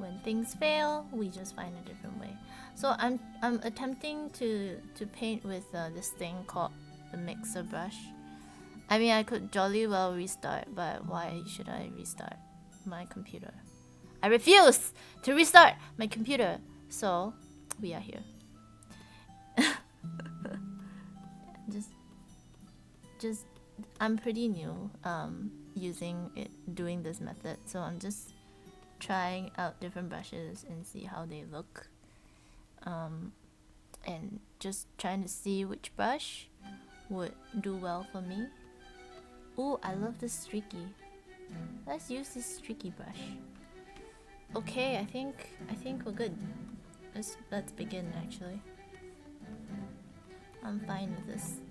when things fail, we just find a different way. So I'm attempting to paint with this thing called the mixer brush. I mean, I could jolly well restart, but why should I restart my computer? I refuse to restart my computer. So we are here. just I'm pretty new doing this method, so I'm just trying out different brushes and see how they look, and just trying to see which brush would do well for me. Ooh, I love this streaky. Let's use this streaky brush. Okay, I think we're good. Let's begin. Actually, I'm fine with this.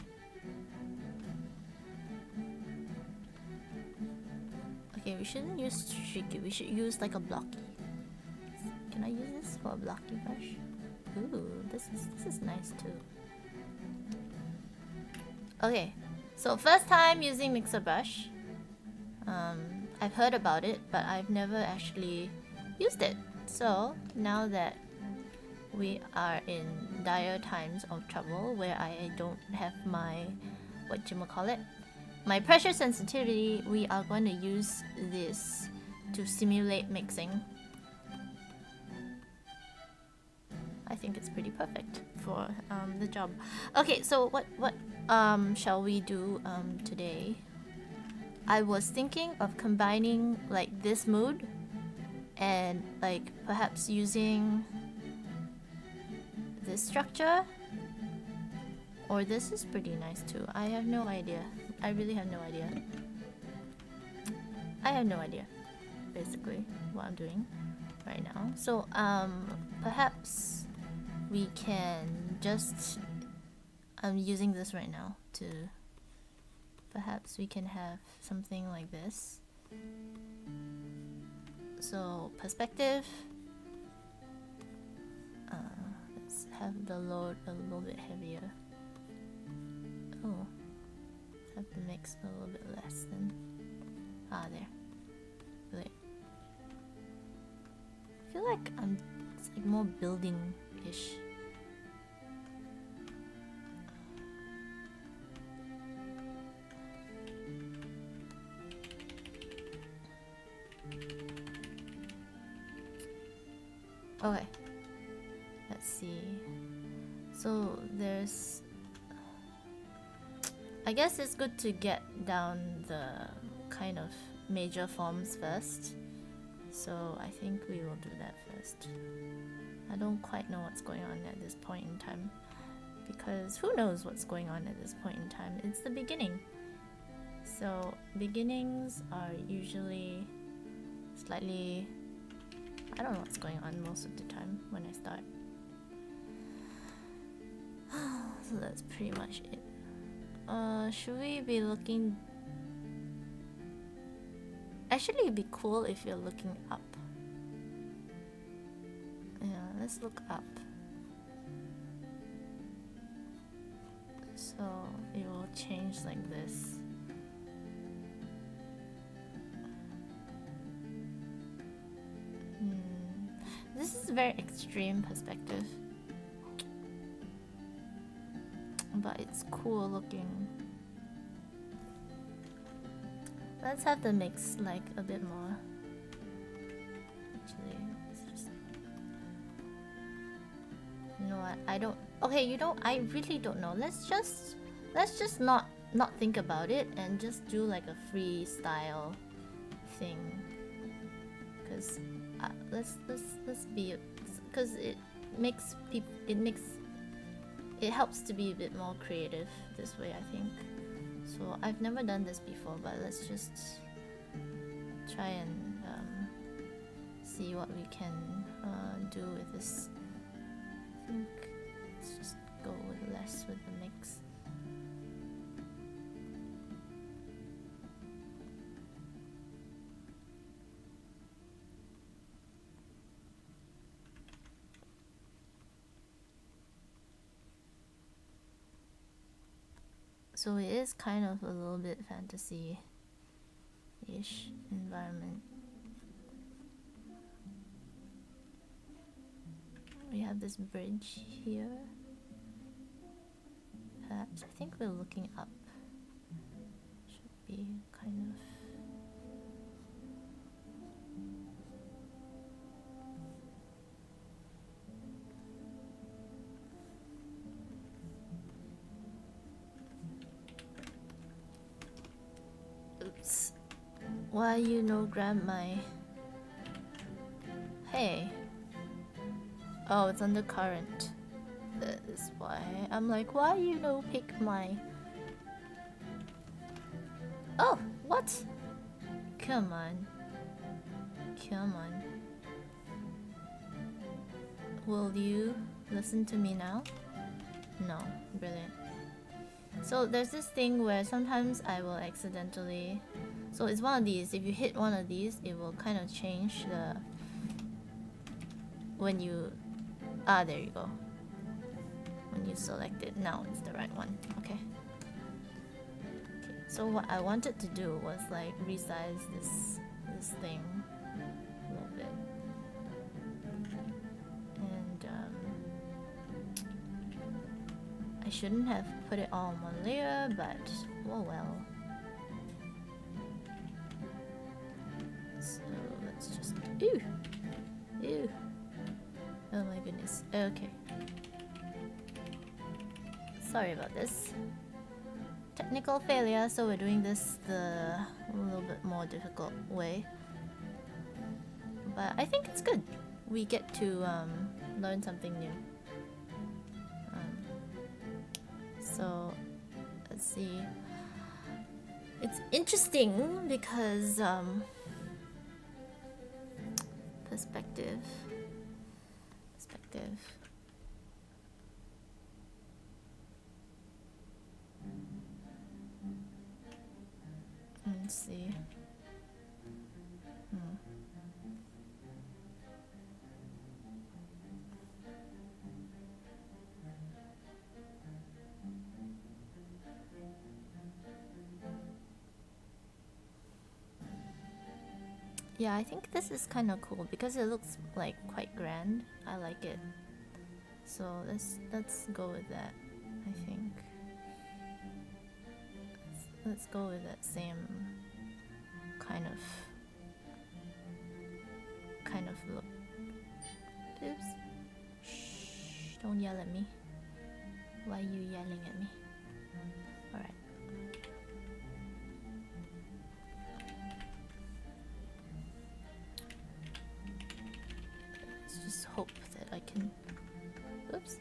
Okay, we shouldn't use streaky. We should use like a blocky. Can I use this for a blocky brush? Ooh, this is nice too. Okay, so first time using mixer brush. I've heard about it, but I've never actually used it. So now that we are in dire times of trouble where I don't have my my pressure sensitivity, we are going to use this to simulate mixing. I think it's pretty perfect for the job. Okay, so what shall we do today? I was thinking of combining like this mood and like perhaps using this structure, or this is pretty nice too. I have no idea. I really have no idea. I have no idea basically what I'm doing right now. So perhaps we can just I'm using this right now to perhaps we can have something like this. So perspective, let's have the load a little bit heavier. Oh, have to mix a little bit less then. Ah, there. Wait. I feel like it's like more building-ish. Okay, let's see. So there's, I guess it's good to get down the kind of major forms first. So I think we will do that first. I don't quite know what's going on at this point in time, because who knows what's going on at this point in time? It's the beginning. So beginnings are usually slightly, I don't know what's going on most of the time when I start. So that's pretty much it. Should we be looking? Actually, it'd be cool if you're looking up. Yeah, let's look up. So it will change like this. This is a very extreme perspective, but it's cool looking. Let's have the mix like a bit more. Actually, let's just, you know what? I don't. Okay, you know, I really don't know. Let's just not think about it and just do like a freestyle thing. Cause let's be, cause it helps to be a bit more creative this way, I think. So I've never done this before, but let's just try and see what we can do with this. I think let's just go with less with the mix. So it is kind of a little bit fantasy-ish environment. have this bridge here. Perhaps, I think we're looking up. Should be kind of... Oops. Why you no grab my... Hey. Oh, it's under current. That is why. I'm like, why you no pick my... Oh, what? Come on. Come on. Will you listen to me now? No. Brilliant. So there's this thing where sometimes I will accidentally... So it's one of these. If you hit one of these, it will kind of change the... When you... Ah, there you go. When you select it. Now it's the right one. Okay. So what I wanted to do was like resize this thing a little bit. And I shouldn't have put it all on one layer, but oh well. So let's just... Ew! Ew! Oh my goodness. Okay. Sorry about this. Technical failure, so we're doing this the little bit more difficult way. But I think it's good. We get to learn something new. So let's see. It's interesting because perspective. Let's see. Yeah, I think this is kind of cool because it looks like quite grand. I like it. So let's go with that. I think. Let's go with that same kind of look. Oops. Shh, don't yell at me. Why are you yelling at me? Alright. Let's just hope that I can... Oops.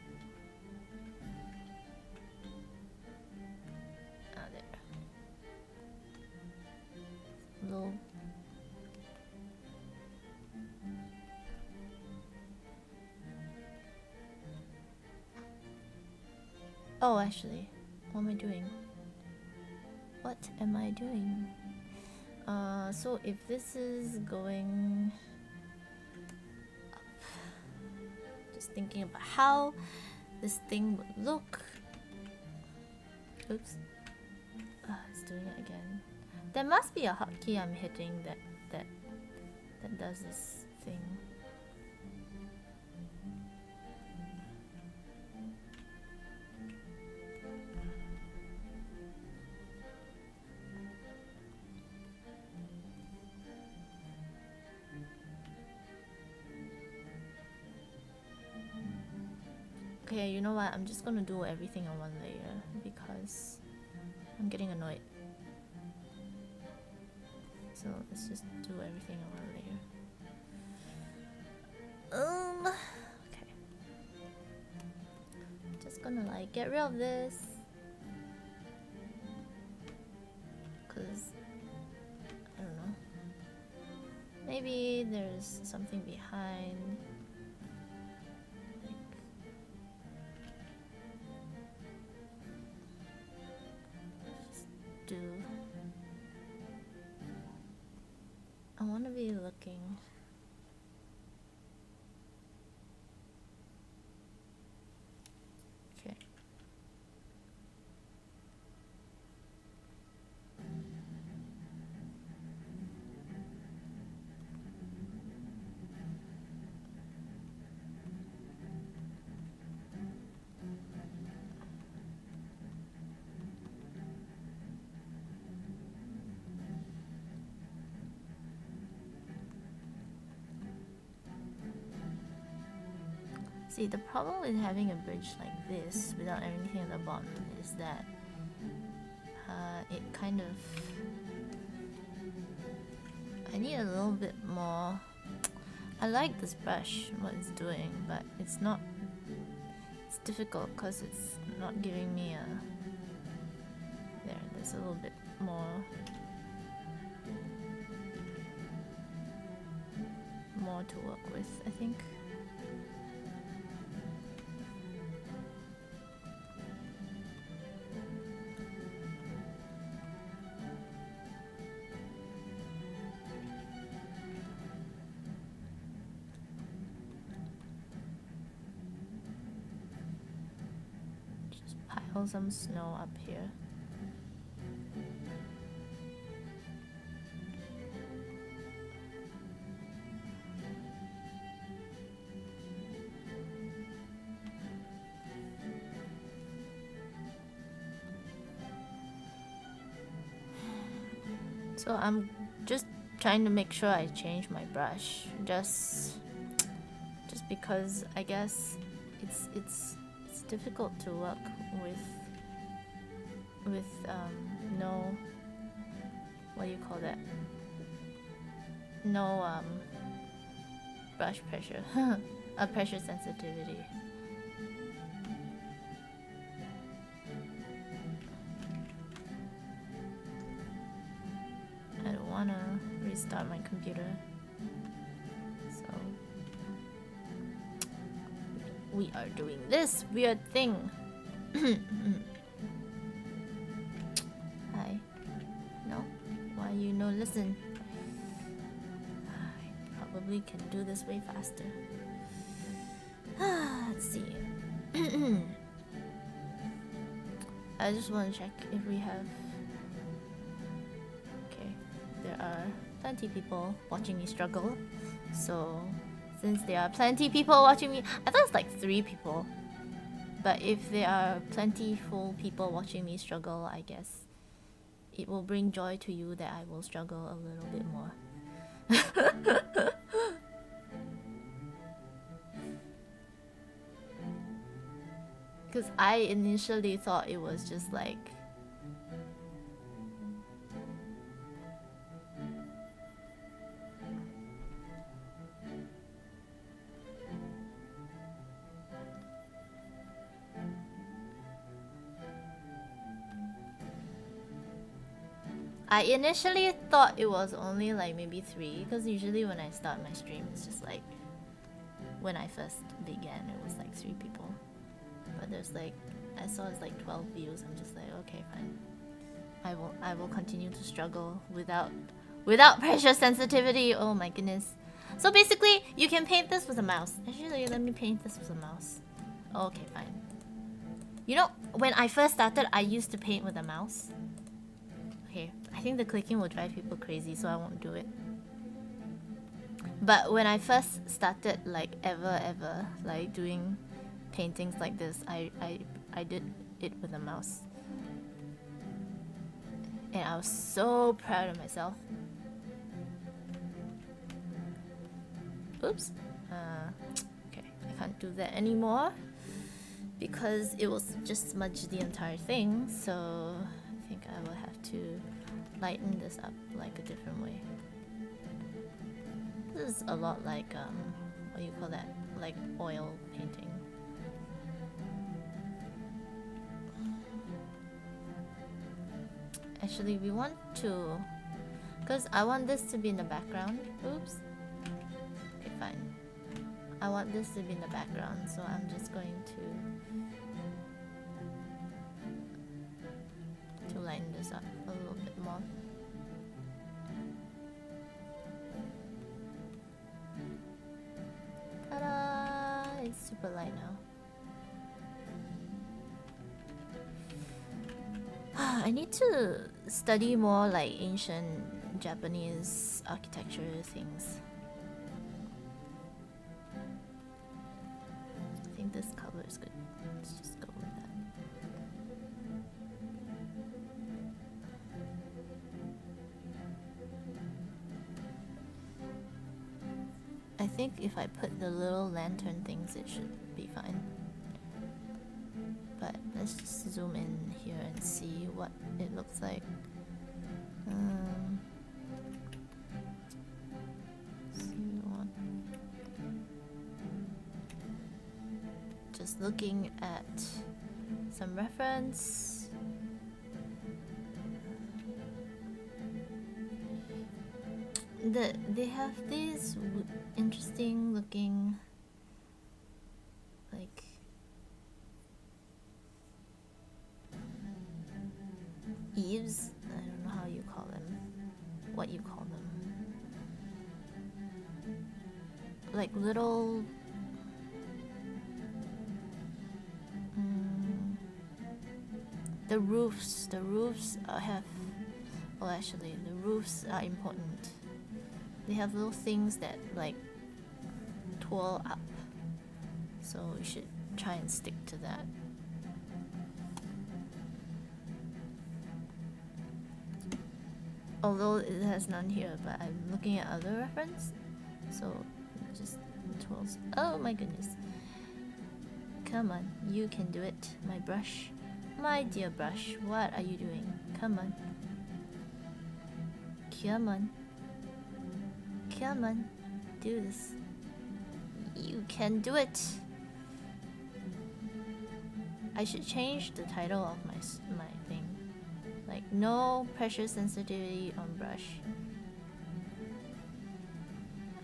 Ah, there. Little... Oh, actually, what am I doing? What am I doing? So if this is going up, just thinking about how this thing would look. Oops. It's doing it again. There must be a hotkey I'm hitting that does this thing. Okay, you know what? I'm just gonna do everything on one layer because I'm getting annoyed. So let's just do everything on one layer. Okay. Just gonna like get rid of this. Cause I don't know. Maybe there's something behind. I want to be looking. Okay. See, the problem with having a bridge like this without anything at the bottom is that it kind of... I need a little bit more... I like this brush, what it's doing, but it's not... It's difficult because it's not giving me a... There's a little bit more to work with, I think. Just pile some snow up here. So I'm just trying to make sure I change my brush, just because I guess it's difficult to work with no, what do you call that? No brush pressure, a pressure sensitivity. Restart my computer, so we are doing this weird thing. Hi. No? Why you no listen? I probably can do this way faster. Let's see. I just want to check if we have... Okay, there are plenty people watching me struggle. So since there are plenty people watching me, I thought it's like 3 people. But if there are plentiful people watching me struggle, I guess it will bring joy to you that I will struggle a little bit more. Because I initially thought it was just like... I initially thought it was only like maybe 3, because usually when I start my stream it's just like... When I first began it was like 3 people. But there's like... I saw it's like 12 views. I'm just like, okay, fine. I will continue to struggle without pressure sensitivity. Oh my goodness. So basically, you can paint this with a mouse. Actually, let me paint this with a mouse. Okay, fine. You know, when I first started, I used to paint with a mouse. Okay, I think the clicking will drive people crazy, so I won't do it. But when I first started, like ever, like doing paintings like this, I did it with a mouse. And I was so proud of myself. Oops. Okay, I can't do that anymore because it will just smudge the entire thing. So I think I will have to lighten this up like a different way. This is a lot like what do you call that? Like oil painting. Actually, we want to, because I want this to be in the background. Oops. Okay, fine. I want this to be in the background, so I'm just going to lighten this up a little bit more. Ta-da! It's super light now. I need to study more like ancient Japanese architecture things. I think this color is good. Let's just go with that. I think if I put the little lantern things, it should be fine. But let's just zoom in here and see what it looks like. Just looking at some reference. They have these interesting looking like eaves. I don't know how you call them, what you call them, like little the roofs have, well, actually the roofs are important. They have little things that like twirl up, so we should try and stick to that. Although it has none here, but I'm looking at other reference, so it just twirls. Oh my goodness. Come on, you can do it, my brush. My dear brush, what are you doing? Come on. Come on. Come on. Do this. You can do it. I should change the title of my thing. Like, no pressure sensitivity on brush.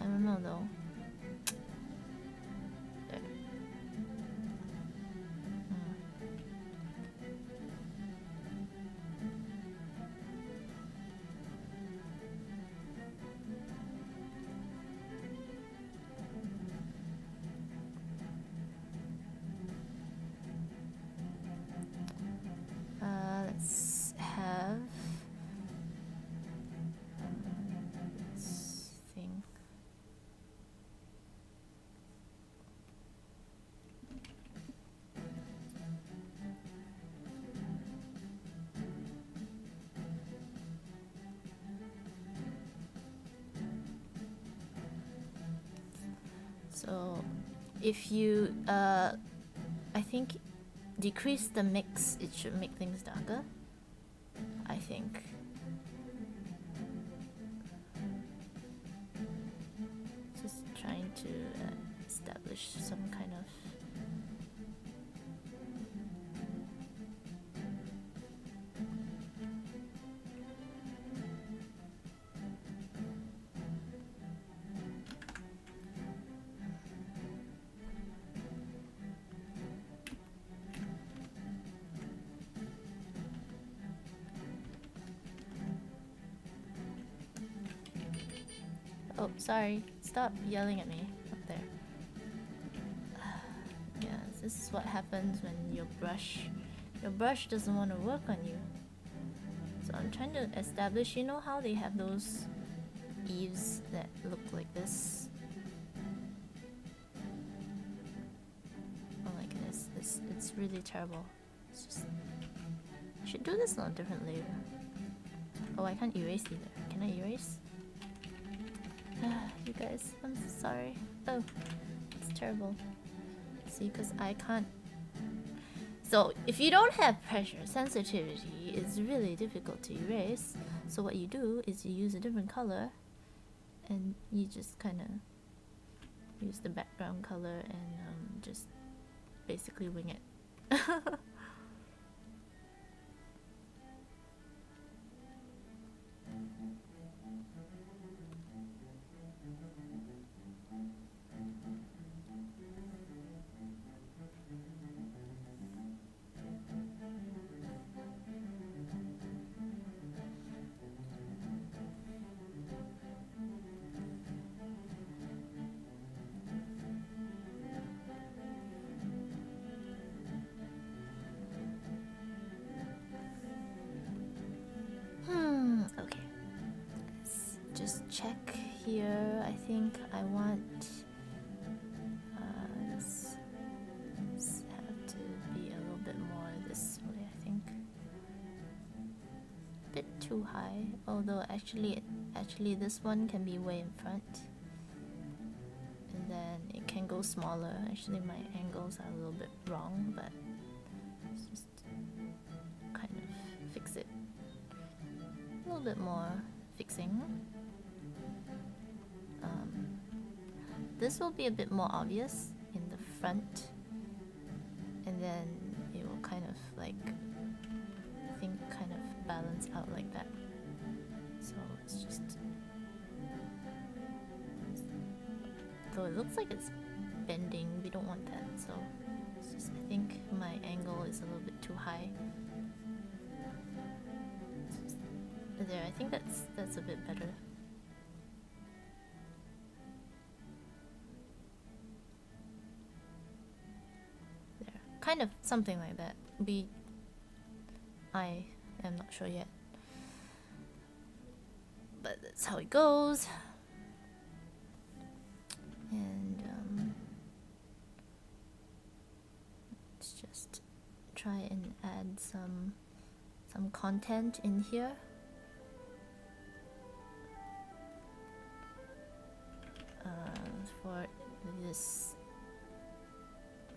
I don't know though. There. Let's have this thing. So if you I think decrease the mix, it should make things darker, I think. Just trying to establish some kind of oh, sorry. Stop yelling at me up there. Yeah, this is what happens when your brush doesn't want to work on you. So I'm trying to establish, you know how they have those eaves that look like this? Oh my goodness, it's really terrible. It's just, I should do this on a different layer. Oh, I can't erase either. Can I erase? You guys, I'm so sorry. Oh, it's terrible. See, because I can't. So if you don't have pressure sensitivity, it's really difficult to erase. So what you do is you use a different color, and you just kind of use the background color and just basically wing it. Okay. Let's just check here. I think I want this have to be a little bit more this way, I think. A bit too high, although actually this one can be way in front. go smaller. Actually, my angles are a little bit wrong, but let's just kind of fix it. A little bit more fixing. This will be a bit more obvious in the front, and then it will kind of like, I think, kind of balance out like that. So it's just, though it looks like it's bending, we don't want that. So it's just, I think my angle is a little bit too high. There, I think that's a bit better. There, kind of something like that. I am not sure yet, but that's how it goes. And let's just try and add some content in here. For this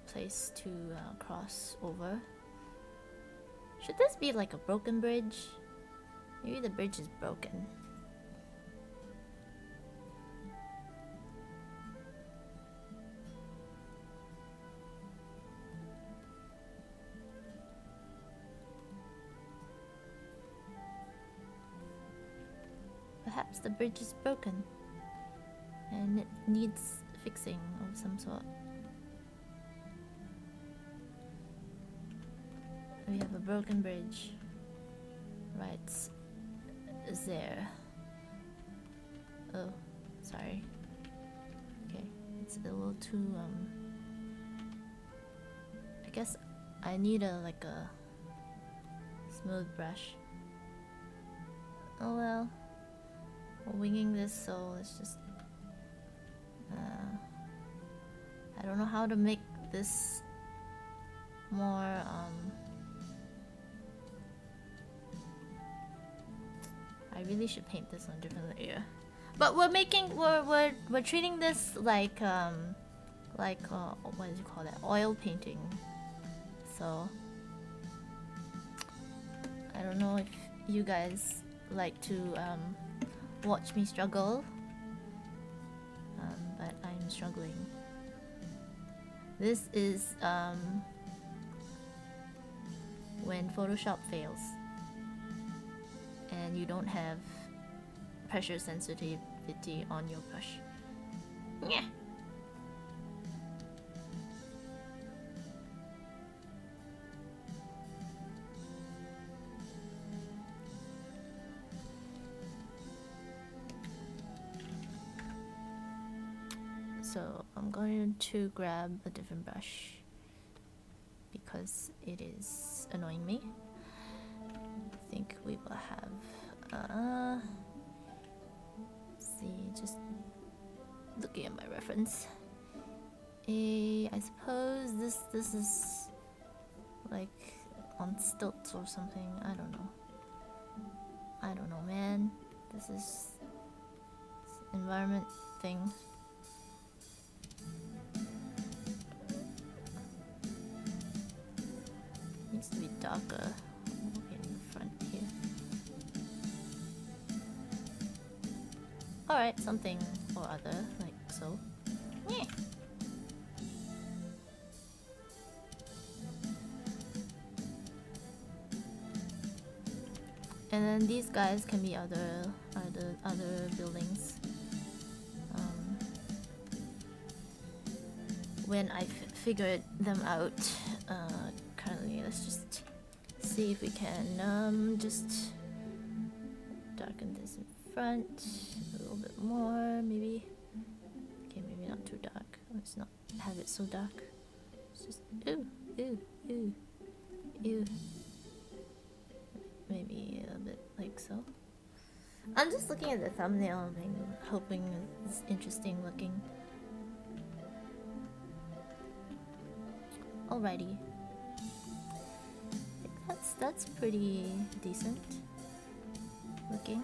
place to cross over. Should this be like a broken bridge? Maybe the bridge is broken. Perhaps the bridge is broken and it needs fixing of some sort. We have a broken bridge right there. Oh, sorry. Okay, it's a little too I guess I need a smooth brush. Oh well, we're winging this, so let's just I don't know how to make this more I really should paint this on a different layer. But we're treating this like what do you call that? Oil painting. So I don't know if you guys like to watch me struggle, but I'm struggling. This is when Photoshop fails and you don't have pressure sensitivity on your brush. Yeah. So I'm going to grab a different brush because it is annoying me. I think we will have let's see, just looking at my reference. I suppose this is like on stilts or something. I don't know, man. This is environment thing. Needs to be darker in front here. Alright, something or other, like so. Yeah. And then these guys can be other buildings. When I figured them out, currently, let's just see if we can just darken this in front a little bit more, maybe. Okay, maybe not too dark. Let's not have it so dark. It's just ew. Maybe a bit like so. I'm just looking at the thumbnail and hoping it's interesting looking. Alrighty. I think that's pretty decent looking.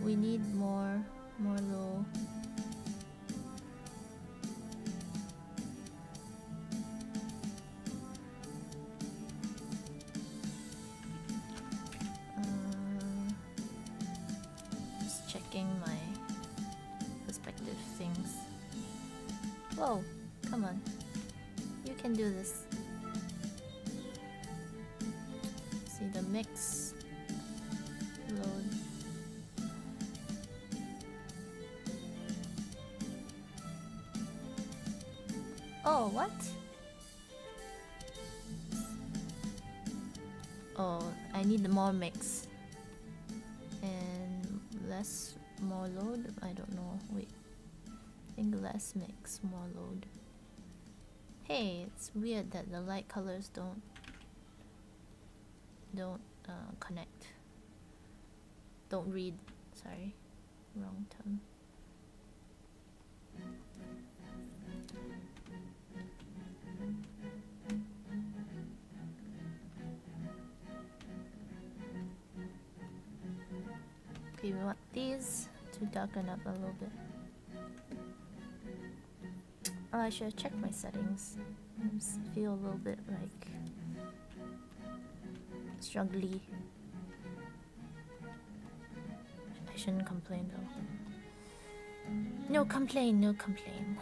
We need more little Whoa, come on. You can do this. See the mix. Load. Oh, what? Oh, I need more mix. And more load? I don't know. Wait. I think less mix, more load. Hey, it's weird that the light colors don't connect. Don't read. Sorry. Wrong term. Okay, we want these to darken up a little bit. Oh, I should have checked my settings. I feel a little bit like struggly. I shouldn't complain though. No complain, no complain.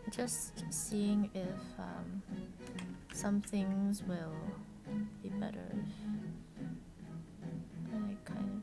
Just seeing if some things will be better if I kind of...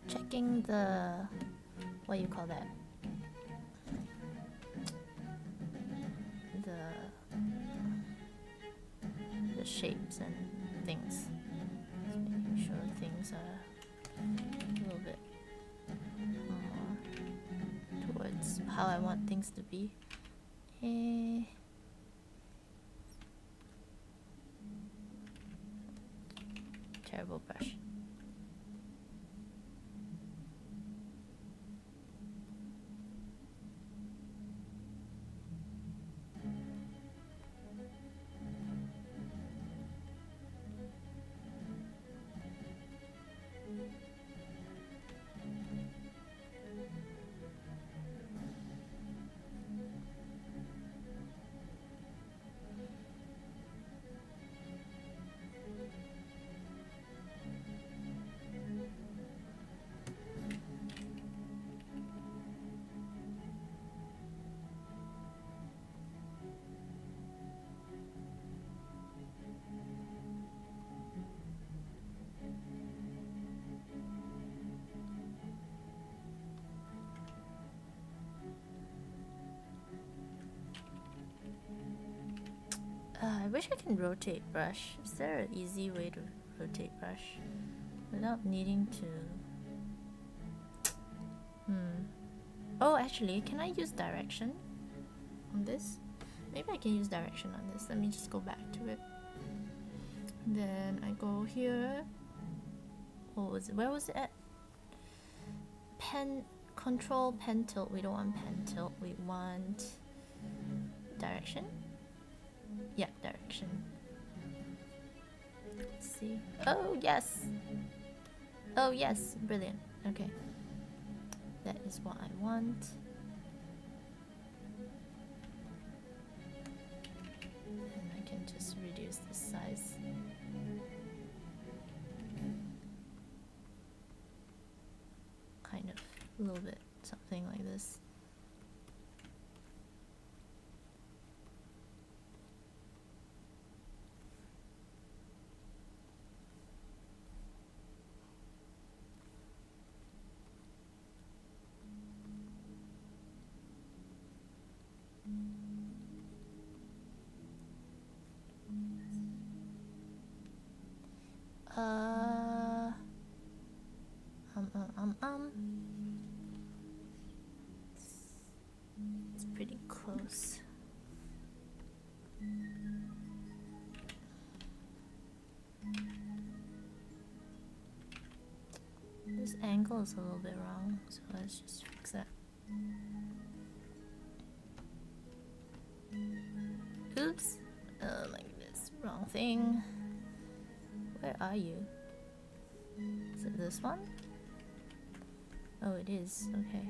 Checking the... what do you call that? The shapes and things. Just making sure things are a little bit more towards how I want things to be. Terrible brush. I wish I can rotate brush. Is there an easy way to rotate brush without needing to... Oh, actually, can I use direction on this? Maybe I can use direction on this. Let me just go back to it. Then I go here. What was it? Where was it at? Pen control pen tilt. We don't want pen tilt. We want direction. Yeah, direction. Let's see. Oh, yes. Oh, yes. Brilliant. Okay. That is what I want. and just reduce the size. Kind of a little bit, something like this. It's pretty close. This angle is a little bit wrong, so let's just fix that. Oops! Oh my goodness, wrong thing. Where are you? Is it this one? Oh, it is. Okay.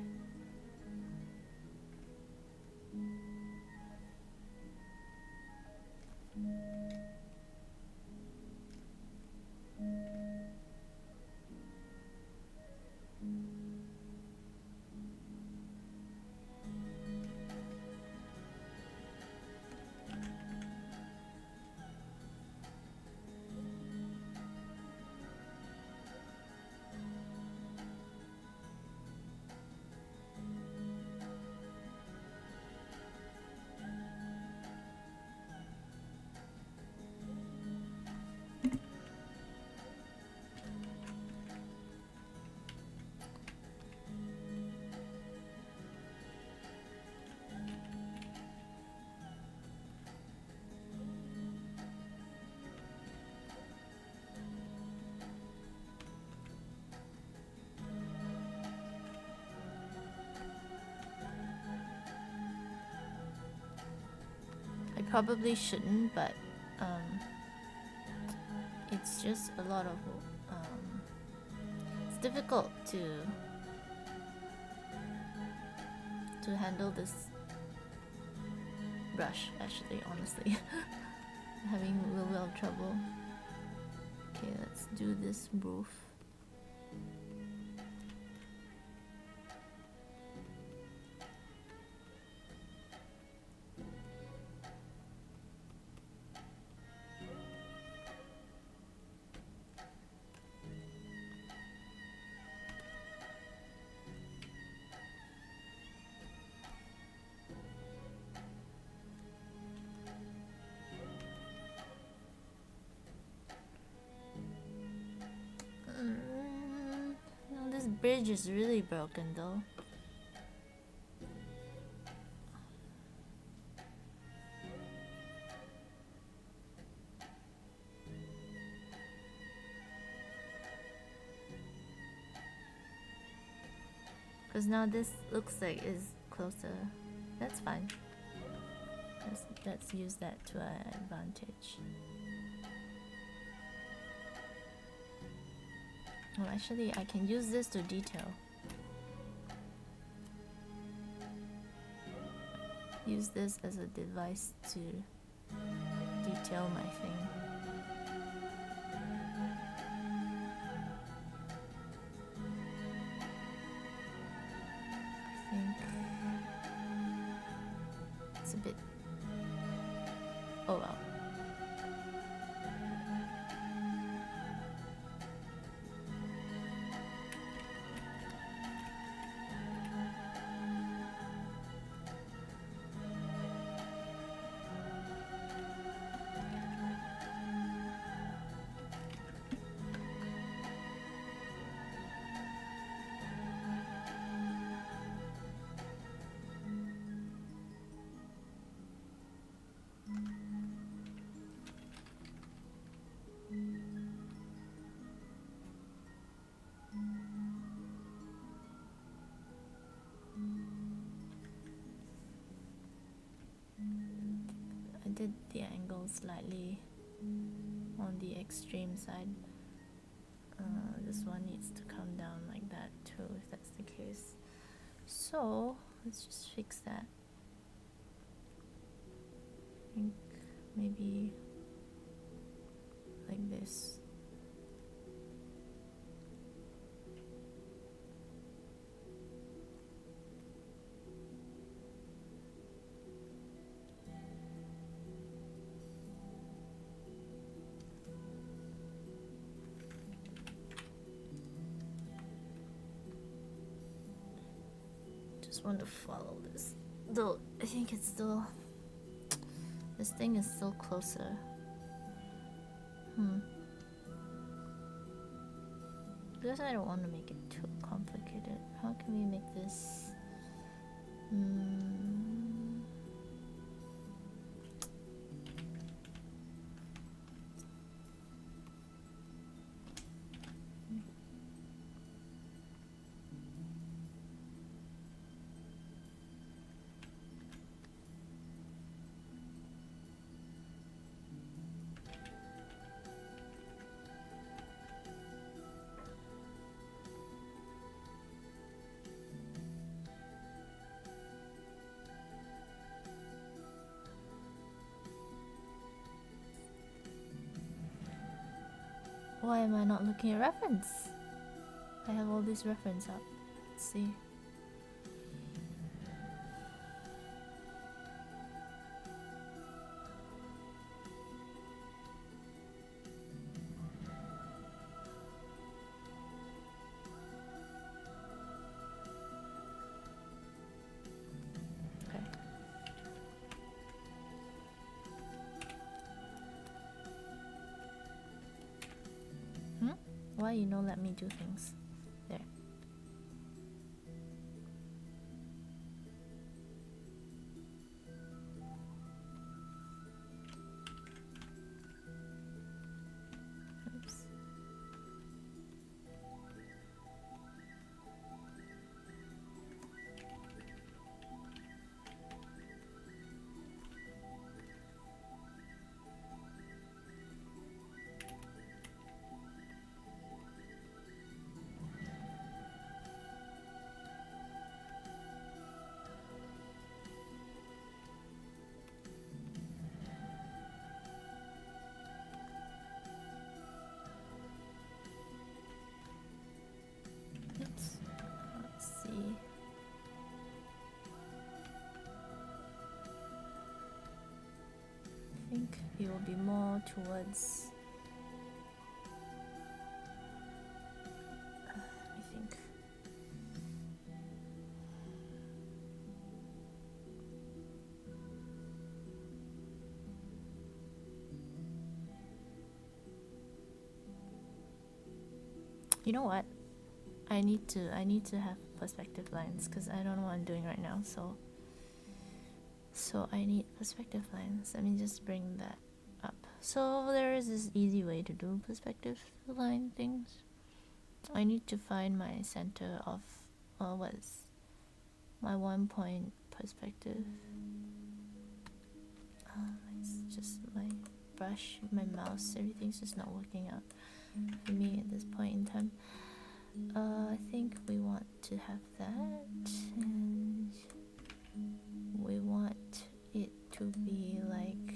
Probably shouldn't, but it's just a lot of it's difficult to handle this brush, actually, honestly. I'm having a little bit of trouble. Okay, let's do this roof. Bridge is really broken though. Because now this looks like is closer. That's fine. Let's use that to our advantage. Oh, actually, I can use this to detail. Use this as a device to detail my thing. I think it's a bit... Oh well. Did the angle slightly on the extreme side. This one needs to come down like that too, if that's the case. So let's just fix that. I think maybe like this. Just want to follow this. Though I think it's still, this thing is still closer. Because I don't want to make it too complicated. How can we make this? Why am I not looking at reference? I have all this reference up. Let's see. Why you don't let me do things? There. Oops. Let's see. I think it will be more towards. I think. You know what? I need to have perspective lines because I don't know what I'm doing right now, so I need perspective lines. Let me just bring that up. So there is this easy way to do perspective line things. I need to find my center of what's my 1 point perspective. It's just my brush, my mouse, everything's just not working out for me at this point in time. I think we want to have that, and we want it to be like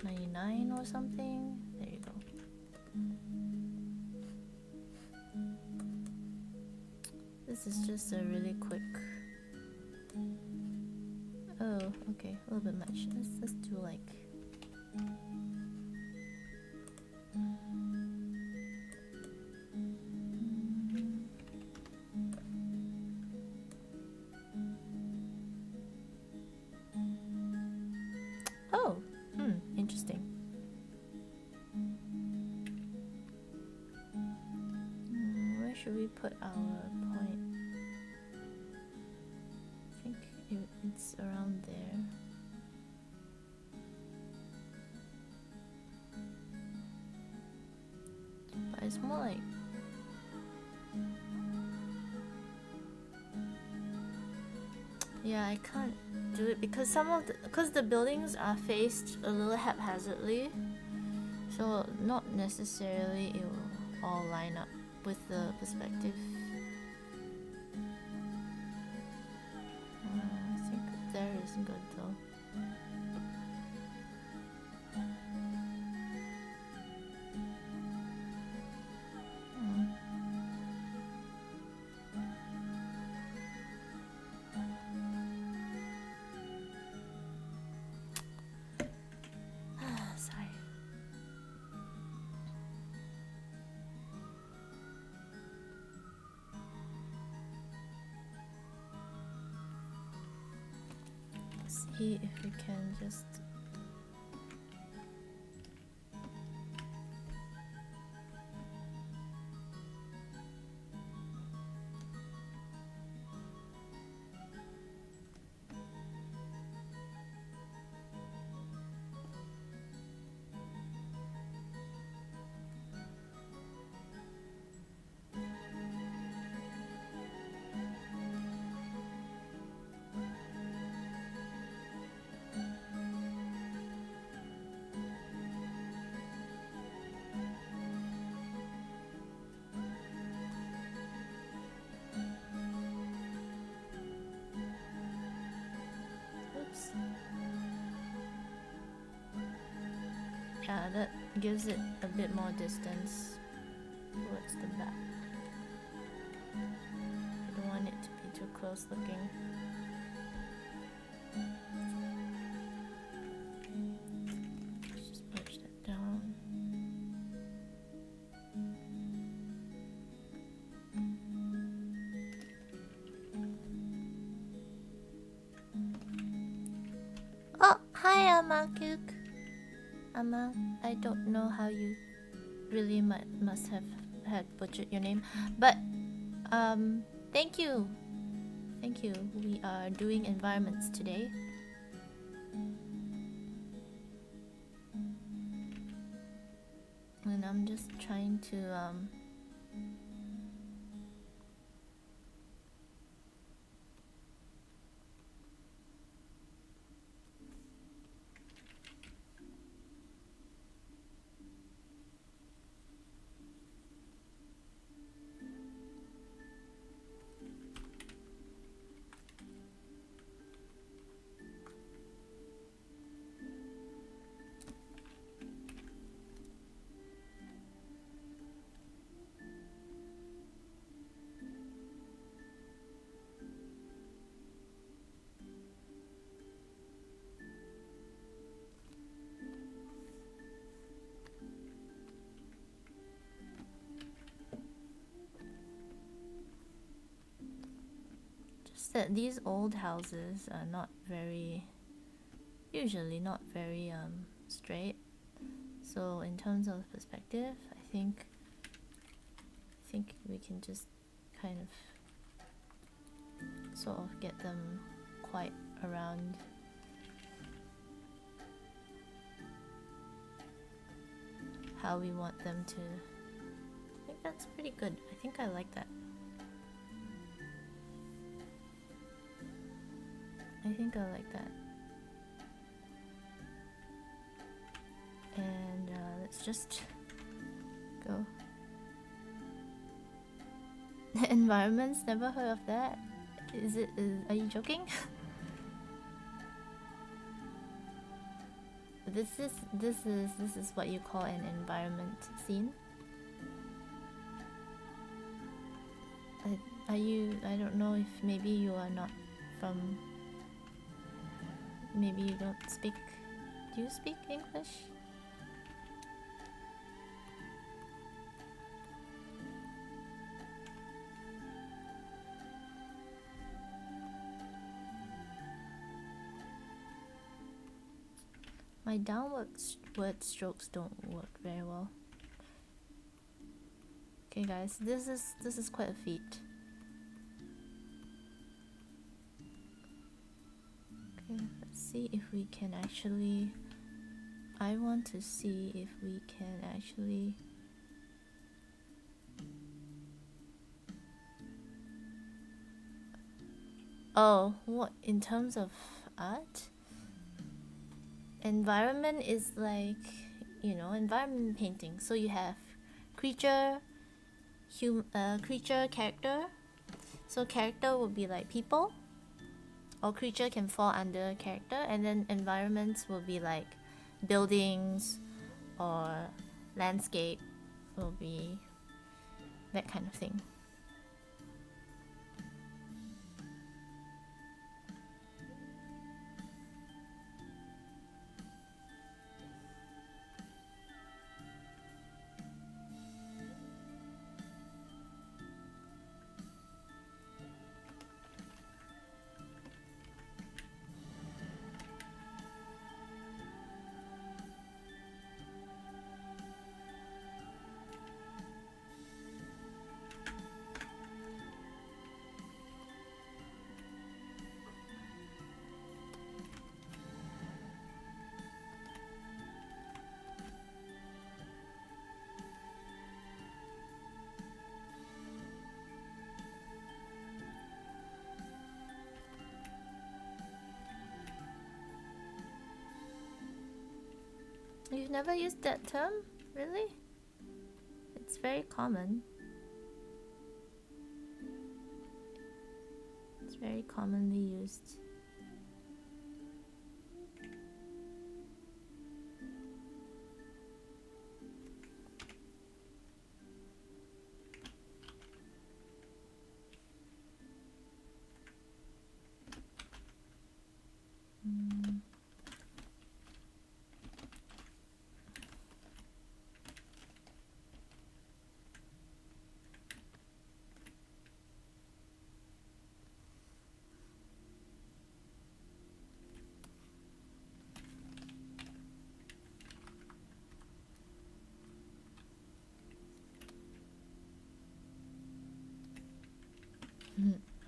99 or something. There you go. This is just a really quick. Oh, okay, a little bit much. Let's do like. Interesting. Where should we put our point? I think it's around there. But it's more like. Yeah, I can't do it because because the buildings are faced a little haphazardly, so not necessarily it will all line up with the perspective. I think there is good though. if we can just... Oops. Yeah, that gives it a bit more distance towards the back. I don't want it to be too close looking. Let's just push that down. Oh, hi Amakuk. Ama, I don't know how you really must have had butchered your name, but thank you. Thank you. We are doing environments today. And I'm just trying to that these old houses are not very, usually not very straight. So in terms of perspective, I think we can just kind of sort of get them quite around. How we want them to. I think that's pretty good. I think I like that. I think I like that. And let's just go. Environments? Never heard of that. Are you joking? This is what you call an environment scene? Are you? I don't know if maybe you are not from. Maybe you don't speak. Do you speak English? My downward strokes don't work very well. Okay, guys, this is quite a feat. Okay, let's see if we can actually. I want to see if we can actually. Oh, what in terms of art? Environment is like, you know, environment painting. So you have creature, creature, character. So character would be like people, or creature can fall under character, and then environments will be like buildings or landscape, will be that kind of thing. You've never used that term? Really? It's very common. It's very commonly used.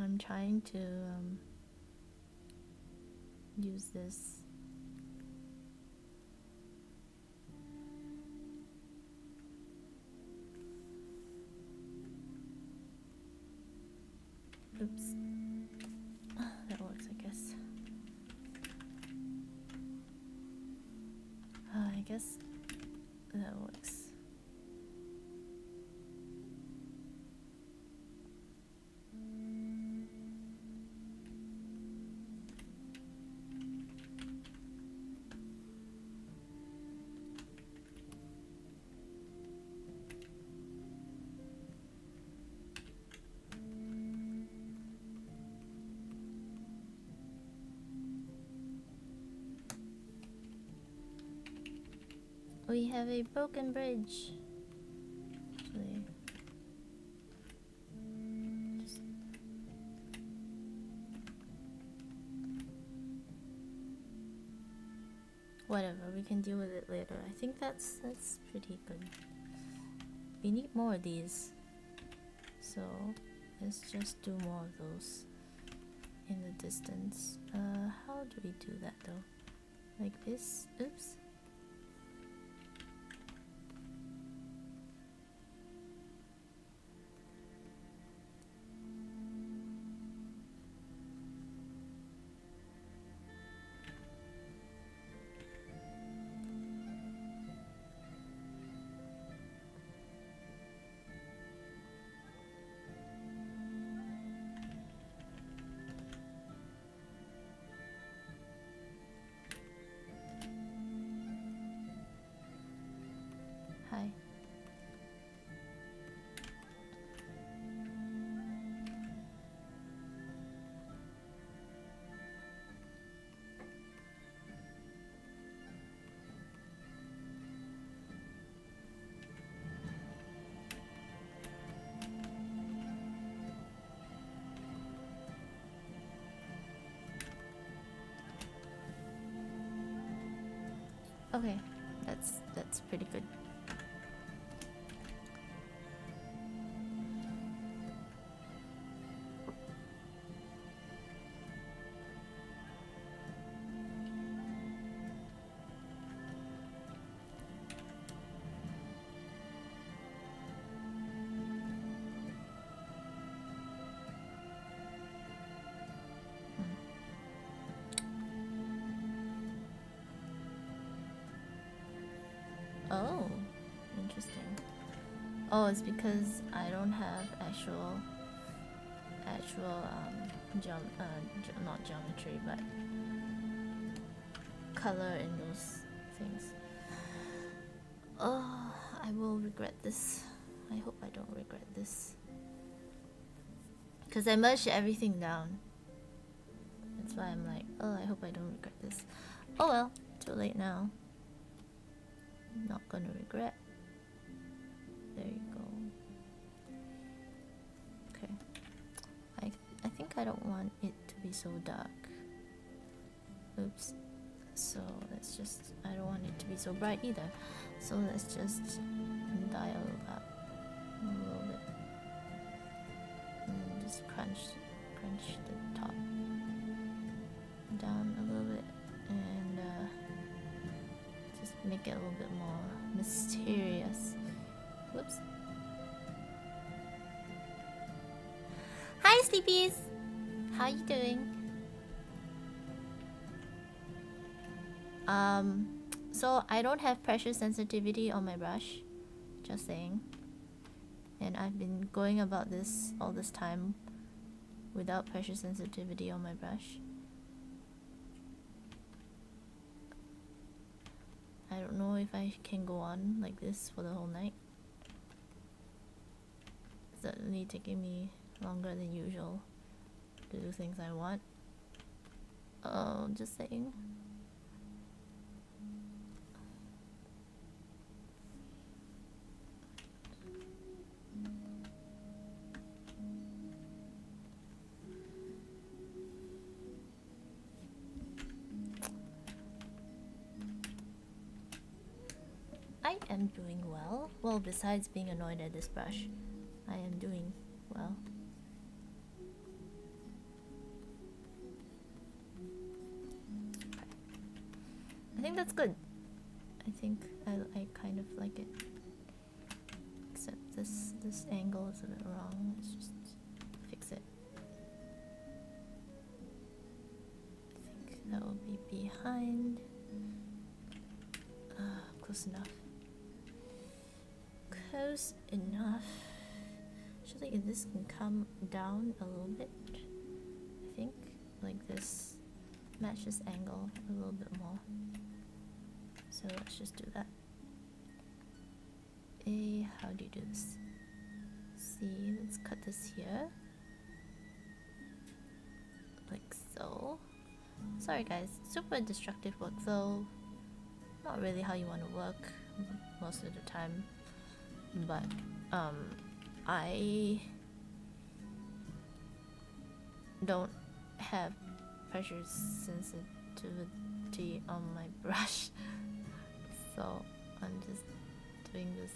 I'm trying to use this. Oops. That works, I guess. I guess that works. We have a broken bridge. Actually, just whatever. We can deal with it later. I think that's pretty good. We need more of these, so let's just do more of those in the distance. How do we do that though? Like this? Oops. Hi. Okay, that's pretty good. Oh, interesting. Oh, it's because I don't have actual not geometry, but color in those things. Oh, I will regret this. I hope I don't regret this. Because I merged everything down. That's why I'm like, oh, I hope I don't regret this. Oh well, too late now. Not gonna regret. There you go. Okay. I think I don't want it to be so dark. Oops. So let's just, I don't want it to be so bright either. So let's just dial up a little bit. And just crunch the top down a little bit. And just make it a little bit more mysterious. Whoops. Hi, sleepies! How you doing? So I don't have pressure sensitivity on my brush, just saying. And I've been going about this all this time without pressure sensitivity on my brush. I don't know if I can go on like this for the whole night. It's certainly taking me longer than usual to do things I want. Oh, just saying. I am doing well. Well, besides being annoyed at this brush, I am doing well. I think that's good. I think I kind of like it. Except this angle is a bit wrong. Let's just fix it. I think that will be behind. Close enough. Close enough. Actually, if this can come down a little bit, I think like this. Match this angle a little bit more. So let's just do that. How do you do this? See, let's cut this here. Like so. Sorry guys, super destructive workflow. Not really how you want to work most of the time. But I don't have pressure sensitivity on my brush, so I'm just doing this.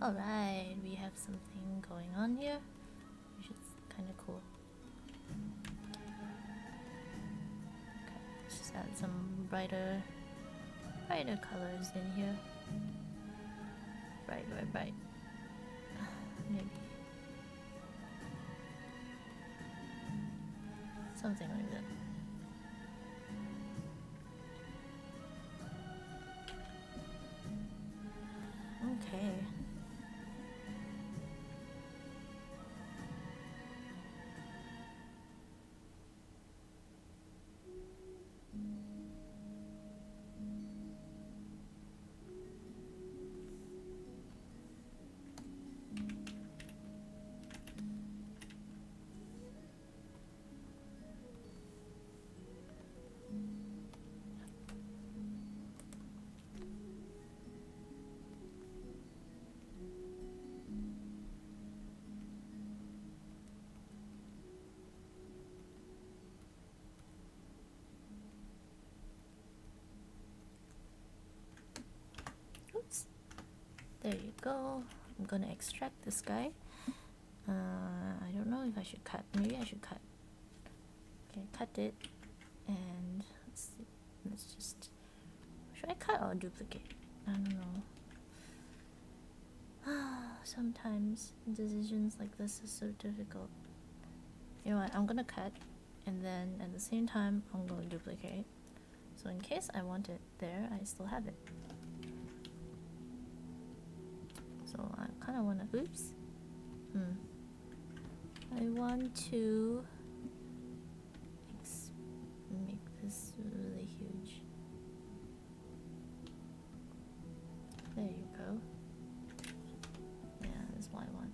Alright, we have something going on here, which is kind of cool. Okay, let's just add some brighter colors in here. Bright. Maybe something like that. Okay. Oops. There you go. I'm gonna extract this guy. I don't know if I should cut. Maybe I should cut. Okay, cut it. And let's see. Let's just... Should I cut or duplicate? I don't know. Sometimes decisions like this is so difficult. You know what? I'm gonna cut. And then at the same time, I'm gonna duplicate. So in case I want it there, I still have it. So I kind of want to... Oops. I want to make this really huge. There you go. Yeah, that's what I want.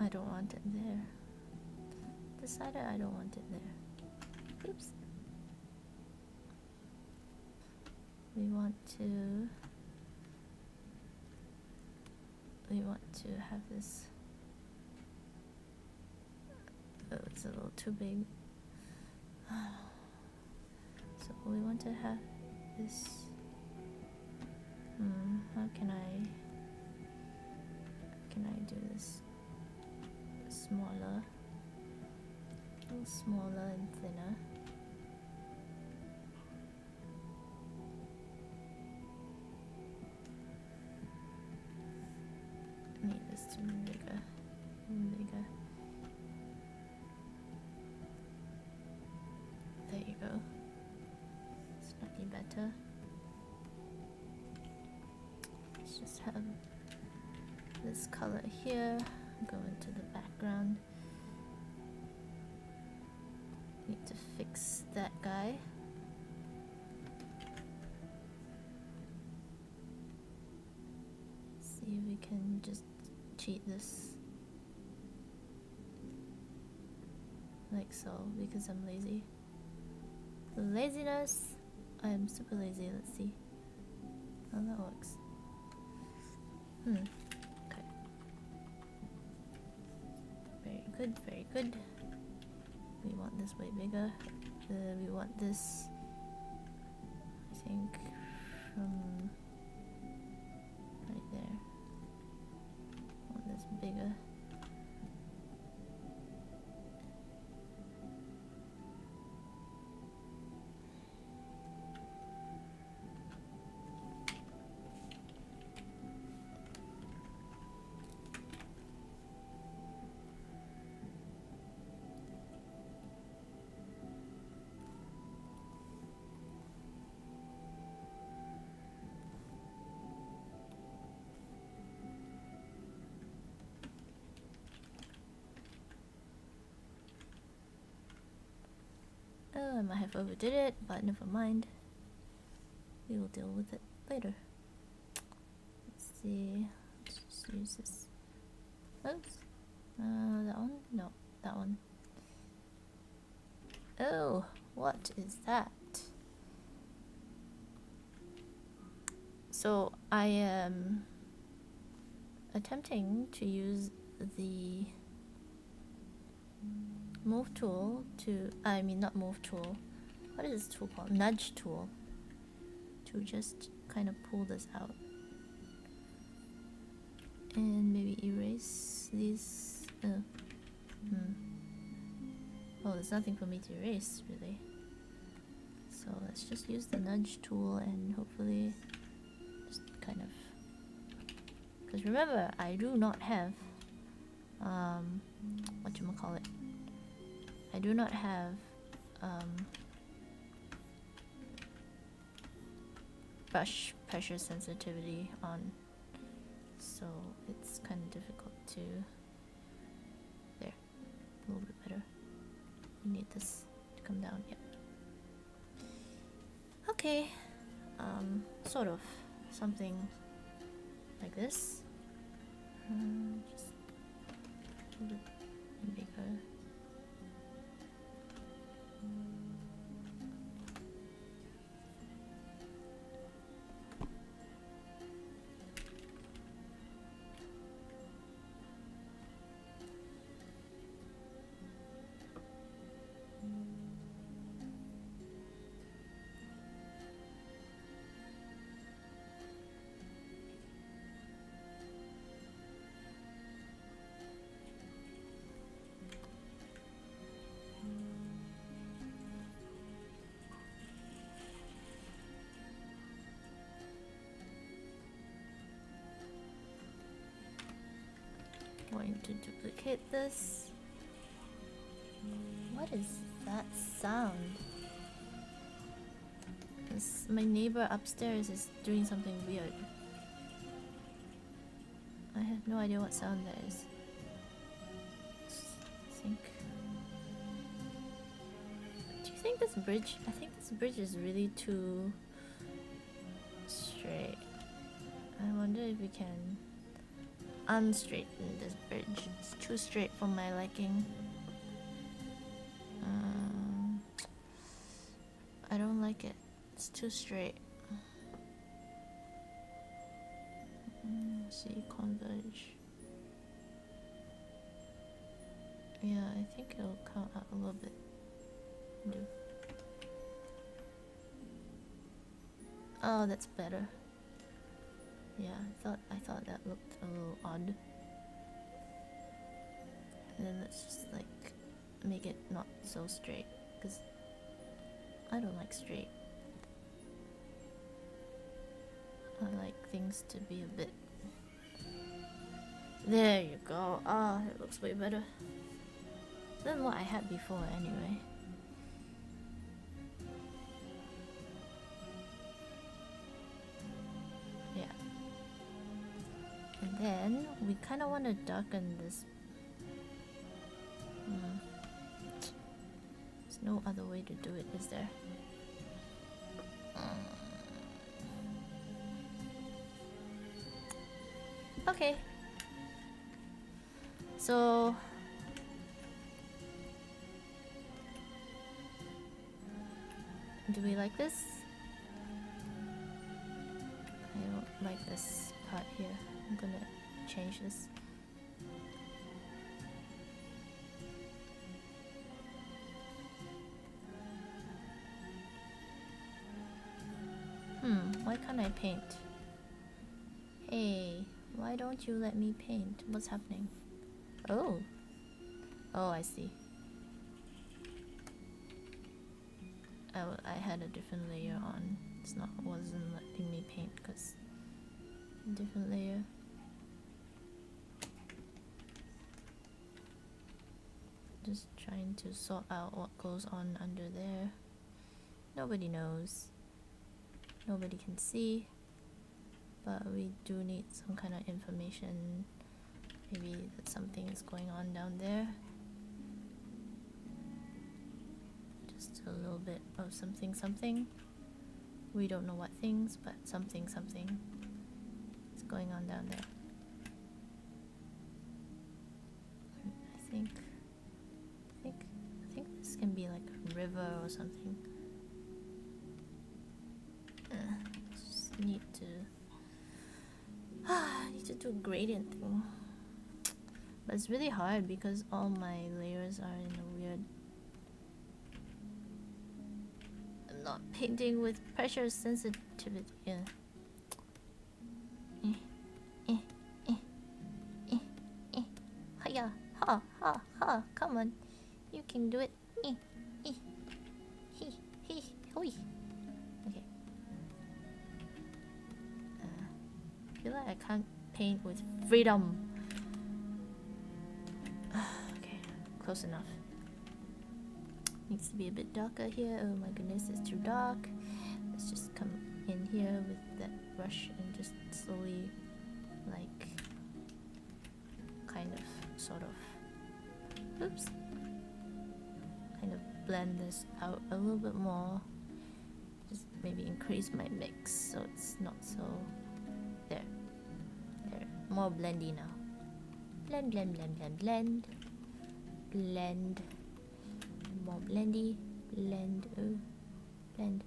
I don't want it there. Decided I don't want it there. Oops. We want to have this. Oh, it's a little too big. So we want to have this. How can I do this smaller? A little smaller and thinner. Need this to be bigger. Bigger. There you go. Slightly better. Let's just have this color here. Go into the background. Need to fix that guy. See if we can just cheat this like so, because I'm lazy. Laziness. I am super lazy. Let's see how that works. Okay. Very good, very good. We want this way bigger. We want this, I think, from right there. Want this bigger. Oh, I might have overdid it, but never mind. We will deal with it later. Let's see. Let's just use this. Oops. That one? No, that one. Oh, what is that? So I am attempting to use the move tool to, not move tool, what is this tool called? Nudge tool, to just kind of pull this out and maybe erase these. Oh, there's nothing for me to erase really, so let's just use the nudge tool and hopefully just kind of, because remember I do not have whatchamacallit, I do not have brush pressure sensitivity on, so it's kind of difficult to, there, a little bit better. We need this to come down, yep. Okay, sort of something like this. Just a little bit bigger. Going to duplicate this. What is that sound? My neighbor upstairs is doing something weird. I have no idea what sound that is. I think. Do you think this bridge? I think this bridge is really too straight. I wonder if we can unstraighten this bridge. It's too straight for my liking. I don't like it. It's too straight. See, converge. Yeah, I think it'll come out a little bit. Do. Oh, that's better. Yeah, I thought that looked a little odd. And then let's just like make it not so straight, because I don't like straight. I like things to be a bit. There you go. Ah, it looks way better than what I had before anyway. Yeah. And then we kind of want to darken this. There's no other way to do it, is there? Okay. So do we like this? I don't like this part here. I'm gonna change this. Why can't I paint? Hey, why don't you let me paint? What's happening? Oh. Oh, I see. I had a different layer on. Wasn't letting me paint because different layer. Just trying to sort out what goes on under there. Nobody knows. Nobody can see. But we do need some kind of information. Maybe that something is going on down there. Just a little bit of something. We don't know what things, but something is going on down there. I think this can be like a river or something. Just need to do a gradient thing. But it's really hard because all my layers are in a weird. I'm not painting with pressure sensitivity. Yeah. Hiya, ha! Come on, you can do it. Hoi. Okay. I feel like I can't paint with freedom. Okay, close enough. Needs to be a bit darker here. Oh my goodness, it's too dark. Let's just come in here with that brush and just slowly, like, kind of, sort of, oops, kind of blend this out a little bit more. Just maybe increase my mix so it's not so, there, more blendy now. Blend, more blendy, blend, oh, blend,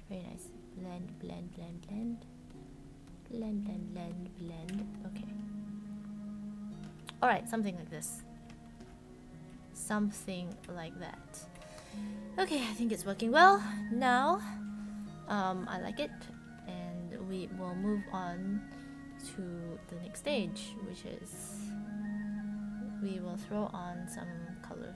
very nice, blend, okay. Alright, something like this. Something like that. Okay, I think it's working well. Now, I like it, and we will move on to the next stage, which is we will throw on some color.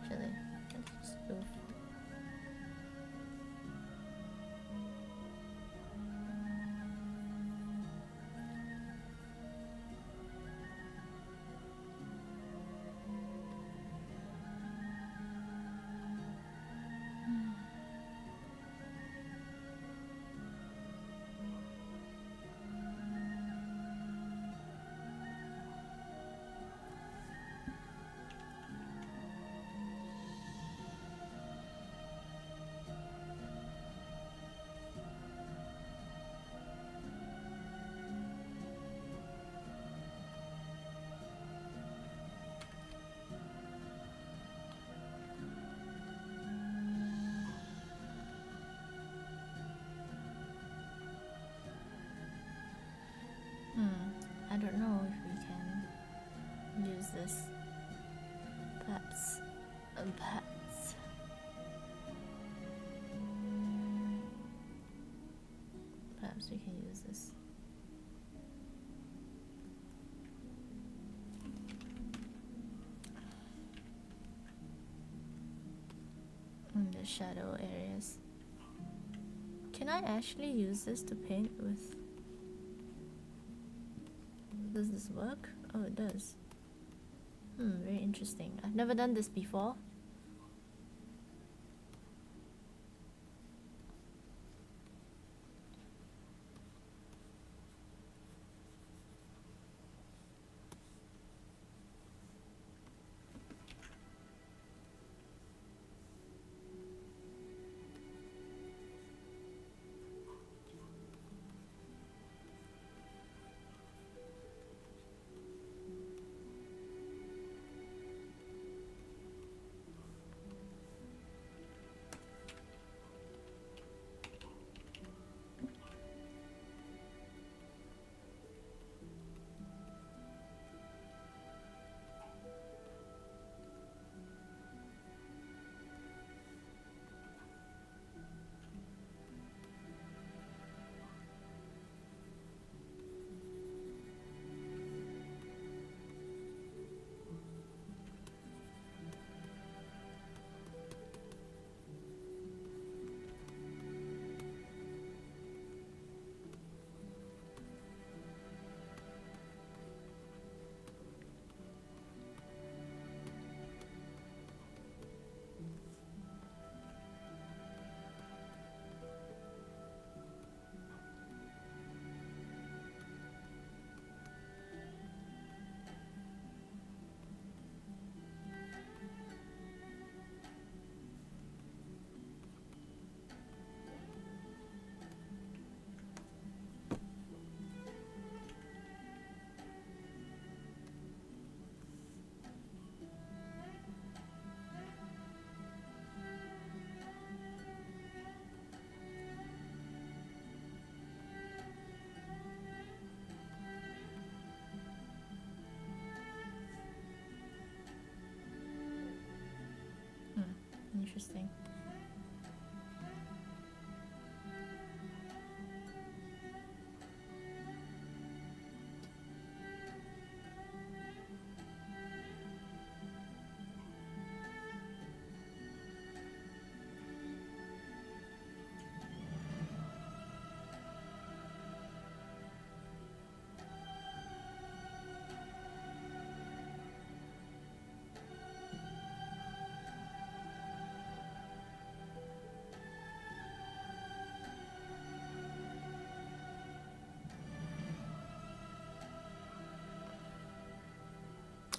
Actually, let's just go. this. Perhaps. Perhaps we can use this. In the shadow areas. Can I actually use this to paint with? Does this work? Oh, it does. Very interesting. I've never done this before. Interesting.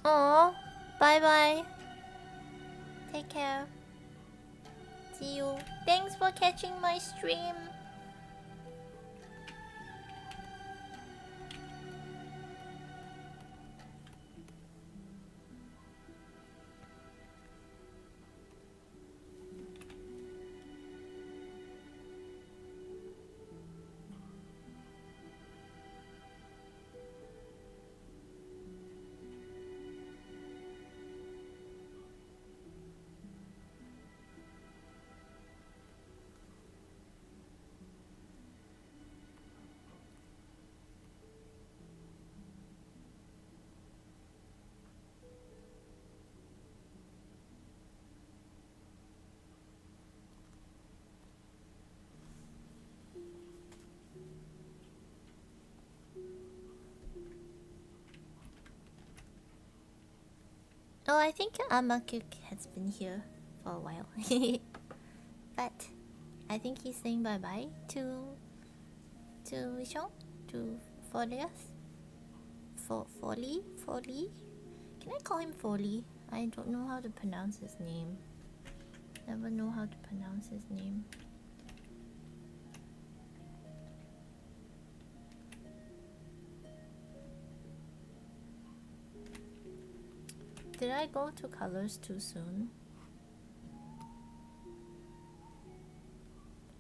Oh, bye bye. Take care. See you. Thanks for catching my stream. Oh, I think Amakuk has been here for a while. But I think he's saying bye-bye to Vishon, to Folias. Foley? Can I call him Foley? I don't know how to pronounce his name. Never know how to pronounce his name. Did I go to colors too soon?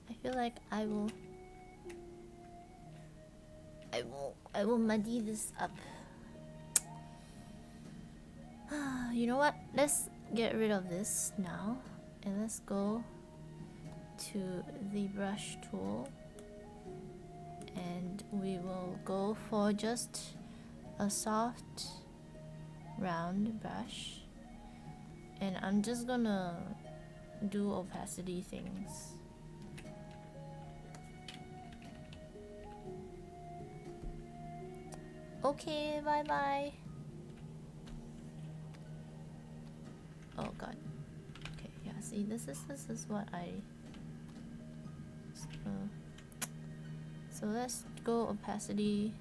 I feel like I will muddy this up. You know what? Let's get rid of this now. And let's go to the brush tool. And we will go for just a soft round brush. And I'm just gonna do opacity things. Okay, bye bye. Oh god. Okay, yeah, see, this is what I so let's go opacity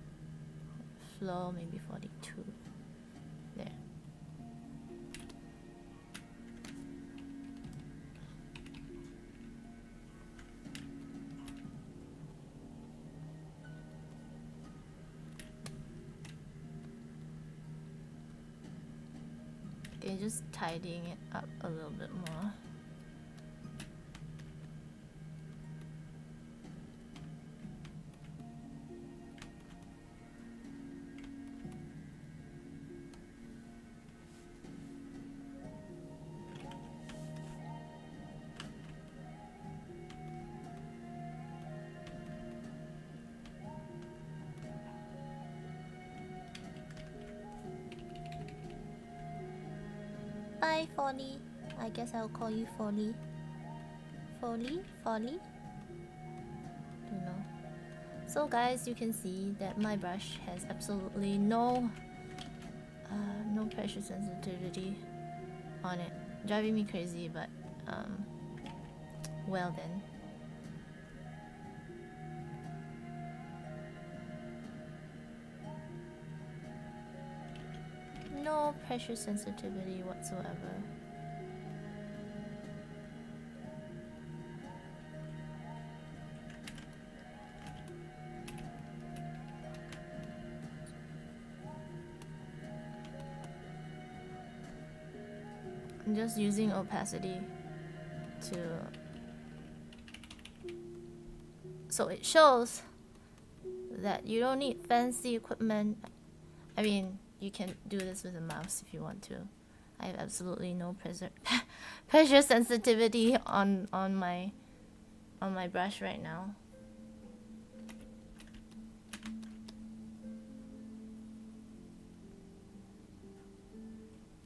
flow maybe 42. There. Okay, just tidying it up a little bit more. Bye, Folly. I guess I'll call you Folly. Folly? Folly? Don't know. So guys, you can see that my brush has absolutely no pressure sensitivity on it. Driving me crazy, but well then. No pressure sensitivity whatsoever. I'm just using opacity to so it shows that you don't need fancy equipment. I mean, you can do this with a mouse if you want to. I have absolutely no pressure sensitivity on my brush right now.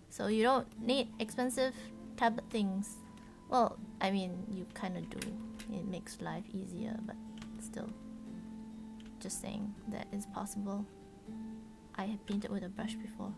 So you don't need expensive tablet things. Well, I mean, you kind of do. It makes life easier, but still. Just saying that it's possible. I have painted with a brush before.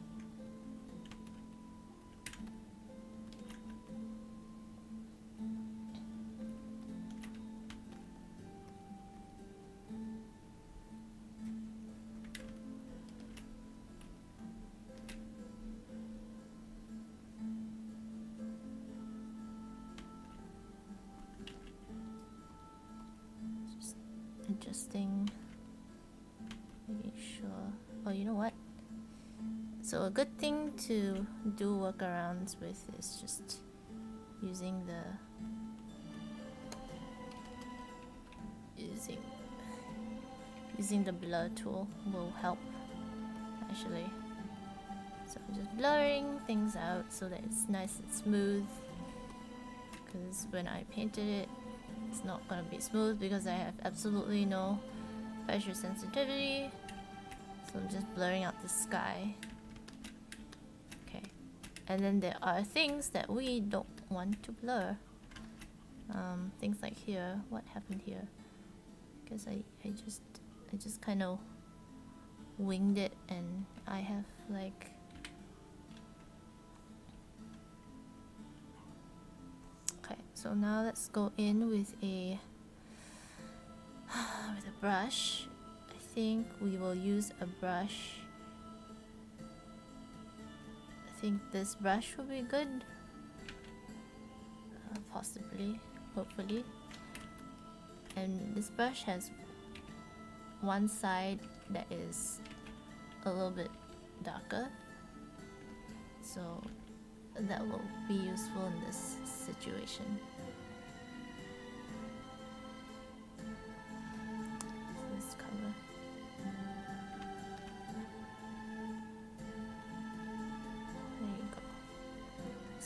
Just adjusting, making sure. Oh, you know what? So a good thing to do workarounds with is just using the blur tool will help actually. So I'm just blurring things out so that it's nice and smooth, because when I painted it, it's not gonna be smooth because I have absolutely no pressure sensitivity. So I'm just blurring out the sky. Okay, and then there are things that we don't want to blur. Things like here. What happened here? Because I just kind of winged it, and I have like okay. So now let's go in with a brush. I think we will use a brush. I think this brush will be good. Possibly, hopefully. And this brush has one side that is a little bit darker, so that will be useful in this situation. This cover. There you go.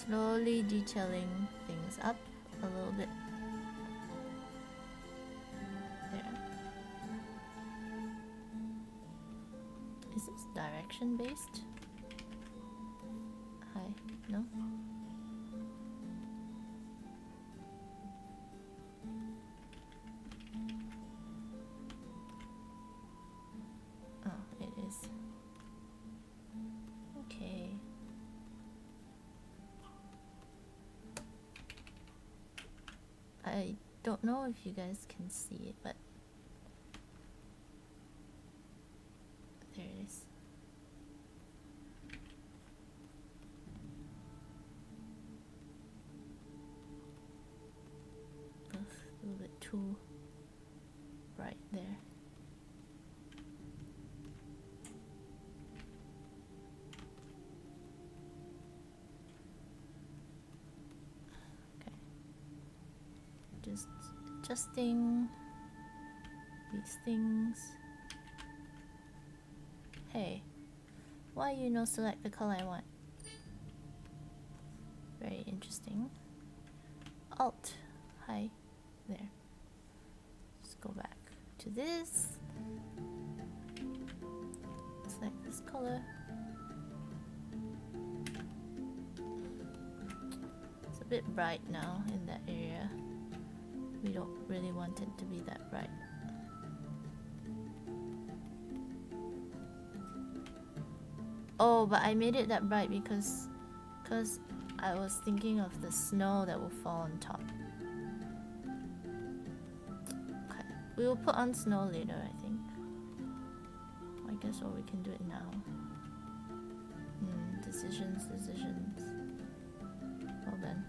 Slowly detailing things up a little bit. There. Is this direction based? Hi. No? Oh, it is. Okay. I don't know if you guys can see it, but there it is. Ugh, a little bit too bright there. Okay. Just adjusting these things. Hey, why you no select the color I want? Very interesting. Alt. Hi. There. Just go back to this. Select this color. It's a bit bright now in that area. We don't really want it to be that bright. Oh, but I made it that bright because I was thinking of the snow that will fall on top. Okay, we will put on snow later, I think. I guess, or we can do it now. Decisions. Well then.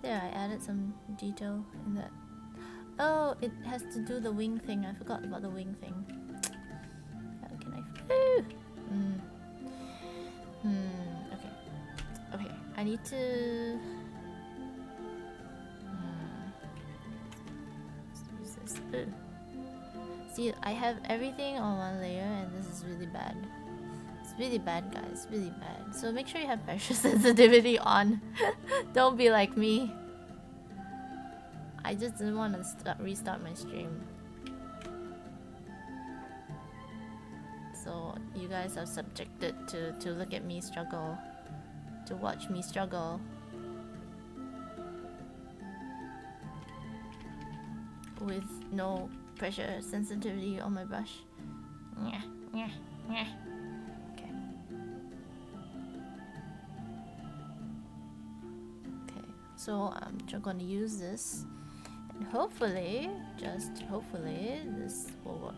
There, I added some detail in that. Oh, it has to do the wing thing. I forgot about the wing thing. How can I? Okay. Okay, I need to. Let's use this. Ooh. See, I have everything on one layer, and this is really bad. It's really bad, guys. Really bad. So make sure you have pressure sensitivity on. Don't be like me. I just didn't want to restart my stream. So you guys are subjected to look at me struggle. To watch me struggle. With no pressure sensitivity on my brush. Okay. Okay, so I'm just gonna use this, and hopefully, just hopefully, this will work.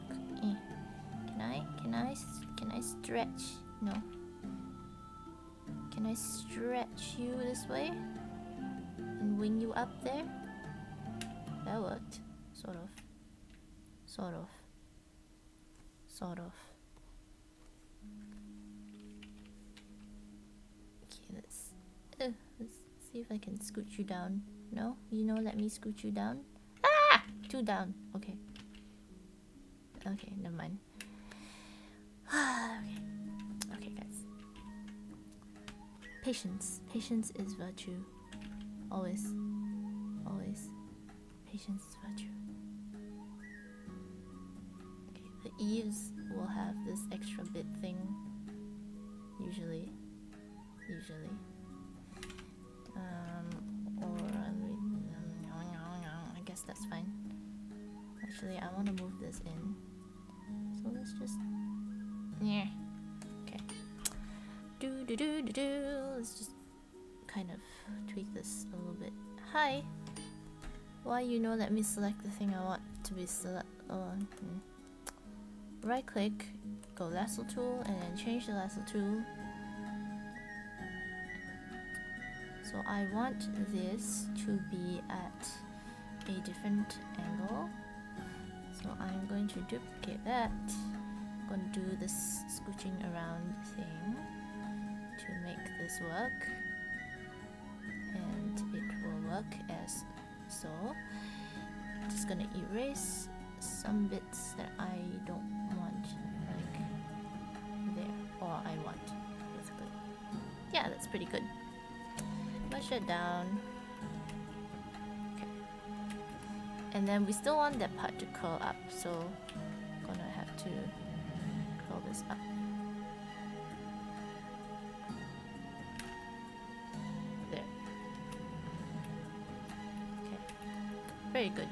Can I stretch? No. Can I stretch you this way and wing you up there? That worked. Sort of. Okay, let's see if I can scoot you down. No? Let me scoot you down. Ah! 2 down. Okay. Okay, never mind. Okay, guys. Patience is virtue. Always. Patience is virtue. Okay, the eaves will have this extra bit thing. Usually. Or I guess that's fine. Actually, I want to move this in. So let's just. Yeah. Okay. Let's just kind of tweak this a little bit. Hi. Why let me select the thing I want to be select. Right click, go lasso tool, and then change the lasso tool. So I want this to be at a different angle. So I'm going to duplicate that. I'm going to do this scooching around thing to make this work. And it will work as So just gonna erase some bits that I don't want, like there, or I want, basically. Yeah, that's pretty good. Push it down. Okay. And then we still want that part to curl up, so I'm gonna have to curl this up. There. Okay. Very good.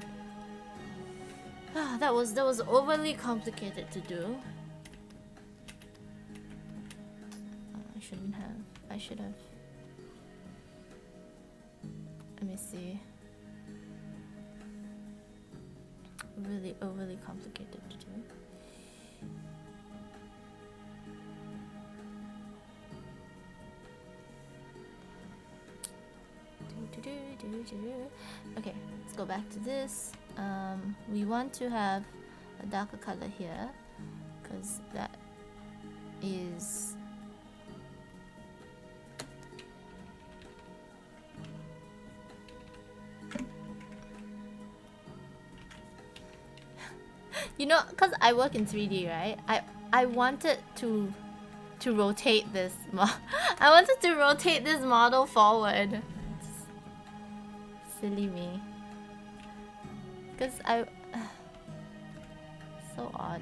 That was overly complicated to do. I should have. Let me see. Really overly complicated to do. Okay, let's go back to this. We want to have a darker color here, because that is you know, because I work in 3D, right? I wanted to rotate this I wanted to rotate this model forward. Silly me. Because so odd.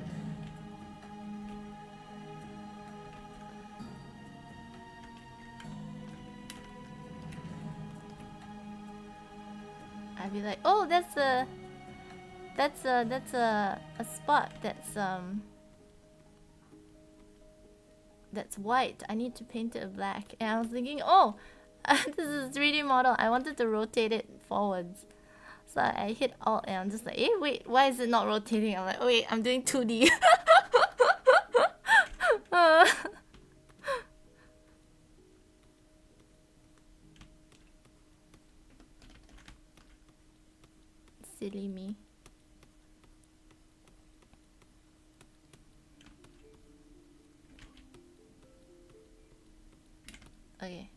I'd be like, oh, that's a spot that's white. I need to paint it black. And I was thinking, oh, this is a 3D model. I wanted to rotate it forwards. So I hit Alt and I'm just like, wait, why is it not rotating? I'm like, oh wait, I'm doing 2D. Silly me. Okay.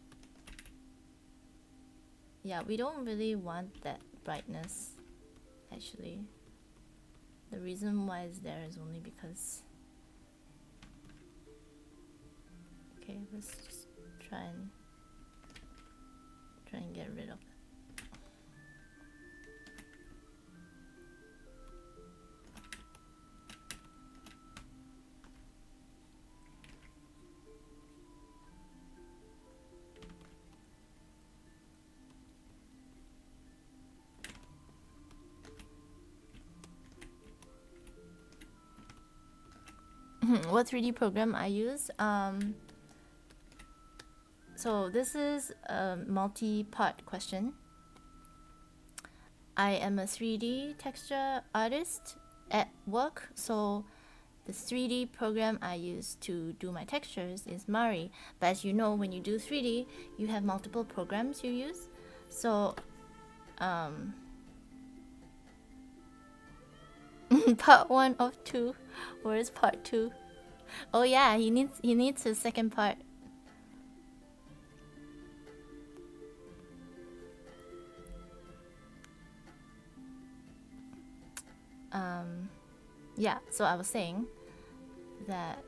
Yeah, we don't really want that brightness, actually. The reason why it's there is only because... Okay, let's just try and get rid of that. What 3D program I use? So this is a multi-part question. I am a 3D texture artist at work, so the 3D program I use to do my textures is Mari. But as you know, when you do 3D, you have multiple programs you use. So part 1 of 2. Where is part 2? Oh yeah, he needs his second part. Yeah, so I was saying that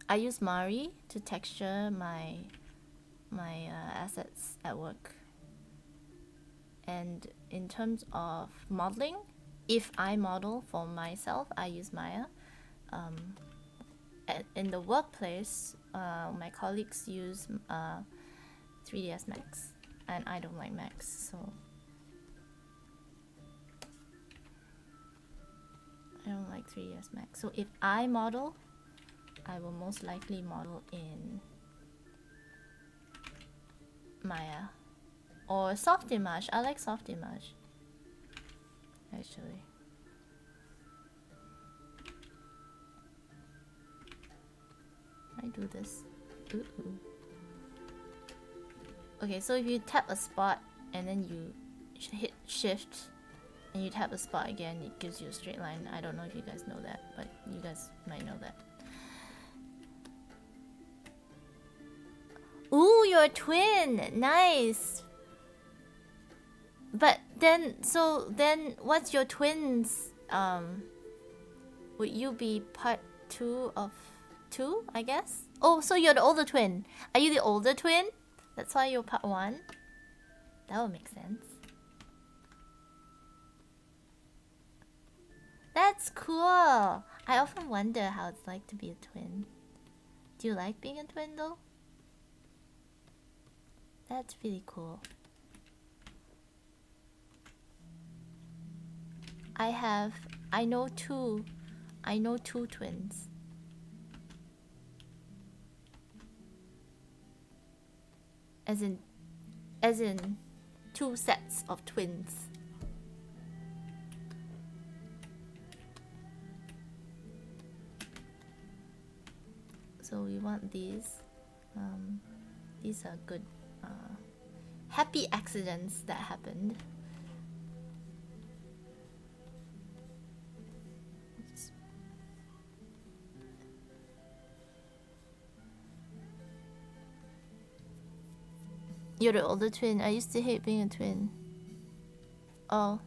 I use Mari to texture my assets at work. And in terms of modeling, if I model for myself, I use Maya. In the workplace, my colleagues use 3ds Max, and I don't like Max, so I don't like 3ds Max. So if I model, I will most likely model in Maya or Softimage. I like Softimage, actually. I do this. Ooh. Okay, so if you tap a spot and then you hit shift and you tap a spot again, it gives you a straight line. I don't know if you guys know that, but you guys might know that. you're a twin. Nice. But then, what's your twins? Would you be part 2 of 2, I guess? Oh, so you're the older twin. Are you the older twin? That's why you're part 1? That would make sense. That's cool. I often wonder how it's like to be a twin. Do you like being a twin though? That's really cool. I know two twins. As in 2 sets of twins. So we want these. These are good happy accidents that happened. You're the older twin. I used to hate being a twin. Oh.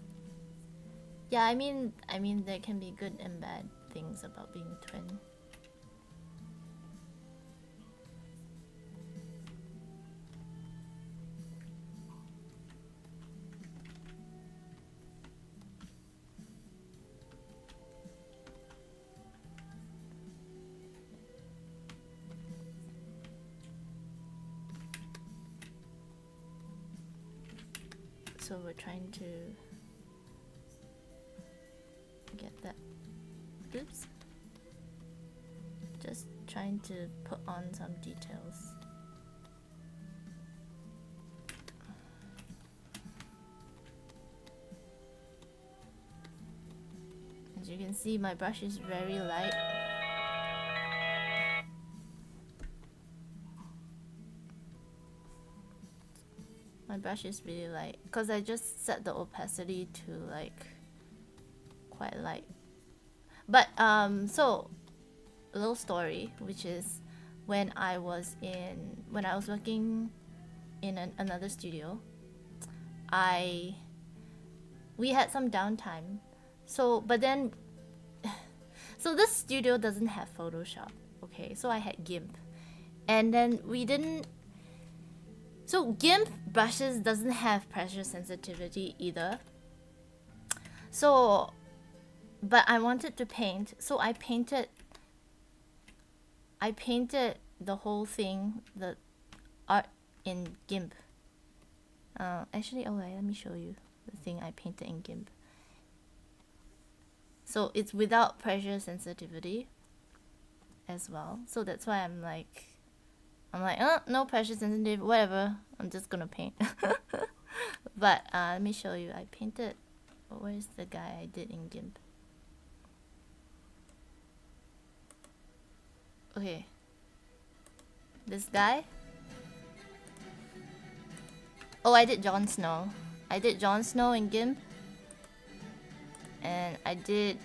Yeah, I mean there can be good and bad things about being a twin. So we're trying to get that. Oops. Just trying to put on some details. As you can see, my brush is very light. My brush is really light because I just set the opacity to like quite light. But so a little story, which is when I was working in another studio, we had some downtime. So this studio doesn't have Photoshop, okay? So I had GIMP, and then we didn't. So GIMP brushes doesn't have pressure sensitivity either. So, but I wanted to paint, so I painted the whole thing, the art in GIMP. Actually, oh wait, let me show you the thing I painted in GIMP. So it's without pressure sensitivity as well. So that's why I'm like, no pressure sensitive, whatever. I'm just gonna paint. But let me show you. I painted. Where's the guy I did in GIMP? Okay. This guy. Oh, I did Jon Snow. I did Jon Snow in GIMP. And I did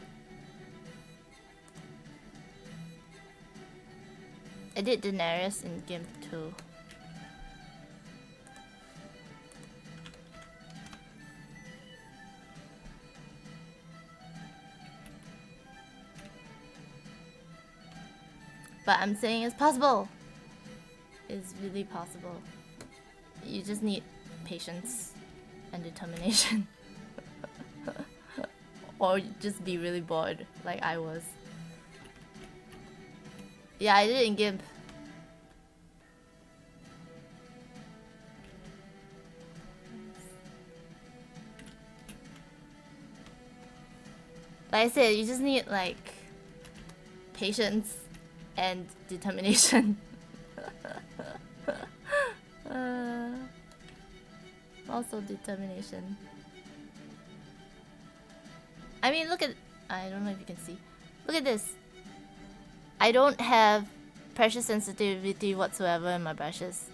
Daenerys in GIMP too. But I'm saying it's possible. It's really possible. You just need patience and determination. Or just be really bored, like I was. Yeah, I did it in GIMP. Like I said, you just need like patience and determination. Also determination. I mean, look at... I don't know if you can see. Look at this. I don't have pressure sensitivity whatsoever in my brushes.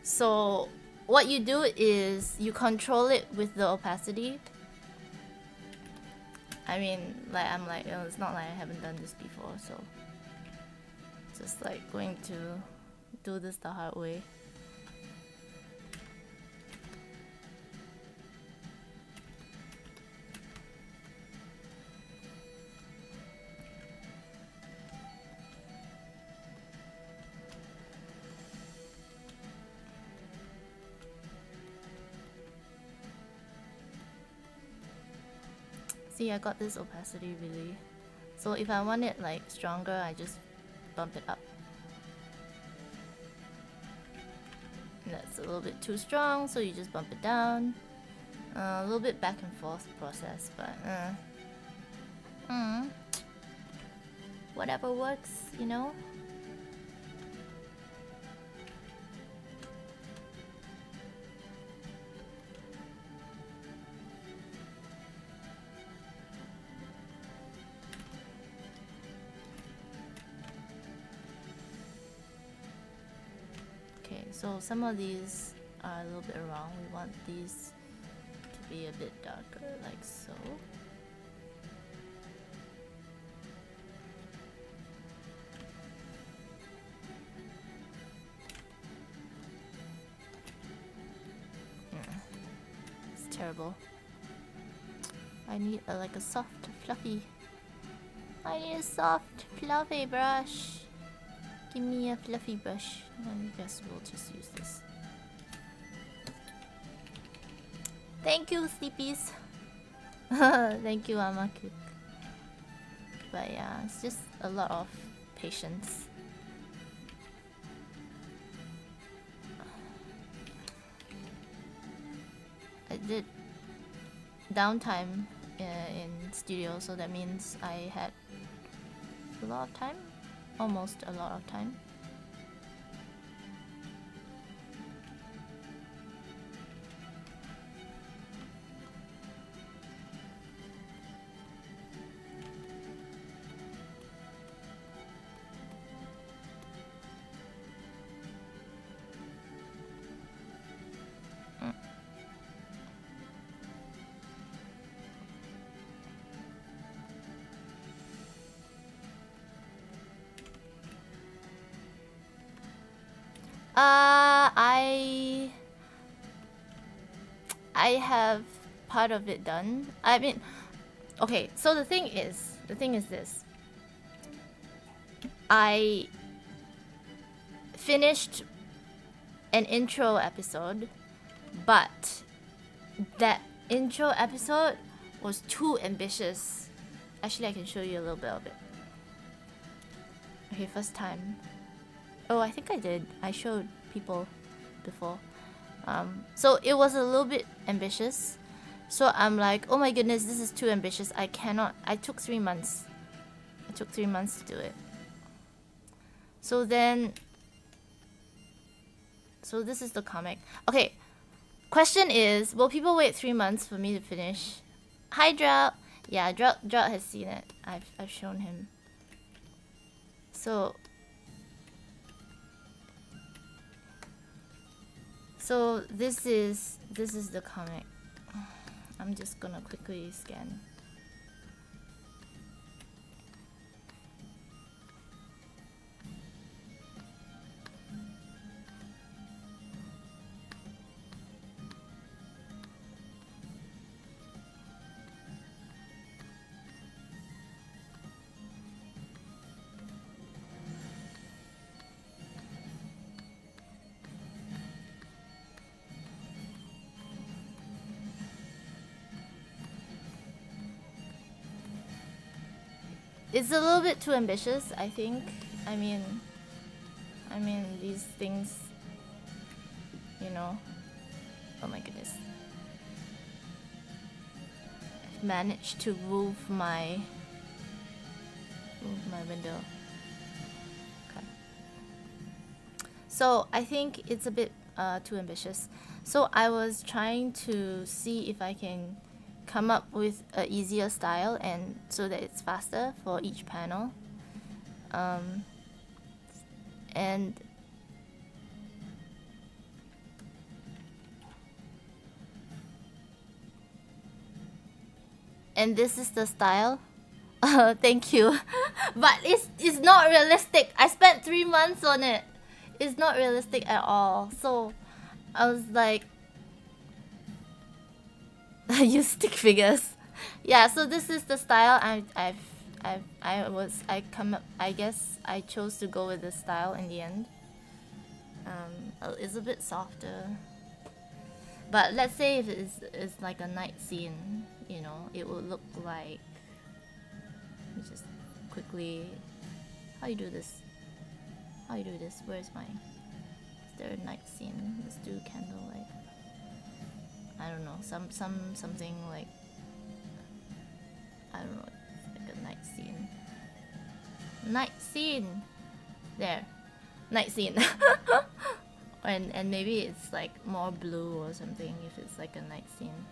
So what you do is you control it with the opacity. I mean, like I'm like, oh, it's not like I haven't done this before, so Just like going to do this the hard way. See, I got this opacity really. So if I want it like stronger, I just bump it up. And that's a little bit too strong, so you just bump it down. A little bit back and forth process, but whatever works, you know? Okay, so some of these are a little bit wrong. We want these to be a bit darker, like so. It's terrible. I need like a soft, fluffy. I need a soft, fluffy brush. Give me a fluffy brush. I guess we'll just use this. Thank you, sleepies. Thank you, Amakuk. But yeah, it's just a lot of patience. I did downtime in studio, so that means I had a lot of time. Almost a lot of time. I have part of it done. I mean, okay, so the thing is this. I finished an intro episode, but that intro episode was too ambitious. Actually, I can show you a little bit of it. Okay, first time. Oh, I think I did. I showed people before. So it was a little bit ambitious. So I'm like, oh my goodness, this is too ambitious. I cannot. I took 3 months. I took 3 months to do it. So then... So this is the comic. Okay. Question is, will people wait 3 months for me to finish? Hi, Drought. Yeah, Drought has seen it. I've shown him. So this is the comic. I'm just gonna quickly scan. It's a little bit too ambitious, I think. I mean these things, you know. Oh my goodness. I've managed to move my window. Okay. So I think it's a bit too ambitious. So I was trying to see if I can come up with an easier style and so that it's faster for each panel. And this is the style Thank you. But it's not realistic. I spent 3 months on it. It's not realistic at all. So I was like, use stick figures. Yeah. So this is the style I guess I chose to go with this style in the end. It's a bit softer. But let's say if it's like a night scene, you know, it will look like. Let me just quickly. How you do this? How you do this? Where's my? Is there a night scene? Let's do candlelight. I don't know. Something like. I don't know. Like a night scene. Night scene. There. Night scene. and maybe it's like more blue or something if it's like a night scene.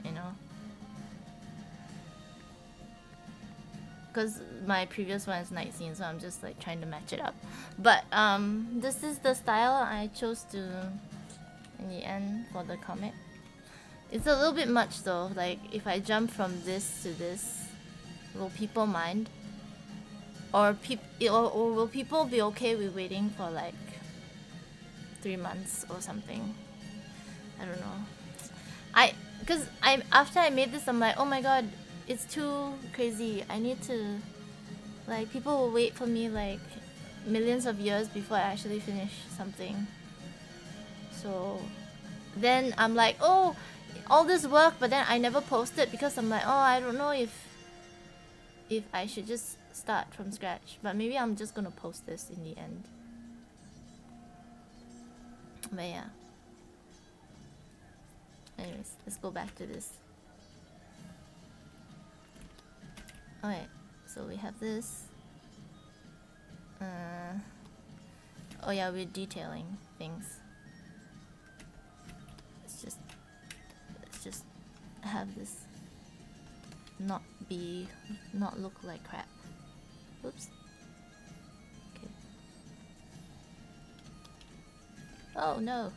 You know? Because my previous one is night scene, so I'm just like trying to match it up. But this is the style I chose to in the end for the comic. It's a little bit much though. Like if I jump from this to this, will people mind? Or will people be okay with waiting for like 3 months or something? I don't know. Because after I made this, I'm like, oh my god, it's too crazy. I need to, like, people will wait for me like millions of years before I actually finish something. So then I'm like, oh, all this work, but then I never post it because I'm like, oh, I don't know if I should just start from scratch. But maybe I'm just gonna post this in the end. But yeah. Anyways, let's go back to this. Alright, so we have this. Oh yeah, we're detailing things. Let's just have this not look like crap. Oops. Okay. Oh no.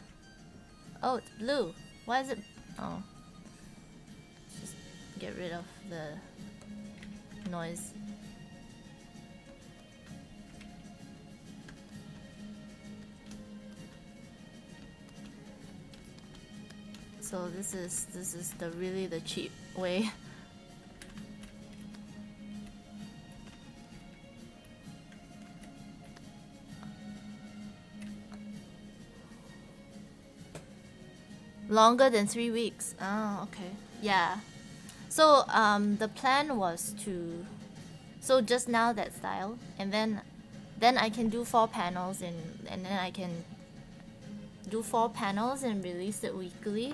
Oh, it's blue. Why is it? Oh. Let's just get rid of the noise. So this is the really cheap way. Longer than 3 weeks. Oh, okay. Yeah. So the plan was to, so just now that style, and then I can do 4 panels and then I can do 4 panels and release it weekly.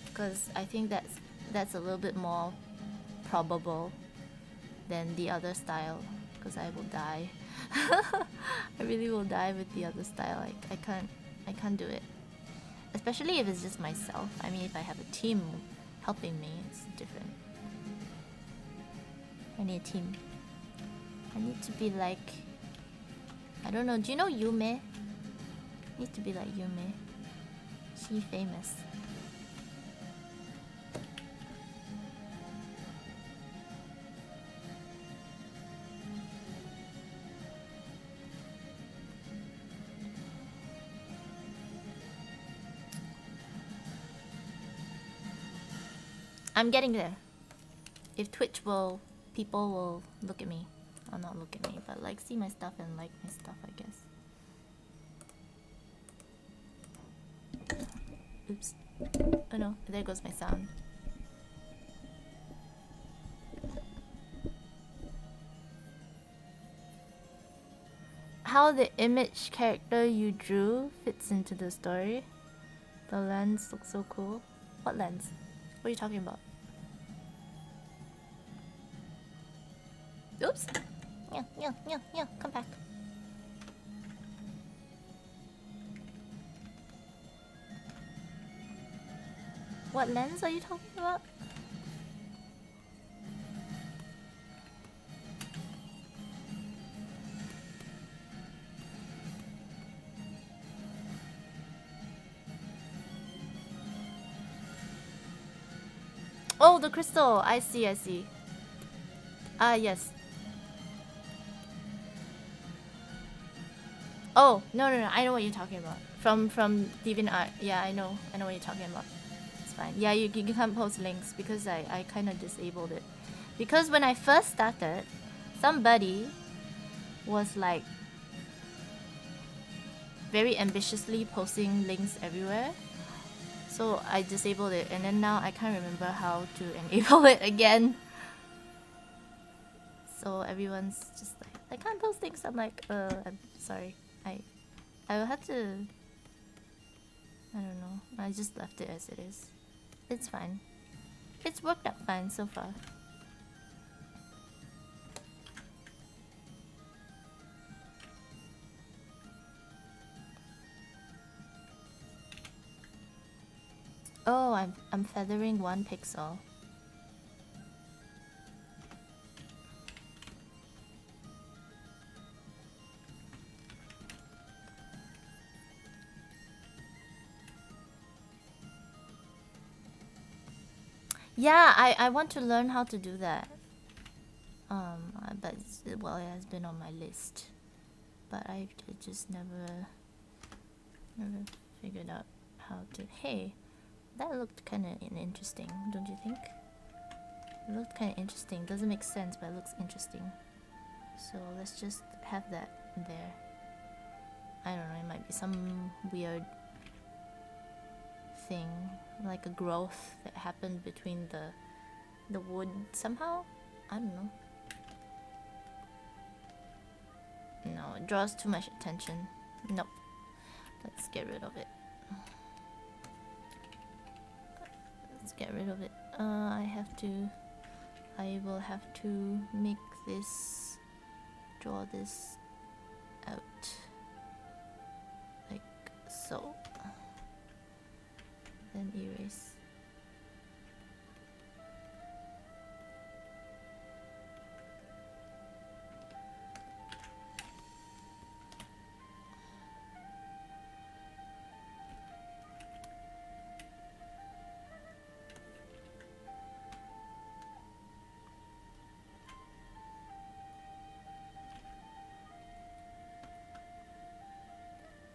Because I think that's a little bit more probable than the other style. Because I will die. I really will die with the other style. I can't do it. Especially if it's just myself. I mean, if I have a team helping me, it's different. I need a team. I need to be like, I don't know. Do you know Yume? I need to be like Yume. She famous. I'm getting there. If Twitch people will look at me. Or not look at me, but like see my stuff and like my stuff, I guess. Oops. Oh no, there goes my sound. How the image character you drew fits into the story. The lens looks so cool. What lens? What are you talking about? Oops. Yeah, come back. What lens are you talking about? Oh, the crystal. I see, I see. Ah, yes. Oh, no, no, no. I know what you're talking about. From DeviantArt. Yeah, I know what you're talking about. It's fine. Yeah, you can't post links because I kind of disabled it. Because when I first started, somebody was like very ambitiously posting links everywhere. So I disabled it, and then now I can't remember how to enable it again. So everyone's just like, I can't post things. I'm like, I'm sorry. I will have to. I don't know. I just left it as it is. It's fine. It's worked out fine so far. Oh, I'm feathering 1 pixel. Yeah, I want to learn how to do that. But well, it has been on my list, but I just never figured out how to. Hey, that looked kind of interesting, don't you think? It looked kind of interesting. Doesn't make sense, but it looks interesting. So let's just have that there. I don't know. It might be some weird thing, like a growth that happened between the wood somehow. I don't know. No, it draws too much attention. Nope. Let's get rid of it. Let's get rid of it. I will have to make this, draw this out. Like so. Then erase.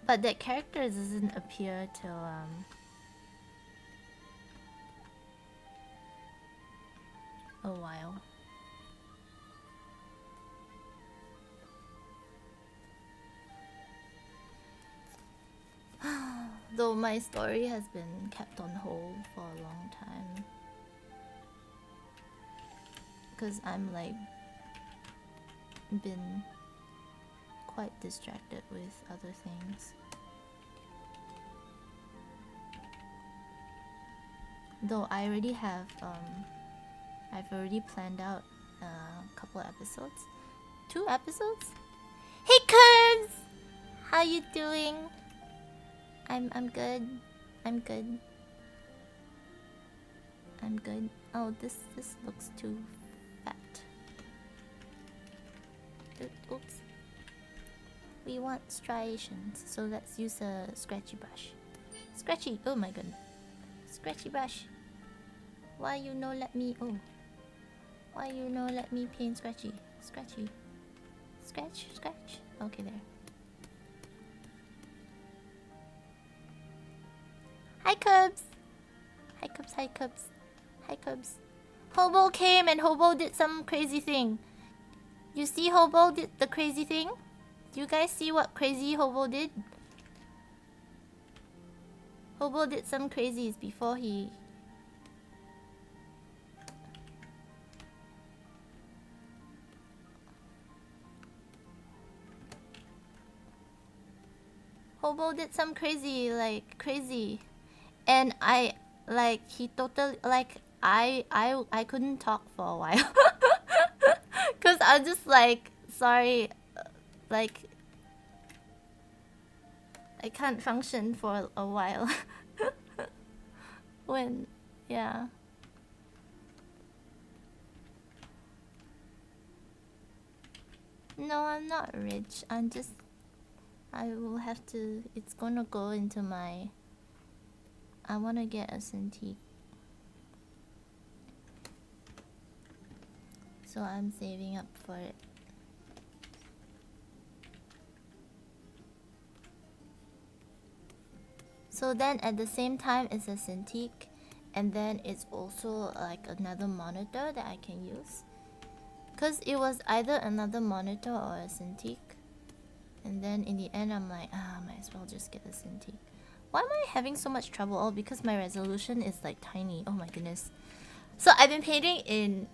But that character doesn't appear till a while. Though my story has been kept on hold for a long time. Because I'm like been quite distracted with other things. Though I already have I've already planned out a couple episodes. 2 episodes? Hey Curbs! How you doing? I'm good. I'm good. I'm good. Oh, this looks too fat. Oops. We want striations, so let's use a scratchy brush. Scratchy! Oh my goodness. Scratchy brush. Why you no let me? Oh. Why you no let me paint scratchy? Scratchy. Scratch, scratch. Okay, there. Hi, Cubs. Hi, Cubs. Hi, Cubs. Hi, Cubs. Hobo came and Hobo did some crazy thing. You see Hobo did the crazy thing? Do you guys see what crazy Hobo did? Hobo did some crazies before he... Hobo did some crazy, like, crazy. And I, like, he totally, like, I couldn't talk for a while. Cause I was just like, sorry, like, I can't function for a while. When, yeah. No, I'm not rich. I'm just, I will have to, it's gonna go into my, I wanna get a Cintiq. So I'm saving up for it. So then at the same time it's a Cintiq, and then it's also like another monitor that I can use. Cause it was either another monitor or a Cintiq. And then in the end I'm like, might as well just get a Cintiq. Why am I having so much trouble? Oh, because my resolution is like tiny. Oh my goodness. So I've been painting in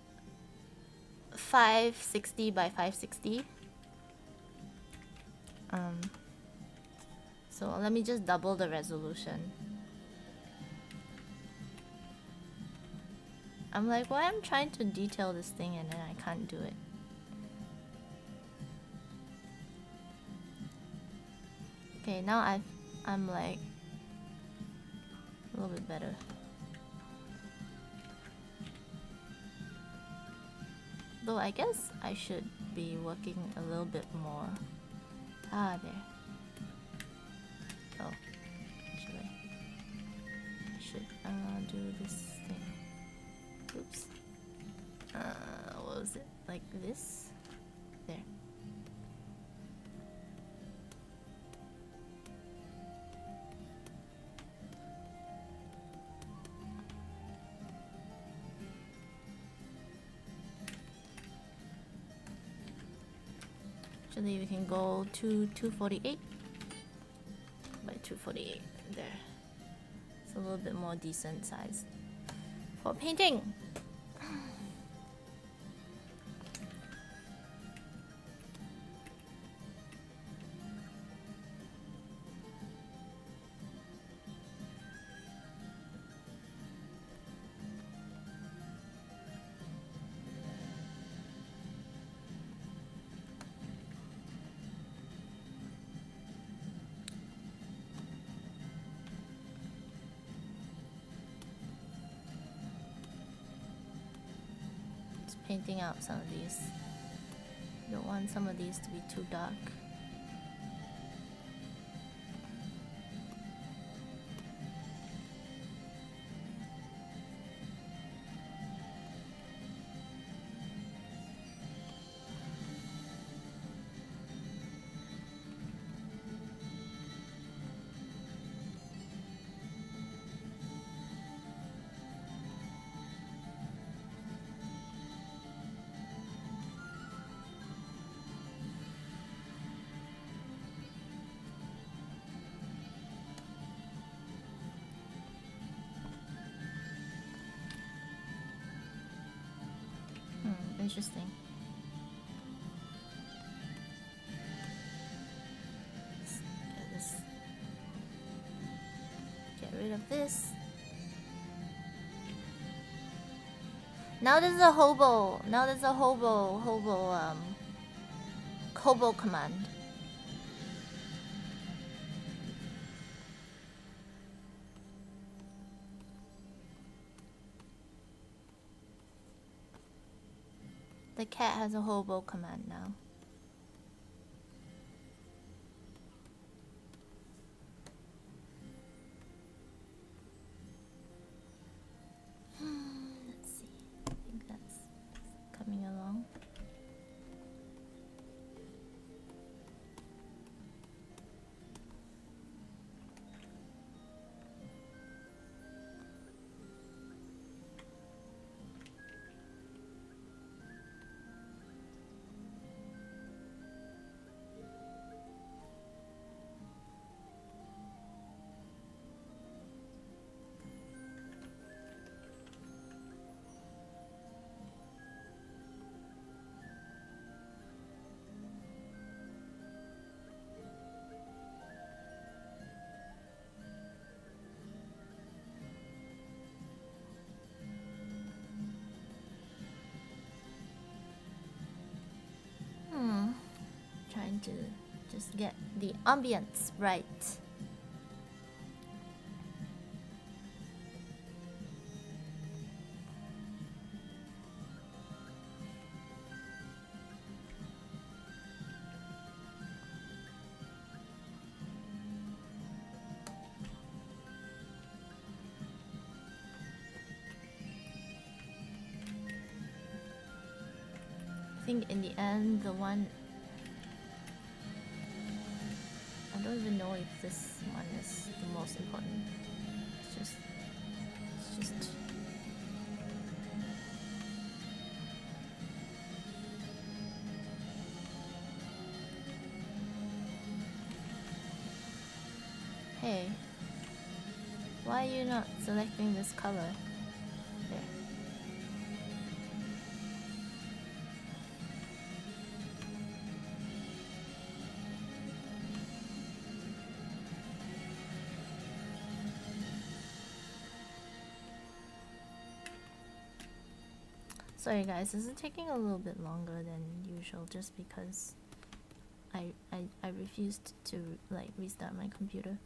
560 by 560. So let me just double the resolution. I'm like, why I'm trying to detail this thing and then I can't do it. Okay, now I'm like a little bit better. Though I guess I should be working a little bit more. Ah, there. Oh, actually, I should do this thing. Oops. What was it? Like this? There. Actually, we can go to 248 by 248. There. It's a little bit more decent size for painting. Painting out some of these. Don't want some of these to be too dark. Interesting. Get rid of this. Now there's a hobo. Now there's a hobo command. The cat has a hobo command now. Let's see. I think that's coming along. Trying to just get the ambience right. think in the end, the one... I don't even know if this one is the most important. It's just... Hey, why are you not selecting this color? There. Sorry guys, this is taking a little bit longer than usual just because I refused to like restart my computer.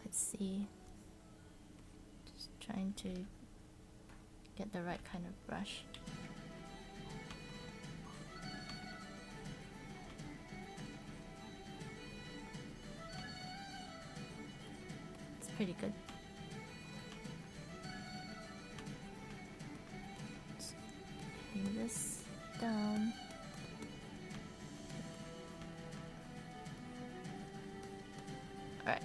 Let's see. Just trying to get the right kind of brush. It's pretty good. Just bring this down. Alright.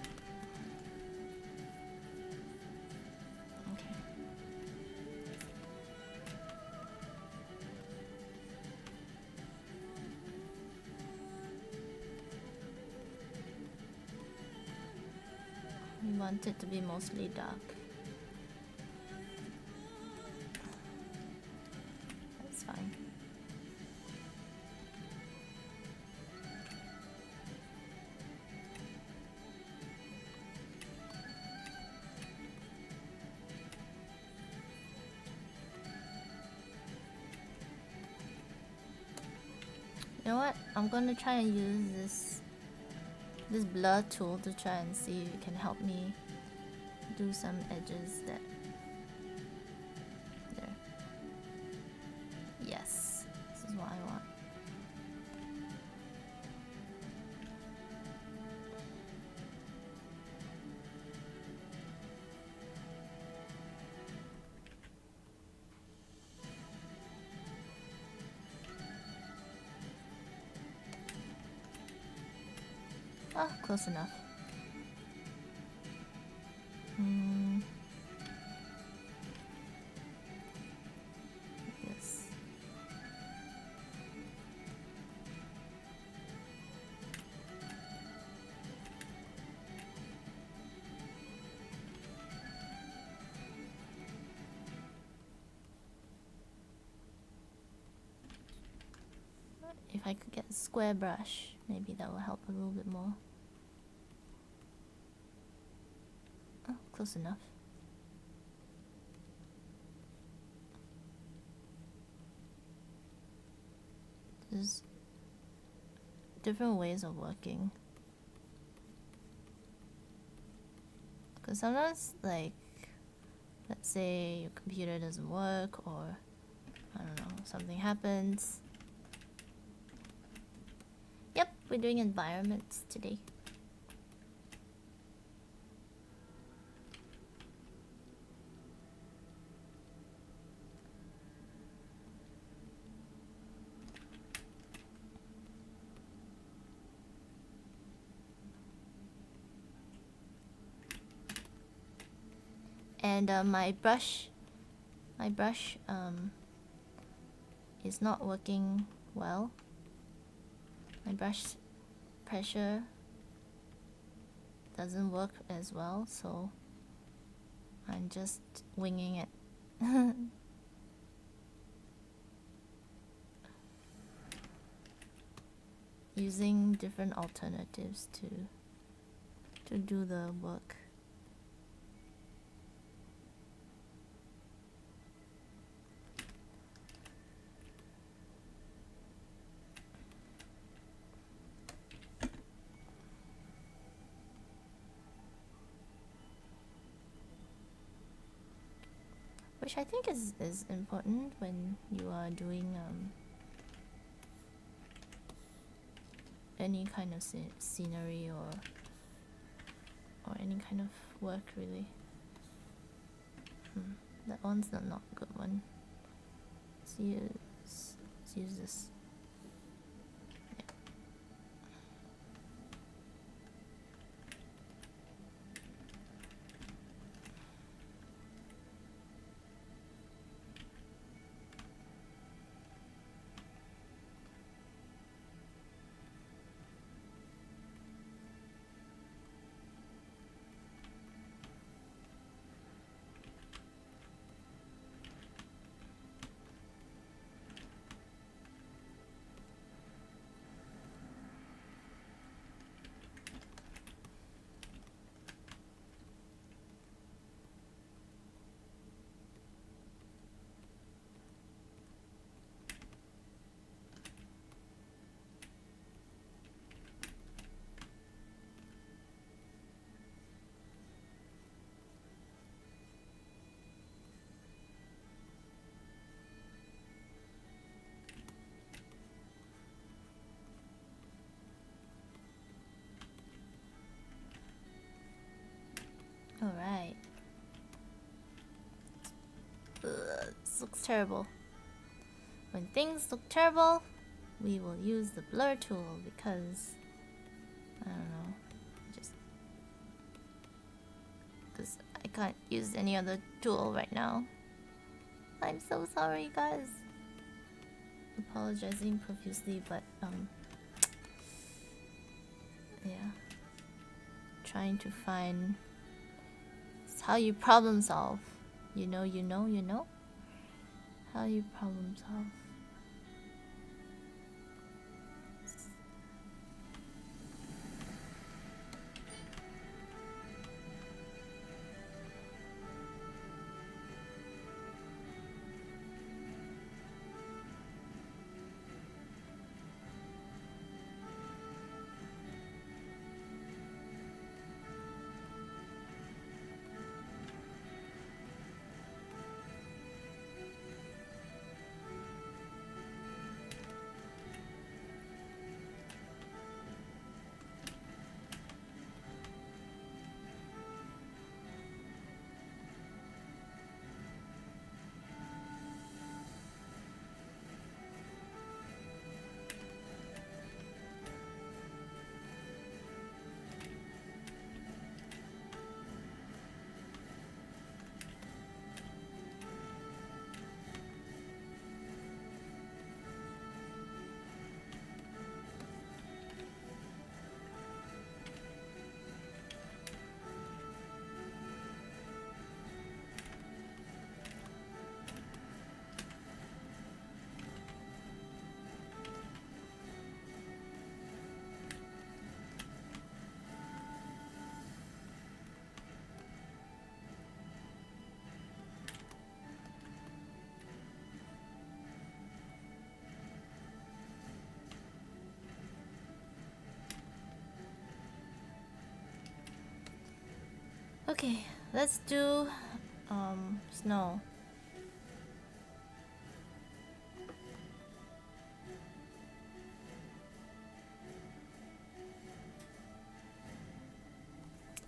We want it to be mostly dark. That's fine. You know what? I'm gonna try and use this blur tool to try and see if it can help me do some edges that... There. Yes, this is what I want. Oh, close enough. Yes. If I could get a square brush, maybe that will help a little bit more. Oh, close enough. There's different ways of working. Because sometimes, like, let's say your computer doesn't work, or I don't know, something happens. Yep, we're doing environments today. And my brush is not working well. My brush pressure doesn't work as well, so I'm just winging it. Using different alternatives to do the work. which I think is important when you are doing any kind of scenery or any kind of work, really. That one's not a good one. Let's use this. Alright. This looks terrible. When things look terrible, we will use the blur tool because I don't know, just because I can't use any other tool right now. I'm so sorry, guys. Apologizing profusely, but yeah, trying to find how you problem solve. You know how you problem solve. Okay, let's do snow.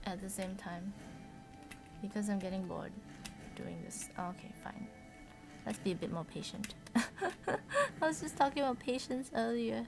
At the same time, because I'm getting bored doing this. Oh, okay, fine. Let's be a bit more patient. I was just talking about patience earlier.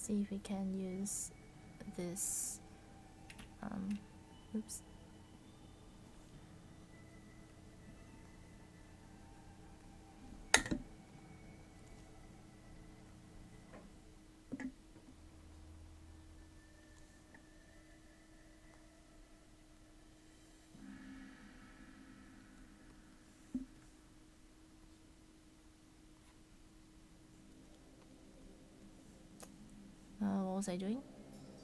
see if we can use this. Oops. What was I doing?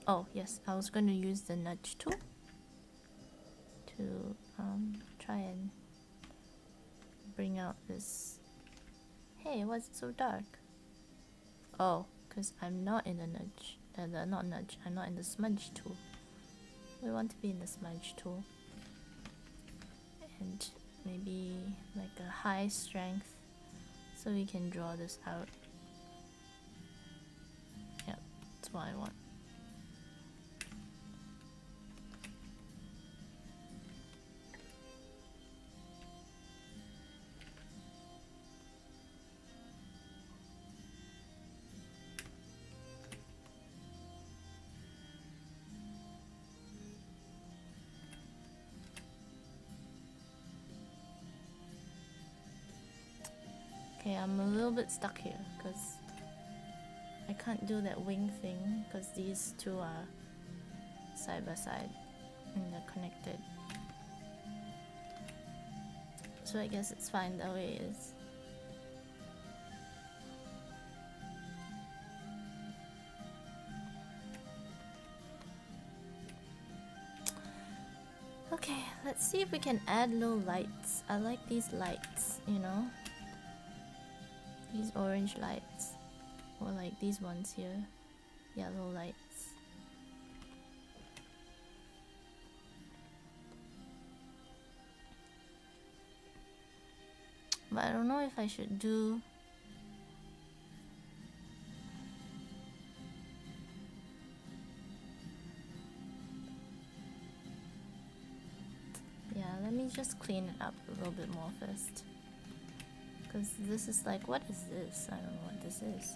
Oh yes, I was going to use the nudge tool to try and bring out this. Hey, why is it so dark? Oh, because I'm not in the nudge. Not nudge. I'm not in the smudge tool. We want to be in the smudge tool, and maybe like a high strength, so we can draw this out. Yep, that's what I want. Okay, I'm a little bit stuck here because I can't do that wing thing because these two are side by side and they're connected. So I guess it's fine the way it is. Okay, let's see if we can add little lights. I like these lights, you know? These orange lights. Or like these ones here. Yellow lights. But I don't know if I should do... Yeah, let me just clean it up a little bit more first. Because this is like, what is this? I don't know what this is.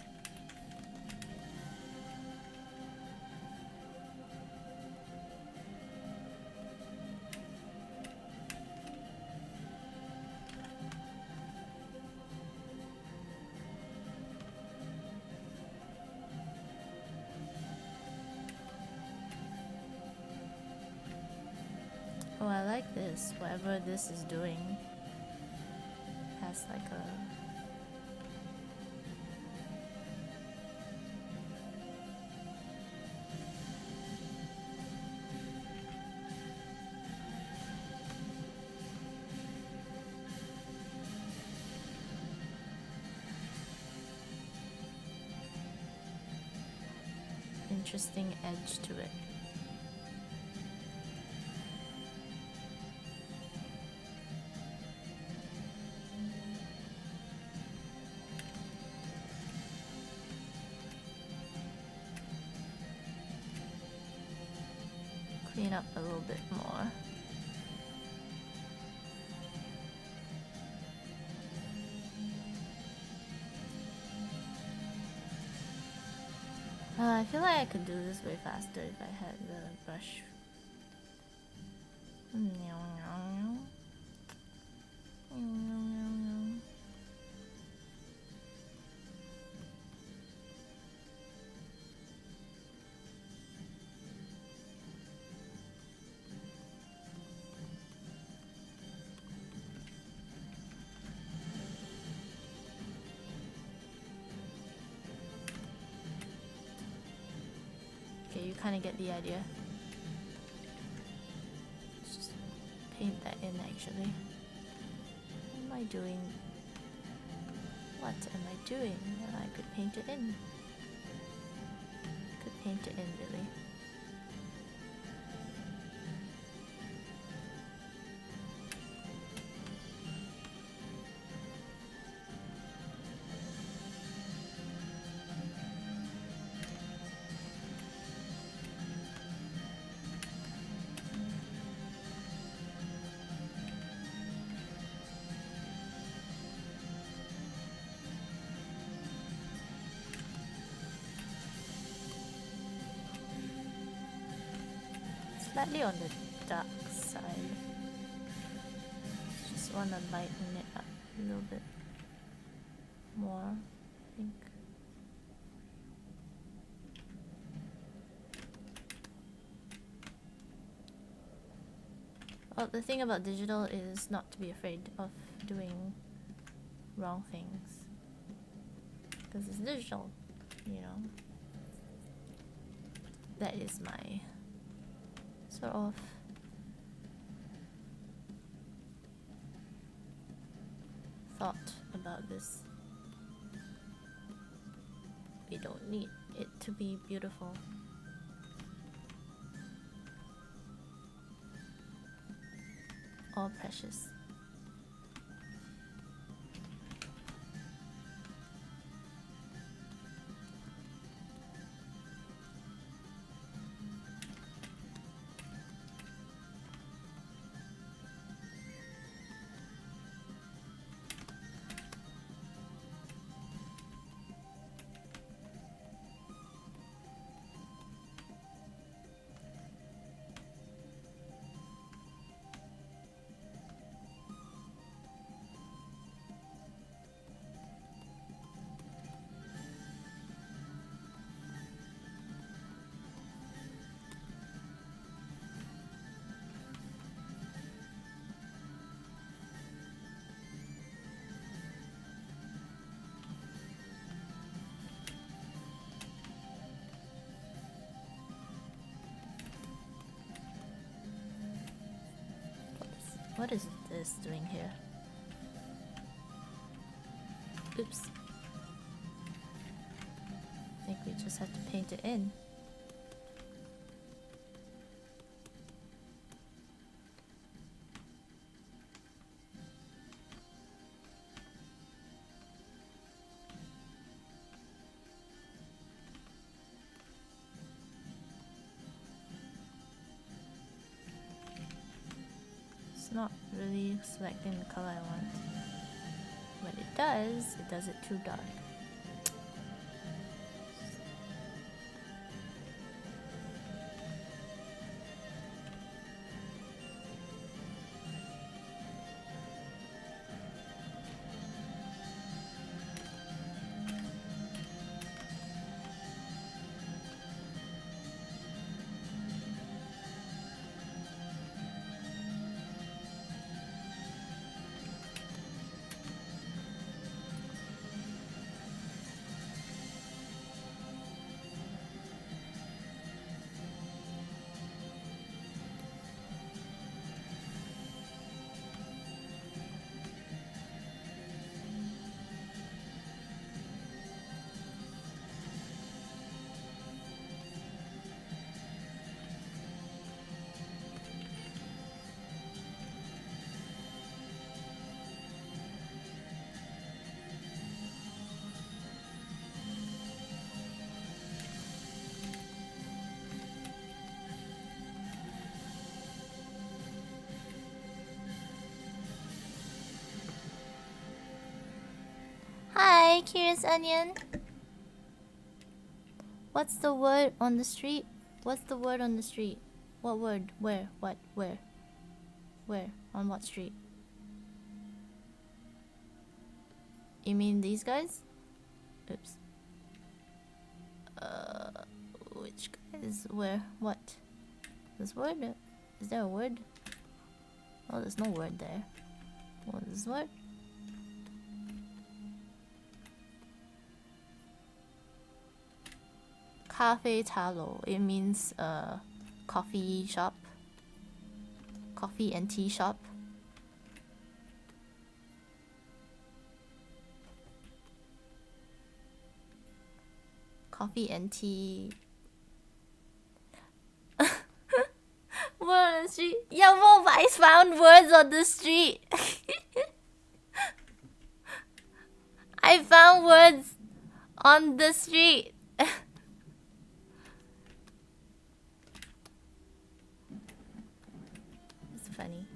Oh, I like this. Whatever this is doing has like a... interesting edge to it. Clean up a little bit more. I feel like I could do this way faster if I had the brush. Okay, you kind of get the idea. Let's just paint that in actually. What am I doing? What am I doing? I could paint it in. Could paint it in really. slightly on the dark side. Just want to lighten it up a little bit more, I think. Well, the thing about digital is not to be afraid of doing wrong things. Because it's digital, you know. That is my sort of thought about this. We don't need it to be beautiful. Or precious. What is this doing here? Oops. I think we just have to paint it in. It's not really selecting the color I want. When it does it too dark. Hi, Curious Onion. What's the word on the street? What's the word on the street? What word? Where? What? Where? Where? On what street? You mean these guys? Oops. Which guys? Where? What? This word? Is there a word? Oh, there's no word there. What is this word? Cafe talo. It means coffee shop. Coffee and tea shop. Coffee and tea. Word on the street. Yeah, Wolf, I found words on the street. I found words on the street. It's funny.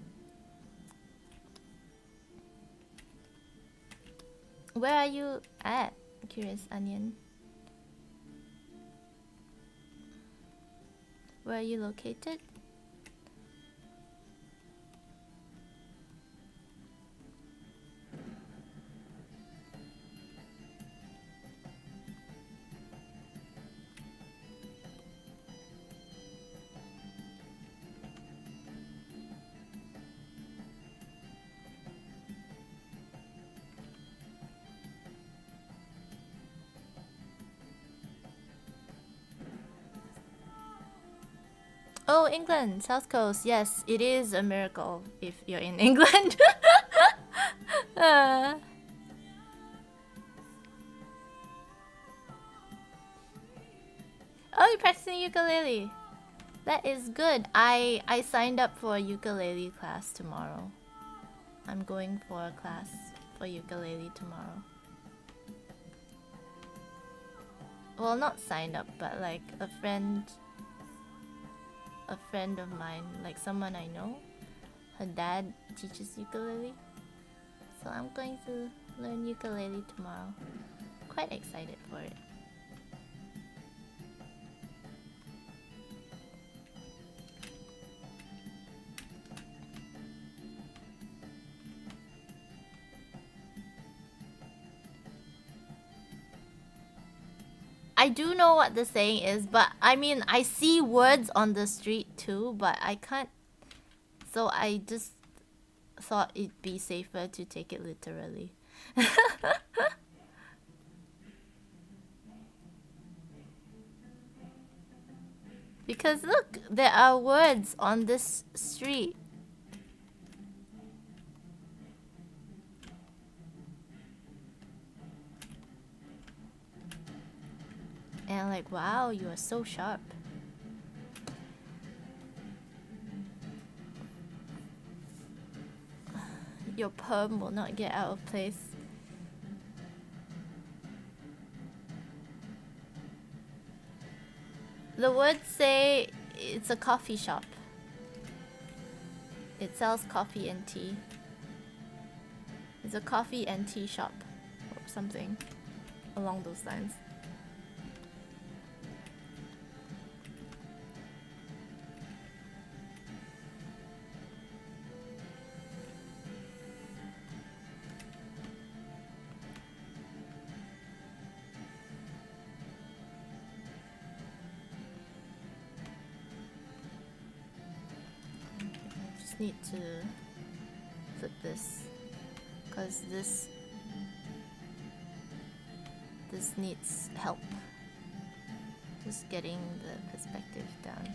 Where are you at, Curious Onion? Where are you located? Oh, England, South Coast. Yes, it is a miracle if you're in England. uh. Oh, you're practicing ukulele. That is good. I signed up for a ukulele class tomorrow. I'm going for a class for ukulele tomorrow. Well, not signed up, but like a friend of mine, like someone I know, her dad teaches ukulele. So I'm going to learn ukulele tomorrow. Quite excited for it. I do know what the saying is, but I mean, I see words on the street too, but I can't. So I just thought it'd be safer to take it literally. Because look, there are words on this street. And like, wow, you are so sharp. Your perm will not get out of place. The words say it's a coffee shop. It sells coffee and tea. It's a coffee and tea shop or something along those lines. Need to flip this because this needs help just getting the perspective down.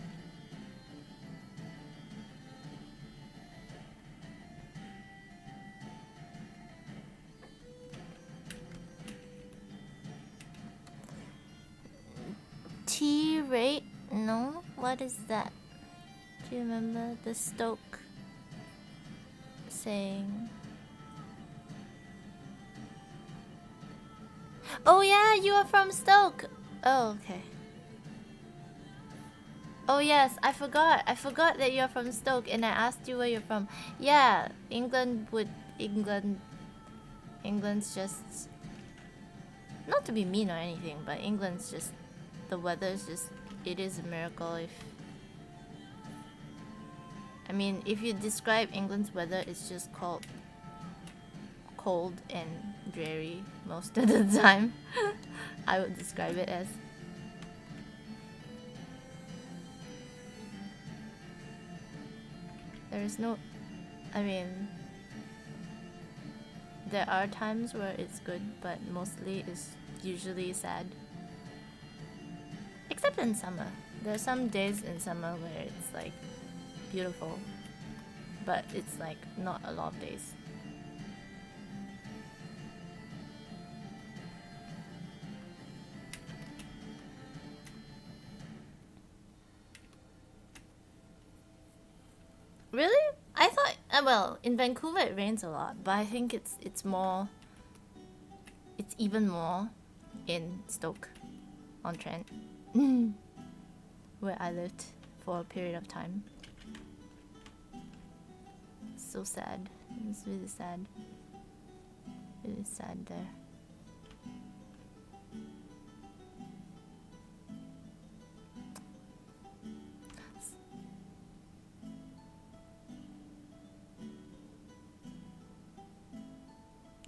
T rate? No, what is that? Do you remember the Stoke saying? Oh yeah, you are from Stoke. Oh, okay. Oh yes, I forgot that you're from Stoke and I asked you where you're from. Yeah, England's just, not to be mean or anything, but England's just, the weather's just, it is a miracle if, I mean, if you describe England's weather, it's just called cold and dreary most of the time. I would describe it as. There is no, I mean, there are times where it's good, but mostly it's usually sad. Except in summer. There are some days in summer where it's like beautiful, but it's like not a lot of days. Really? I thought, well, in Vancouver it rains a lot, but I think it's even more in Stoke-on-Trent, where I lived for a period of time. So sad. It's really sad. Really sad there.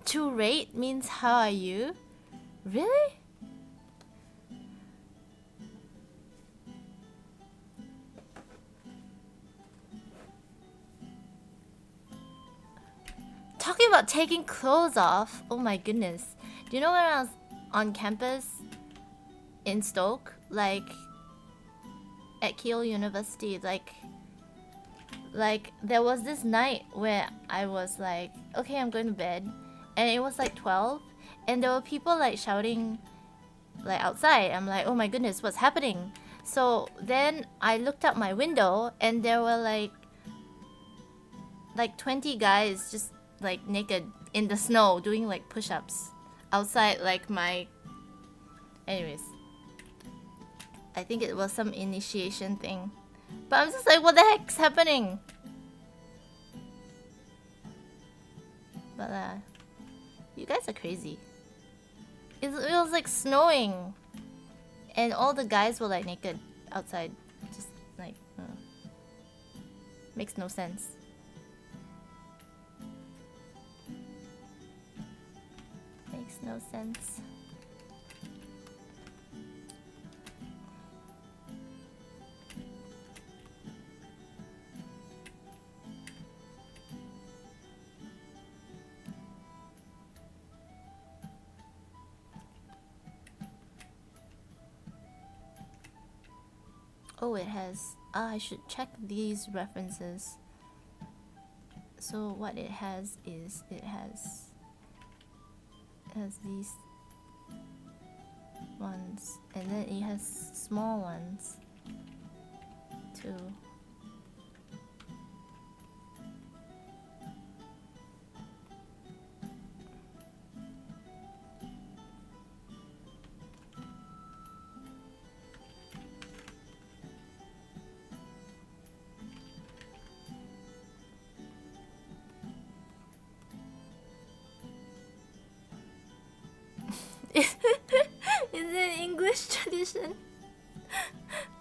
To rate means how are you? Really? Talking about taking clothes off. Oh my goodness. Do you know when I was on campus in Stoke? Like, at Keele University. Like there was this night where I was like, okay, I'm going to bed, and it was like 12, and there were people like shouting like outside. I'm like, oh my goodness, what's happening? So then I looked out my window, and there were like 20 guys just like naked in the snow doing like push-ups outside like my... Anyways, I think it was some initiation thing. But I'm just like, what the heck's happening? But you guys are crazy. It was like snowing, and all the guys were like naked outside. Just like makes no sense. Makes no sense. Oh, it has... I should check these references. So what it has is... It has these ones. And then it has small ones too. Is it English tradition?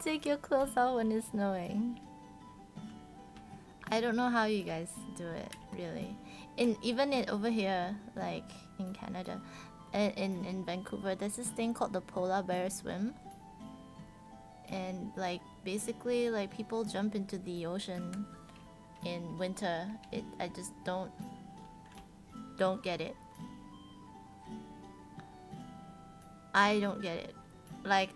Take your clothes off when it's snowing. I don't know how you guys do it, really. Even over here, like in Canada, in Vancouver, there's this thing called the polar bear swim. And like basically like people jump into the ocean in winter. I just don't get it. I don't get it. Like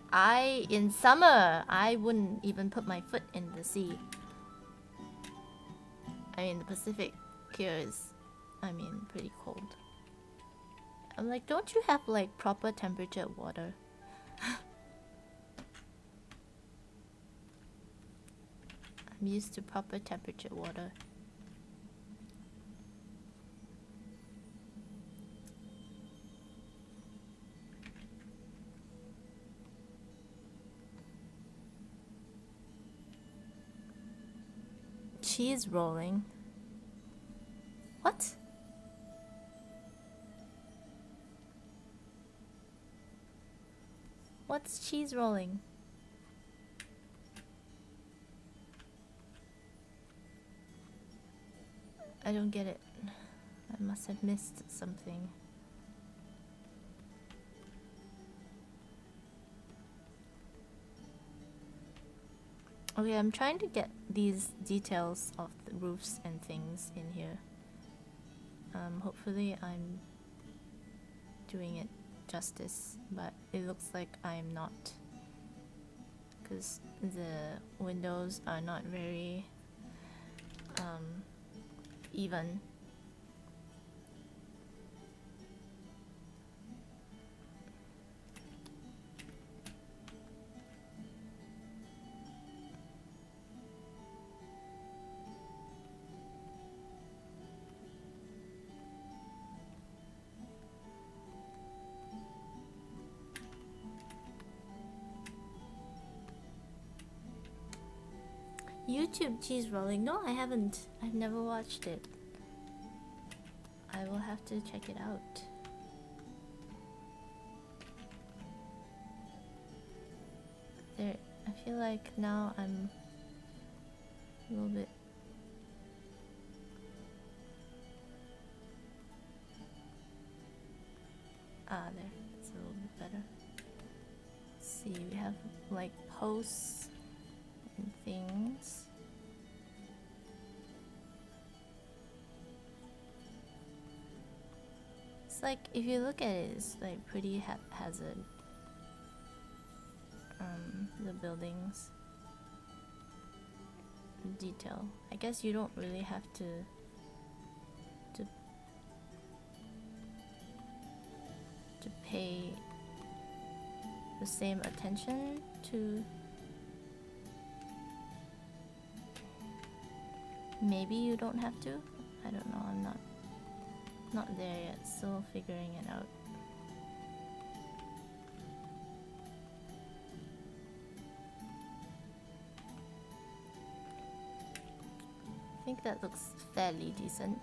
in summer, I wouldn't even put my foot in the sea. I mean, the Pacific here is, pretty cold. I'm like, don't you have like proper temperature water? I'm used to proper temperature water. Cheese rolling. What? What's cheese rolling? I don't get it. I must have missed something. Okay, I'm trying to get these details of the roofs and things in here. Hopefully I'm doing it justice, but it looks like I'm not. Because the windows are not very even. YouTube cheese rolling? No, I haven't. I've never watched it. I will have to check it out. There, I feel like now I'm a little bit... Ah, there. It's a little bit better. Let's see, we have like posts and things. It's like, if you look at it, it's like pretty haphazard. The buildings. detail. I guess you don't really have to pay the same attention to. Maybe you don't have to. I don't know. I'm not there yet. Still figuring it out. I think that looks fairly decent.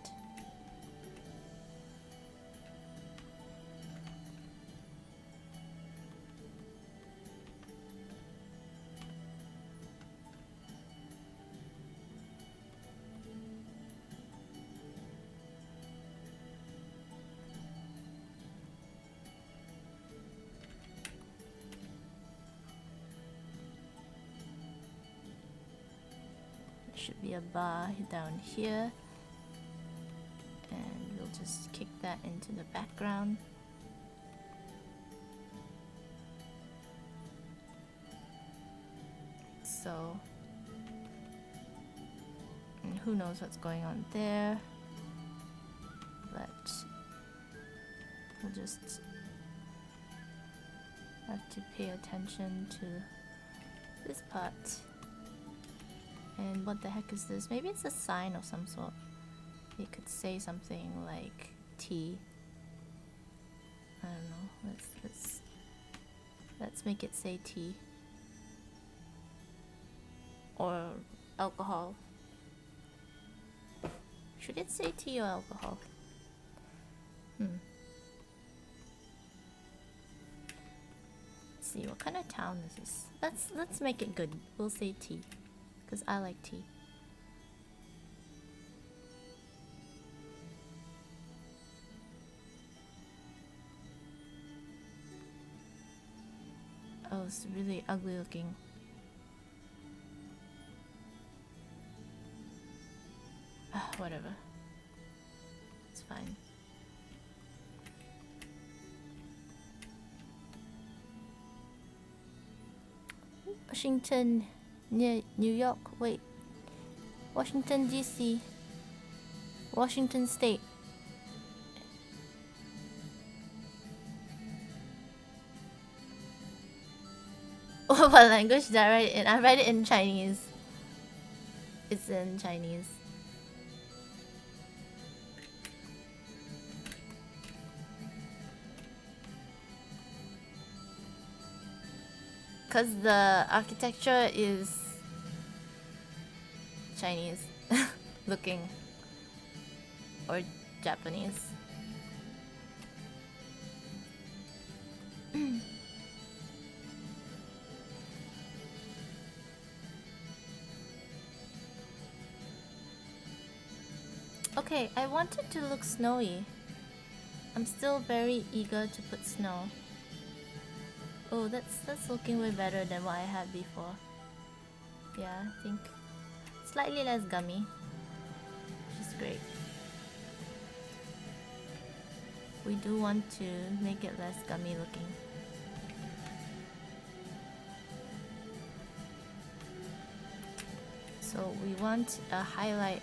Should be a bar down here, and we'll just kick that into the background. So, and who knows what's going on there, but we'll just have to pay attention to this part. And what the heck is this? Maybe it's a sign of some sort. It could say something like tea. I don't know. Let's make it say tea. Or alcohol. Should it say tea or alcohol? Let's see, what kind of town is this? Let's make it good. We'll say tea. Because I like tea. Oh, it's really ugly looking. Whatever. It's fine. Washington, near New York. Wait. Washington, D.C. Washington State. What language did I write it in? I write it in Chinese. It's in Chinese. Because the architecture is Chinese looking, or Japanese. Okay, I want it to look snowy. I'm still very eager to put snow. Oh, that's looking way better than what I had before. Yeah, I think slightly less gummy, which is great. We do want to make it less gummy looking. So we want a highlight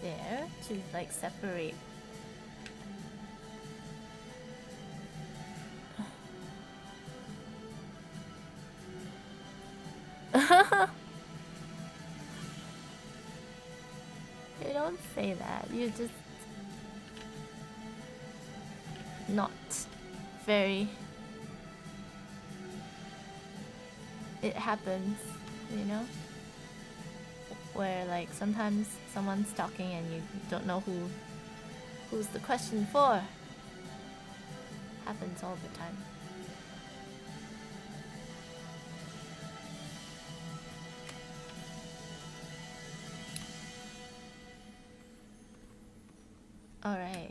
there to like separate. You don't say that. You just not very. It happens, you know? Where like sometimes someone's talking and you don't know who's the question for. Happens all the time. All right.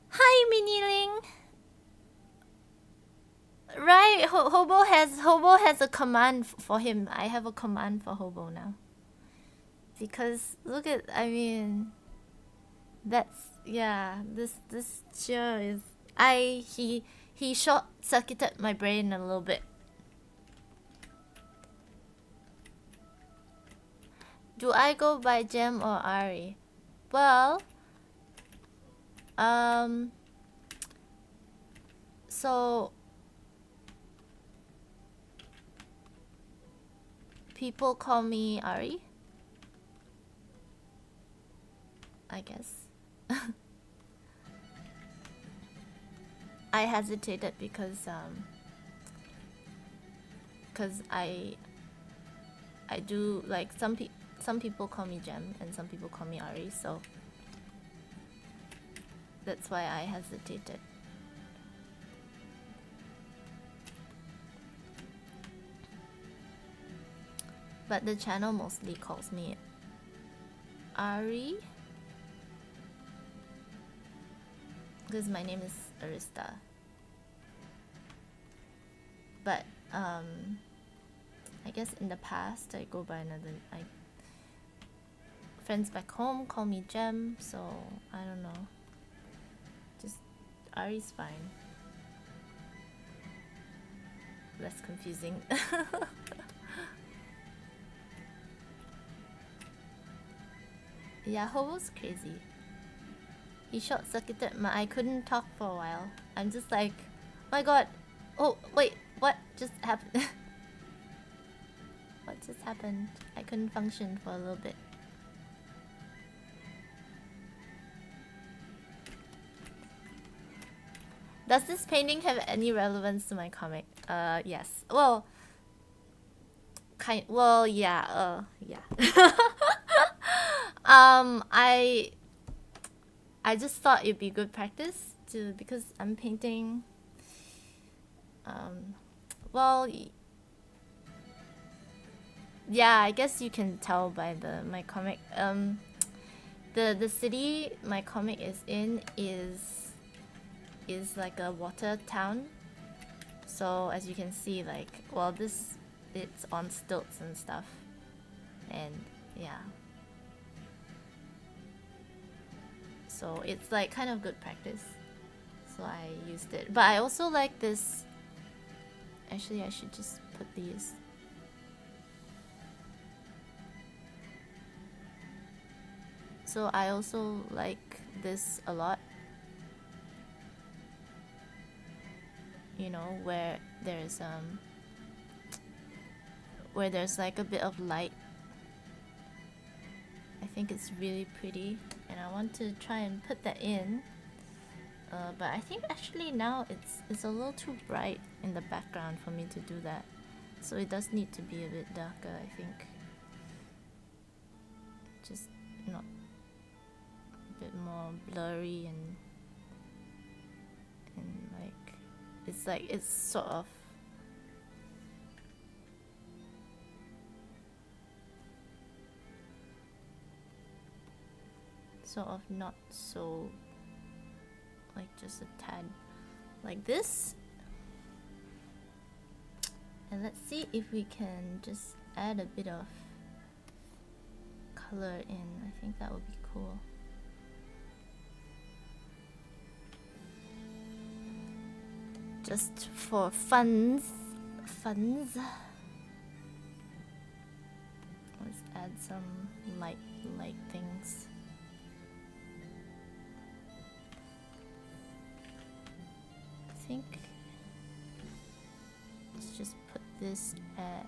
Hi, Miniling. Right, Hobo has a command for him. I have a command for Hobo now. Because look at, I mean, That's yeah. This cheer is he short circuited my brain a little bit. Do I go by Gem or Ari? Well, so people call me Ari, I guess. I hesitated because I do like some people call me Gem and some people call me Ari, so that's why I hesitated. But the channel mostly calls me Ari because my name is Arista. But I guess in the past I go by another. Friends back home call me Gem, so I don't know. Just Ari's fine. Less confusing. Yeah, Hobo's crazy. He short circuited my. I couldn't talk for a while. I'm just like, oh my god. Oh wait, what just happened? What just happened? I couldn't function for a little bit. Does this painting have any relevance to my comic? Yes. Well, yeah. Yeah. I just thought it'd be good practice because I'm painting. Well, yeah. I guess you can tell by my comic. The city my comic is in is like a water town. So as you can see, like, well, it's on stilts and stuff, and yeah. So it's like kind of good practice. So I used it, but I also like this. Actually, I should just put these. So I also like this a lot. You know, where there's like a bit of light. I think it's really pretty, and I want to try and put that in. But I think actually now it's a little too bright in the background for me to do that. So it does need to be a bit darker, I think. Just not a bit more blurry and like it's sort of not so like just a tad like this. And let's see if we can just add a bit of color in. I think that would be cool. Just for funs. Let's add some light things. I think let's just put this at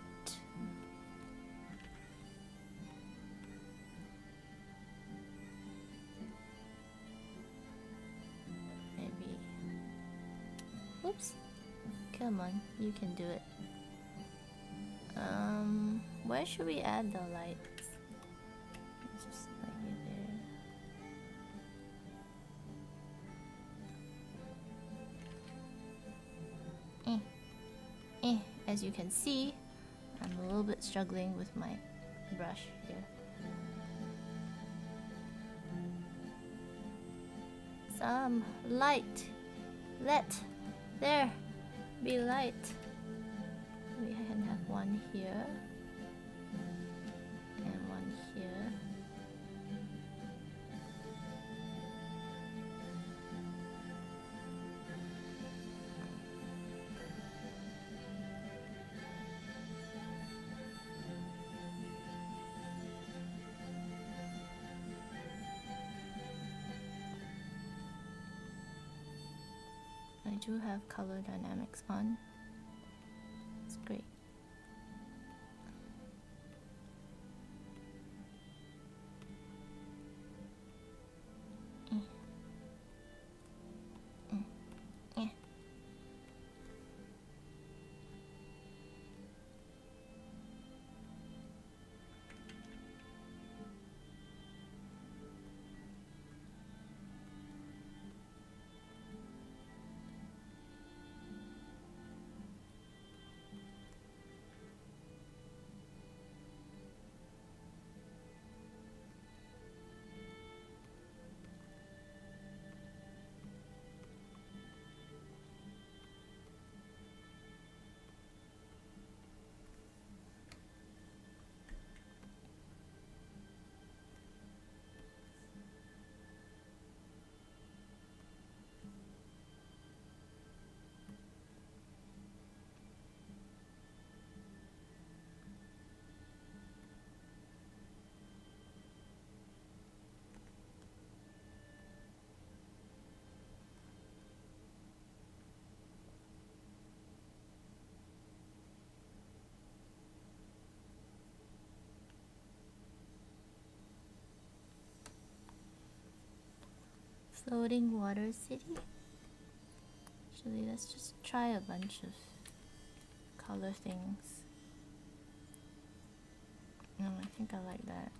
maybe. Oops. Come on, you can do it. Where should we add the lights? Just like there. As you can see, I'm a little bit struggling with my brush here. Some light. Let there be light. We can have one here and one here. do have color dynamics on. It's great. Floating water city? Actually, let's just try a bunch of color things. No, I think I like that.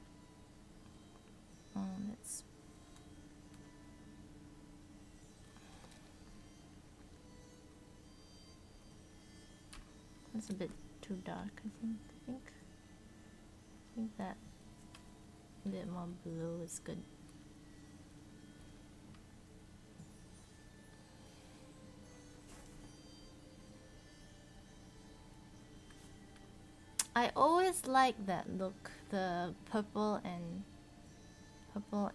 That's a bit too dark, I think that a bit more blue is good. I always like that look, the purple and what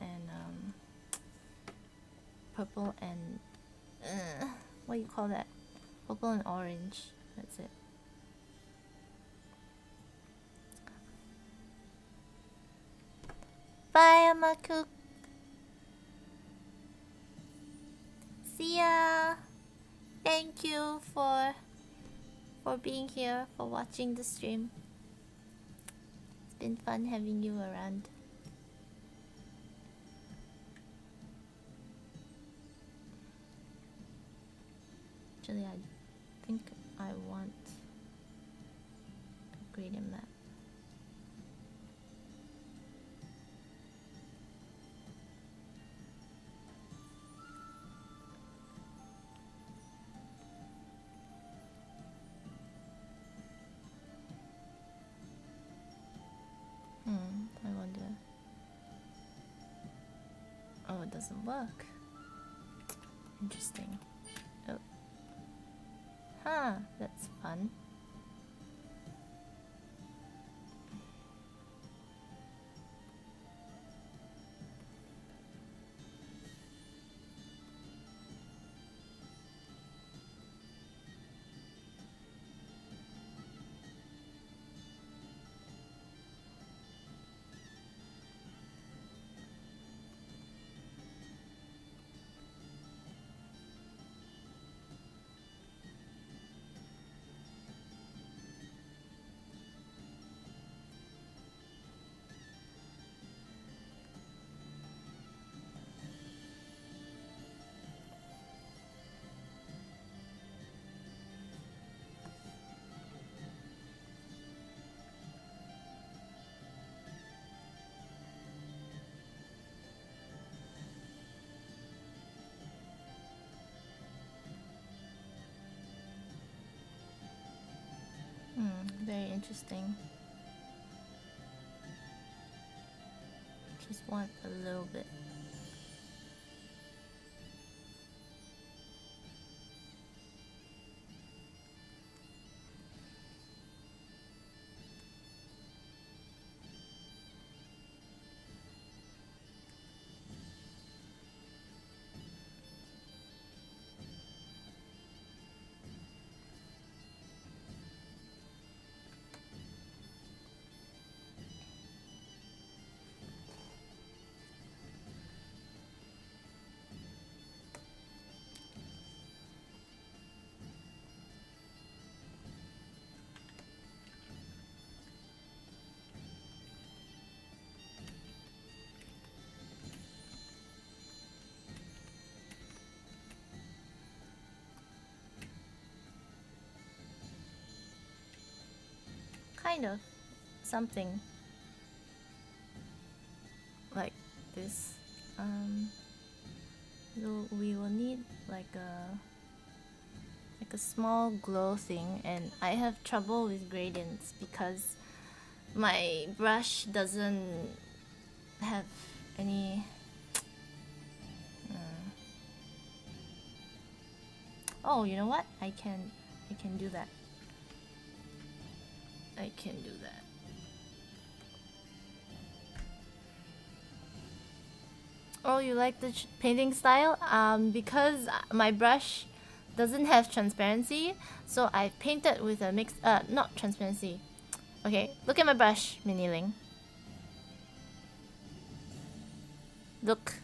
do you call that? Purple and orange. That's it. Bye, Amaku. See ya. Thank you for being here, for watching the stream. It's been fun having you around. Actually, I think I want a gradient map. I wonder. Oh, it doesn't work. Interesting. Oh. Huh, that's fun. Very interesting. Just want a little bit. kind of something like this. So we will need like a small glow thing, and I have trouble with gradients because my brush doesn't have any oh, you know what? I can do that. I can do that. Oh, you like the painting style? Because my brush doesn't have transparency, so I painted with a mix. Not transparency. Okay, look at my brush, Miniling. Look,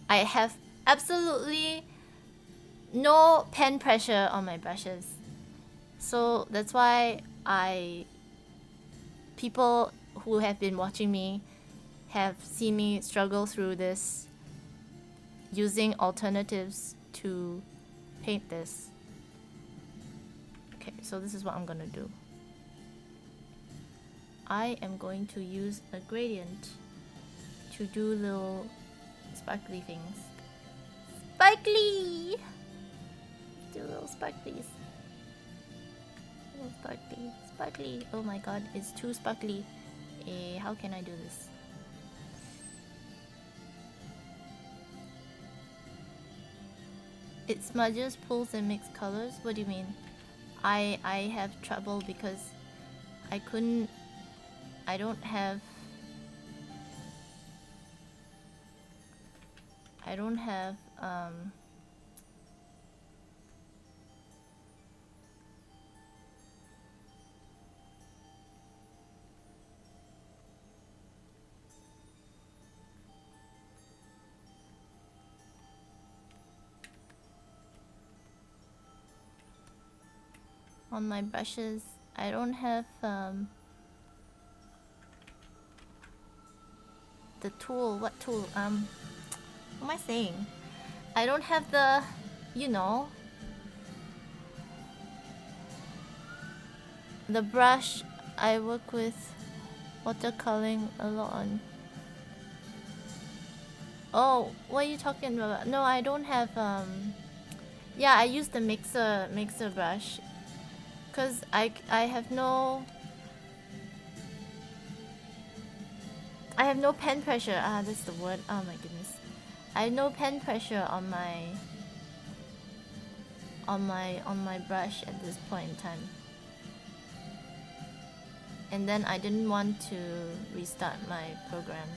I have absolutely no pen pressure on my brushes, so that's why people who have been watching me have seen me struggle through this using alternatives to paint this. Okay, so this is what I'm gonna do. I am going to use a gradient to do little sparkly things. Sparkly! Do little sparklies. Little sparkly. Sparkly. Oh my god, it's too sparkly. How can I do this? It smudges, pulls, and makes colors? What do you mean? I have trouble because I don't have on my brushes, I don't have the tool. What tool? What am I saying? I don't have the, you know, the brush. I work with watercoloring a lot on. Oh, what are you talking about? No, I don't have yeah, I use the mixer brush because I have no pen pressure. That's the word. Oh my goodness. I have no pen pressure on my brush at this point in time. And then I didn't want to restart my program.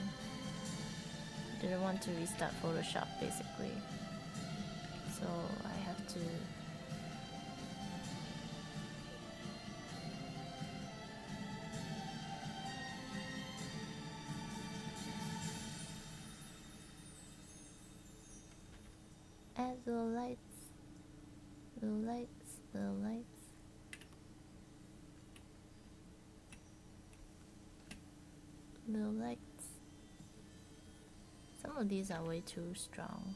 Didn't want to restart Photoshop basically. So I have to add little lights, little lights, little lights. Little lights. Some of these are way too strong.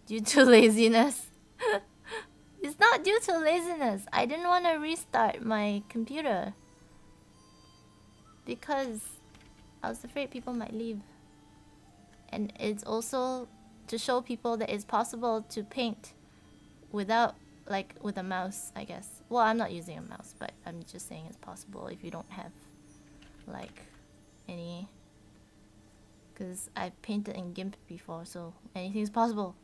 Due to laziness. It's not due to laziness. I didn't want to restart my computer because I was afraid people might leave. And it's also to show people that it's possible to paint without, like, with a mouse, I guess. Well, I'm not using a mouse, but I'm just saying it's possible if you don't have, like, any... Because I've painted in GIMP before, so anything's possible.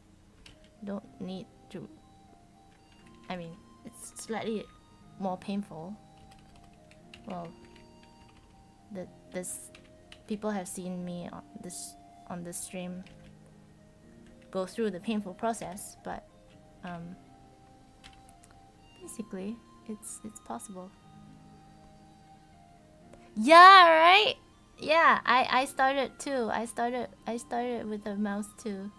Don't need to... I mean, it's slightly more painful. Well, this... People have seen me on this stream go through the painful process, but basically it's possible. Yeah, right? Yeah, I started too. I started with a mouse too.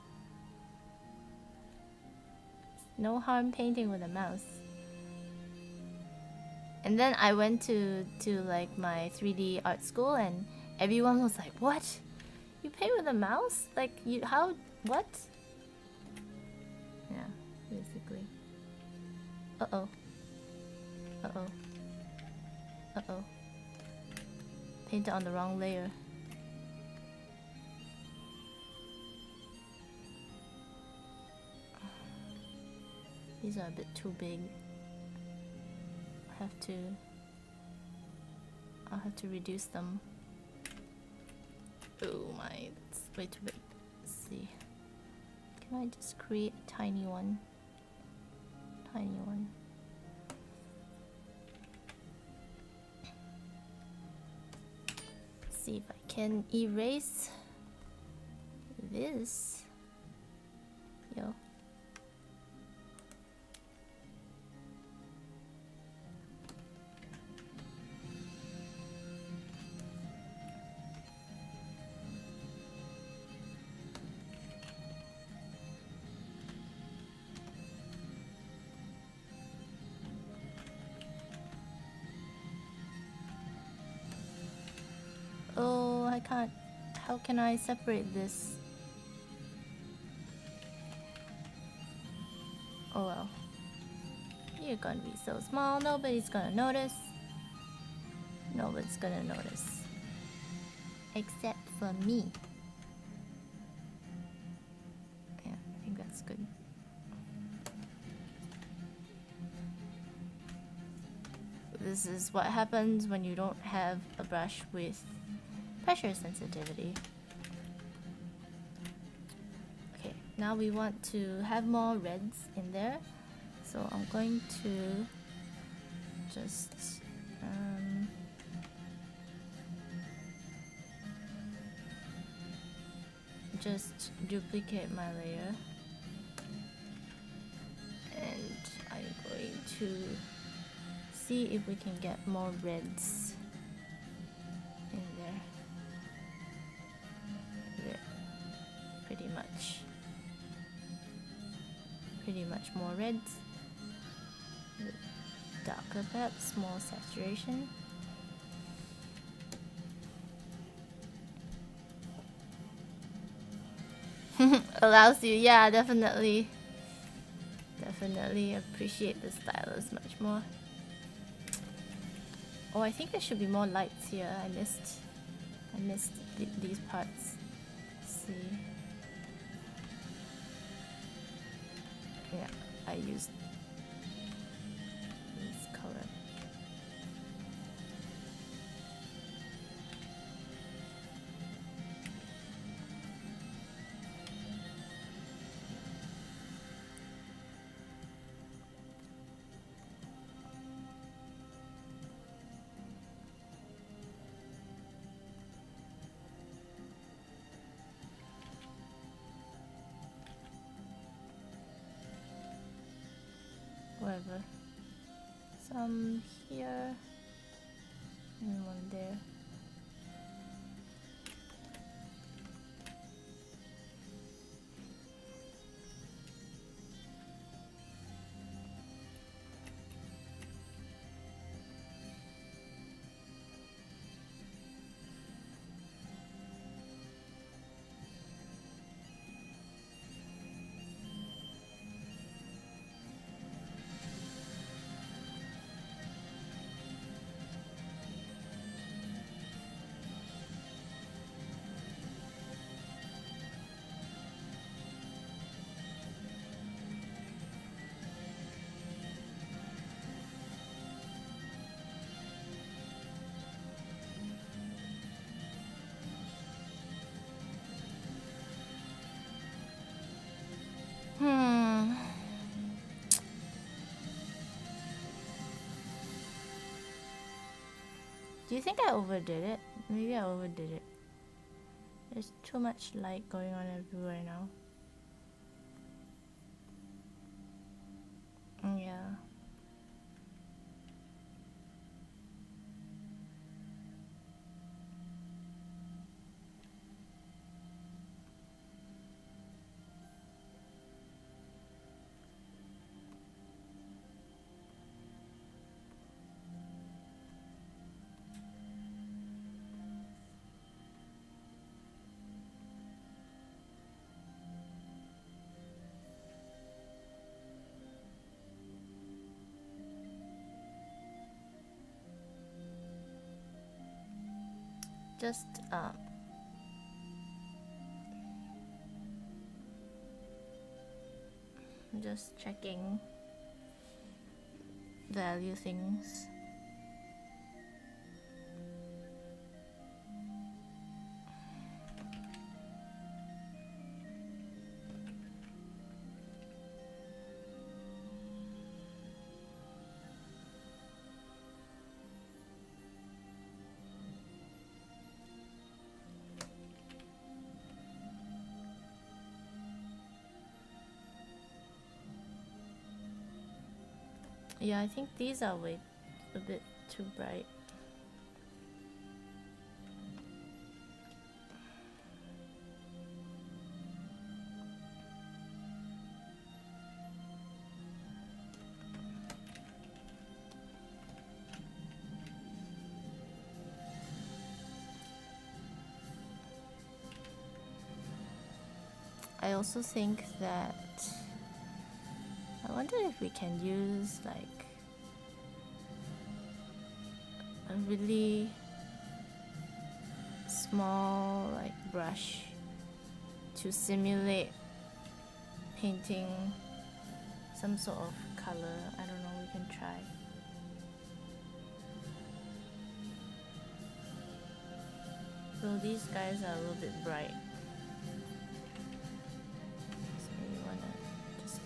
No harm painting with a mouse. And then I went to like my 3D art school and everyone was like, "What? You paint with a mouse? Like, you how what?" Yeah. Uh-oh. Uh-oh. Uh-oh. Painted on the wrong layer. These are a bit too big. I'll have to reduce them. Oh my, that's way too big. Let's see. Can I just create a tiny one? Tiny one. See if I can erase this. Yo. Oh, I can't. How can I separate this? Oh well. You're gonna be so small, nobody's gonna notice. Nobody's gonna notice. Except for me. Yeah, I think that's good. This is what happens when you don't have a brush with pressure sensitivity. Okay, now we want to have more reds in there. So I'm going to just duplicate my layer. And I'm going to see if we can get more reds in there. Yeah, pretty much more reds. Darker perhaps, more saturation. Allows you, yeah, definitely appreciate the stylus much more. Oh, I think there should be more lights here. I missed these parts. Let's see. Yeah, I used this color. Whatever. Some here and one there. Do you think I overdid it? Maybe I overdid it. There's too much light going on everywhere now. Yeah. Just just checking value things. Yeah, I think these are way a bit too bright. I also think that I wonder if we can use like a really small like brush to simulate painting some sort of color. I don't know, we can try. So these guys are a little bit bright. So you wanna just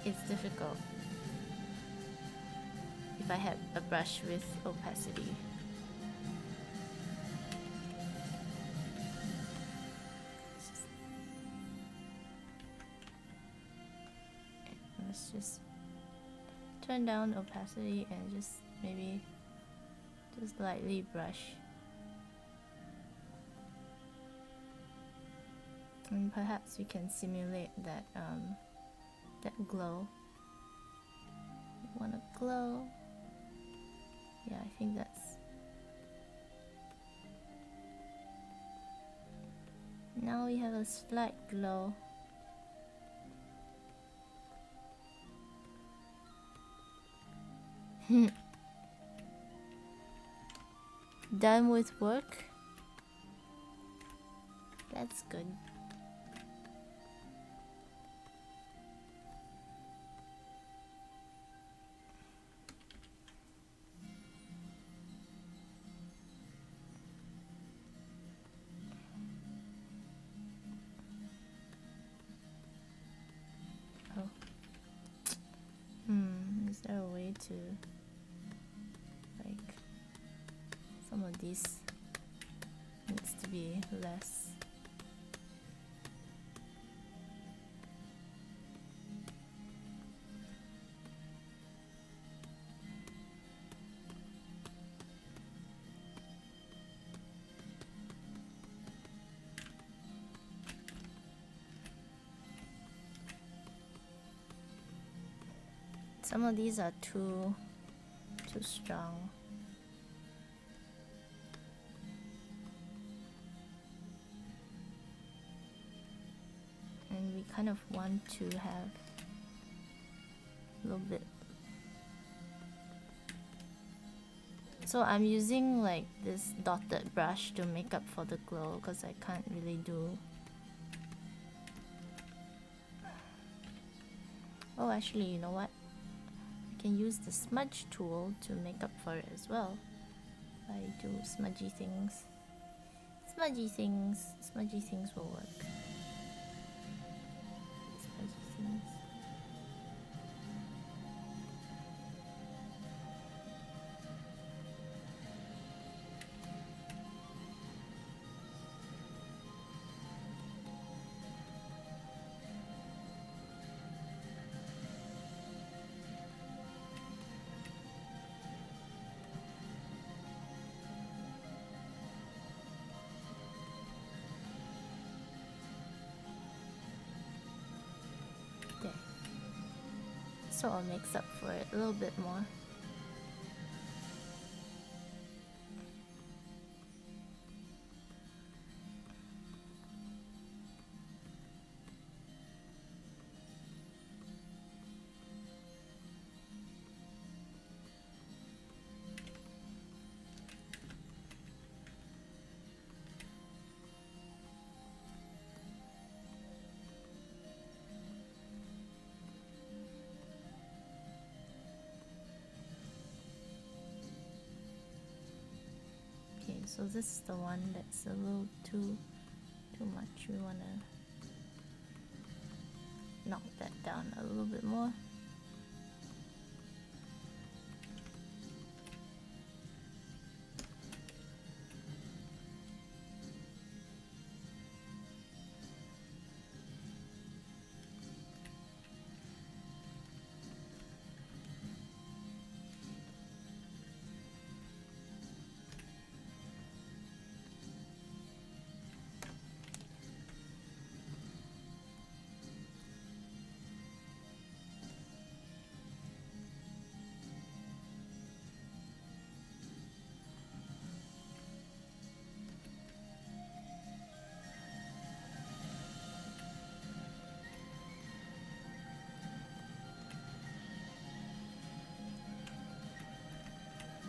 it's difficult if I had a brush with opacity. Let's just turn down opacity and just maybe just lightly brush. And perhaps we can simulate that that glow. You want a glow? Yeah, I think that's. Now we have a slight glow. Done with work? That's good. Oh. Is there a way to like some of these needs to be less? Some of these are too strong. And we kind of want to have a little bit. So I'm using like this dotted brush to make up for the glow because I can't really do. Oh, actually, you know what? I can use the smudge tool to make up for it as well. I do smudgy things. Smudgy things will work. Smudgy things. Sort of makes up for it a little bit more. So this is the one that's a little too much. We wanna knock that down a little bit more.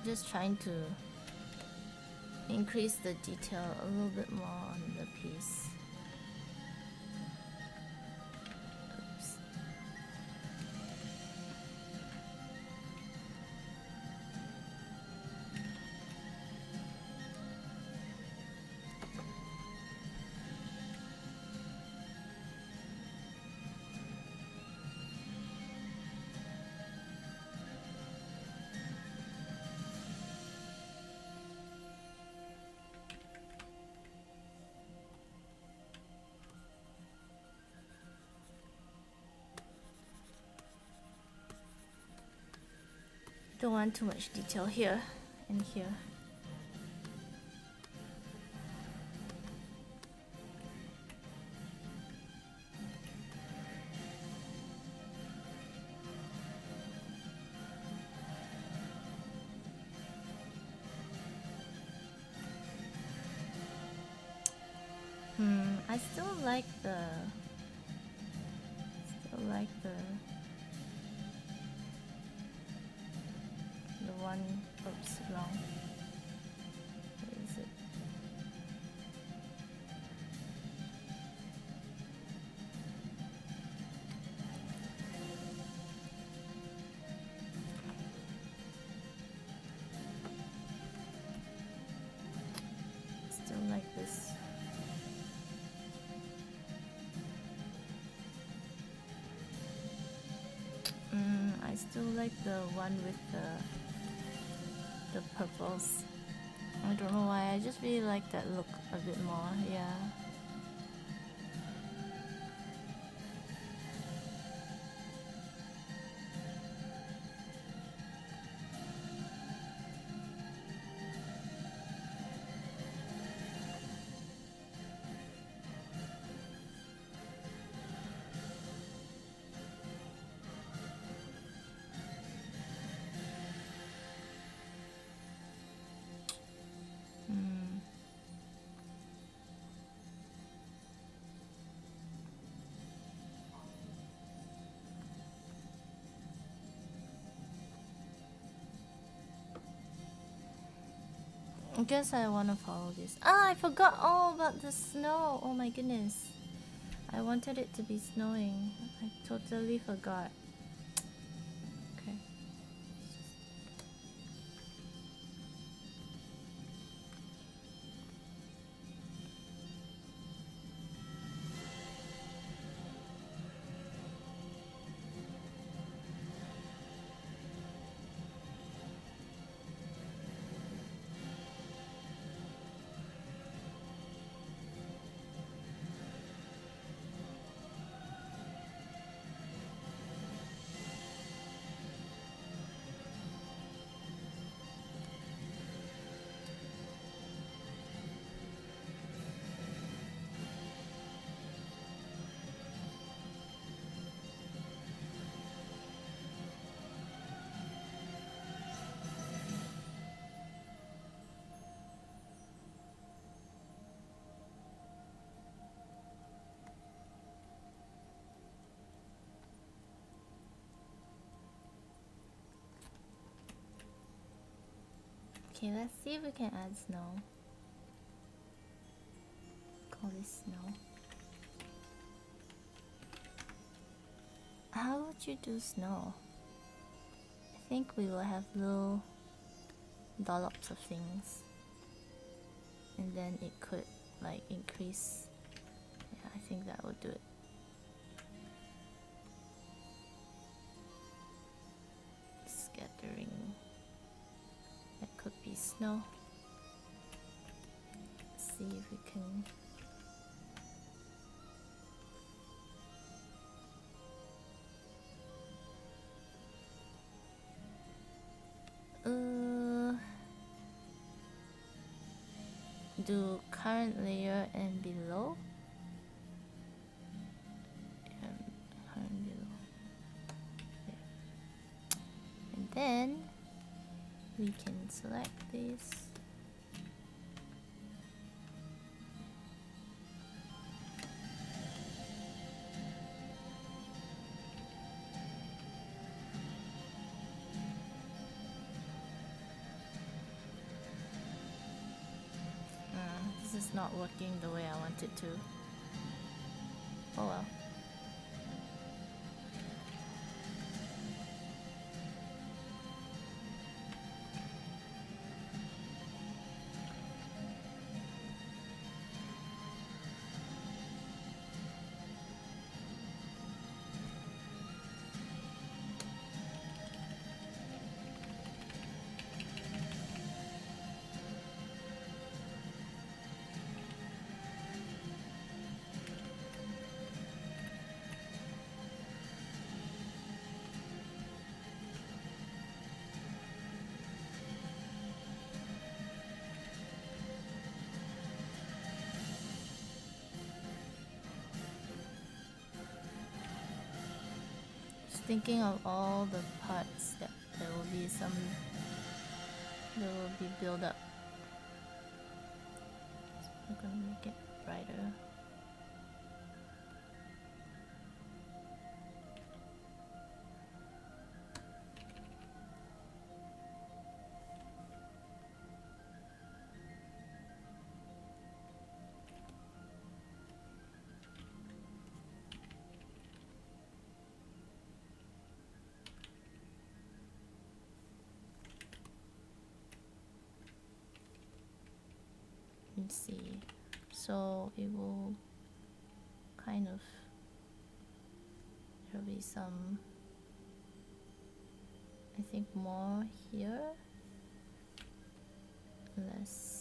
Just trying to increase the detail a little bit more on the piece. Oops. Don't want too much detail here and here. I still like the one. Oops, wrong. Where is it? Still like this. I still like the one with the purples. I don't know why, I just really like that look a bit more, yeah. I guess I want to follow this. Ah, I forgot all about the snow. Oh my goodness. I wanted it to be snowing. I totally forgot. Okay. Okay, let's see if we can add snow. Call this snow. How would you do snow? I think we will have little dollops of things. and then it could like increase. Yeah, I think that would do it. Scattering. That could be snow. Let's see if we can. Do current layer and below. Current below. There. And then we can select this. This is not working the way I want it to. Oh well. Thinking of all the parts that there will be build up. So I'm gonna make it brighter. Let's see. So it will kind of, there'll be some, I think more here, less.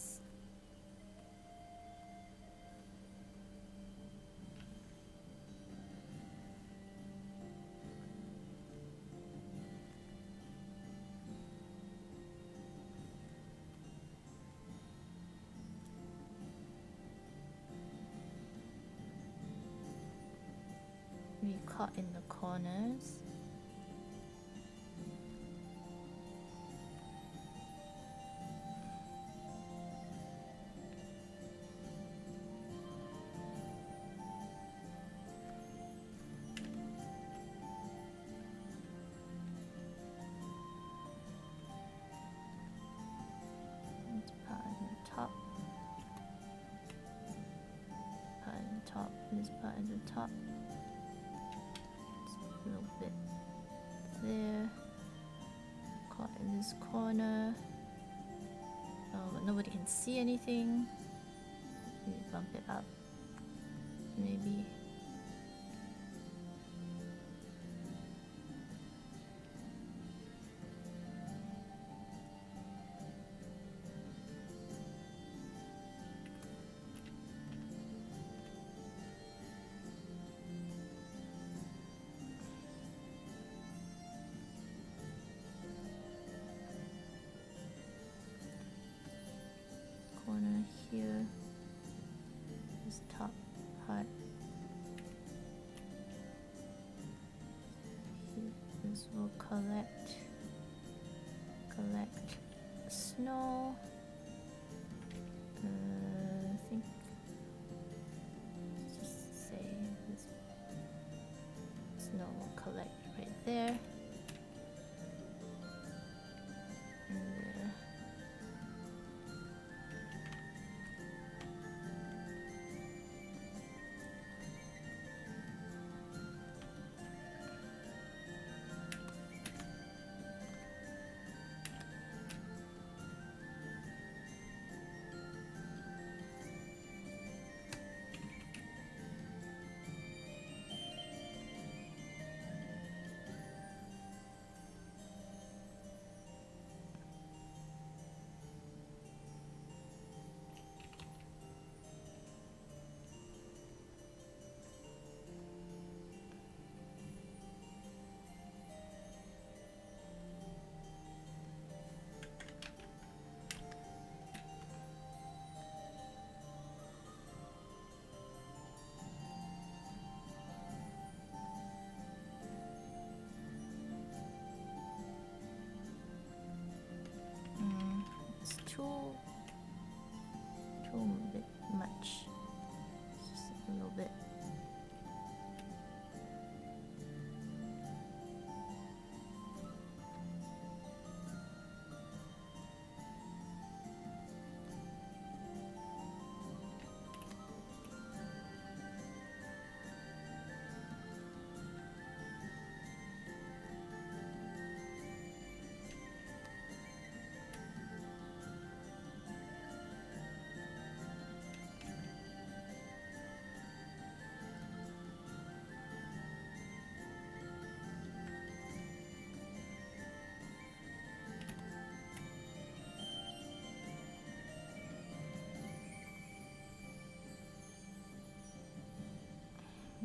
We caught in the corners. This part at the top. Part at the top. This part at the top. A little bit there. Caught in this corner. Oh, but nobody can see anything. Maybe bump it up. Maybe. Corner here. This top part. Here, this will collect snow. I think just say this snow will collect right there. And there.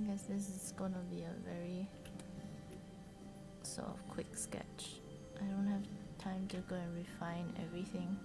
I guess this is gonna be a very sort of quick sketch. I don't have time to go and refine everything.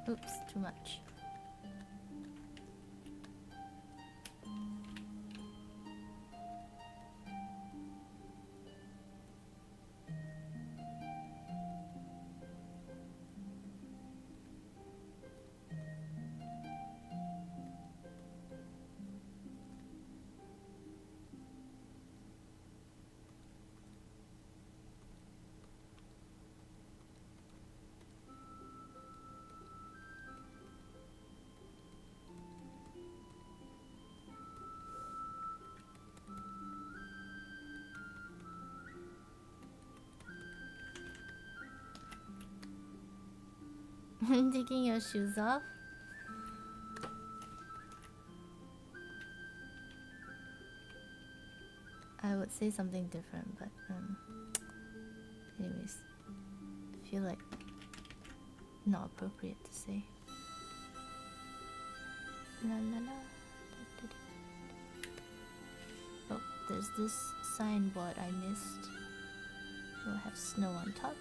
Oops, too much. Taking your shoes off? I would say something different, but anyways, I feel like not appropriate to say. La la la. Oh, there's this signboard I missed. We'll have snow on top.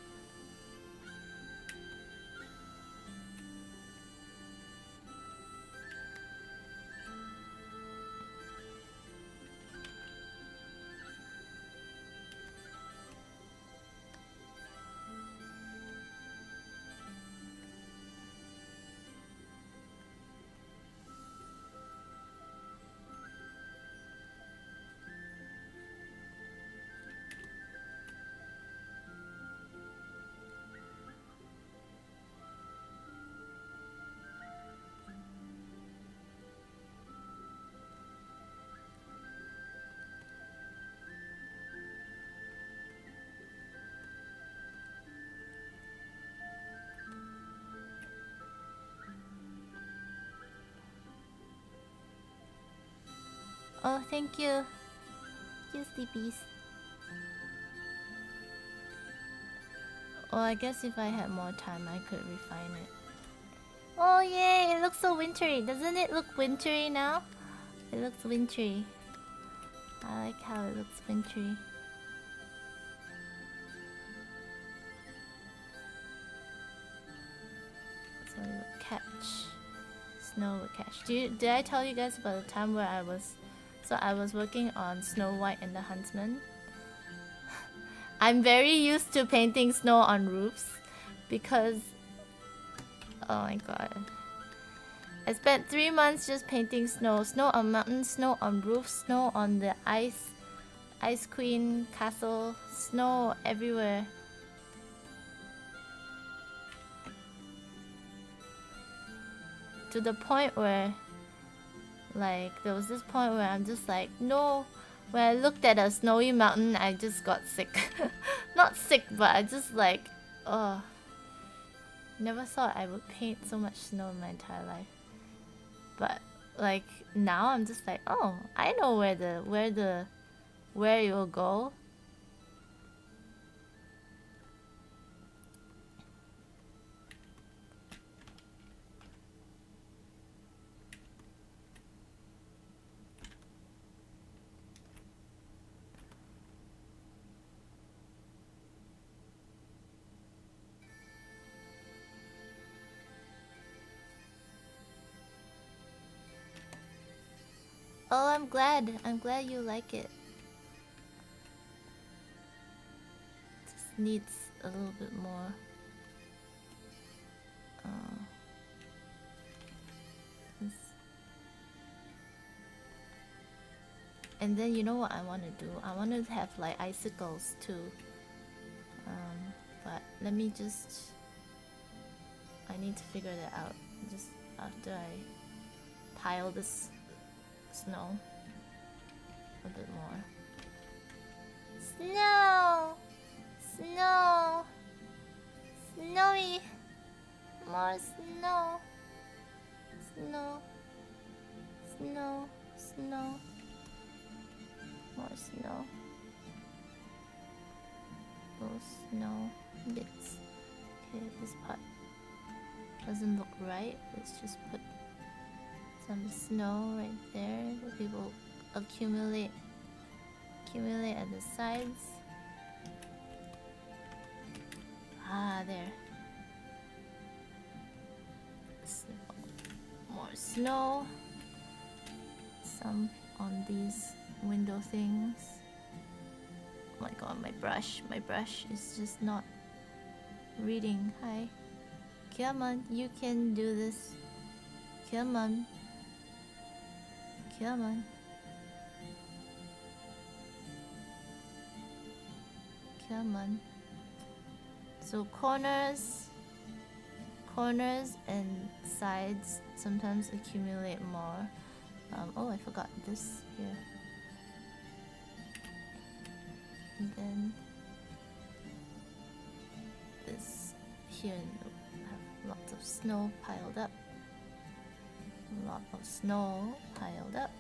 Oh, thank you. You sleepies. Oh, I guess if I had more time, I could refine it. Oh, yay! It looks so wintry. Doesn't it look wintry now? It looks wintry. I like how it looks wintry. So we will catch. Snow will catch. Did I tell you guys about the time where I was working on Snow White and the Huntsman? I'm very used to painting snow on roofs because, oh my god, I spent 3 months just painting snow. Snow on mountains, snow on roofs, snow on the Ice Queen castle, snow everywhere. To the point where, like, there was this point where I'm just like, no. When I looked at a snowy mountain, I just got sick. Not sick, but I just like, oh. Never thought I would paint so much snow in my entire life. But like now I'm just like, oh, I know where it will go. Oh, I'm glad. I'm glad you like it. Just needs a little bit more. And then you know what I want to do? I want to have like icicles too. But let me just... I need to figure that out. Just after I pile this snow a bit more. Snow! Snow! Snowy! More snow! Snow! Snow! Snow! More snow. Oh, snow bits. Okay, this part doesn't look right. Let's just put some snow right there. We will accumulate at the sides. Ah, there. Snow. More snow. Some on these window things. Oh my god, my brush is just not reading. Hi. Come on, you can do this. Come on. Come on. Come on. So corners and sides sometimes accumulate more. Oh, I forgot this here. And then this here have lots of snow piled up. A lot of snow piled up.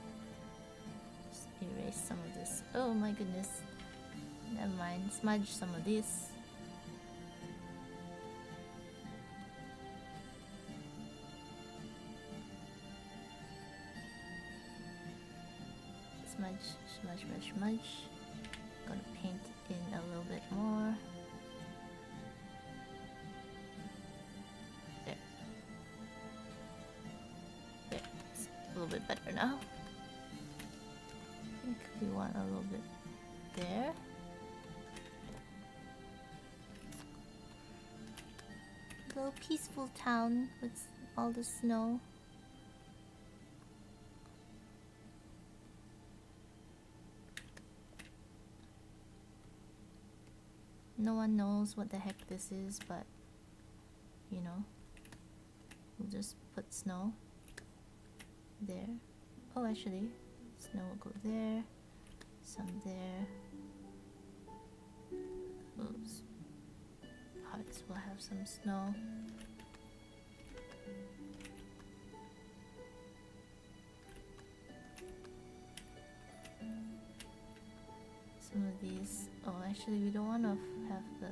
Just erase some of this. Oh my goodness. Never mind. Smudge some of this. Smudge. Gonna paint in a little bit more. There. It's a little bit better now. I think we want a little bit there. A little peaceful town with all the snow. No one knows what the heck this is, but you know, we'll just put snow there. Oh, actually, snow will go there, some there. Those parts will have some snow. Some of these. Oh, actually, we don't want to have the.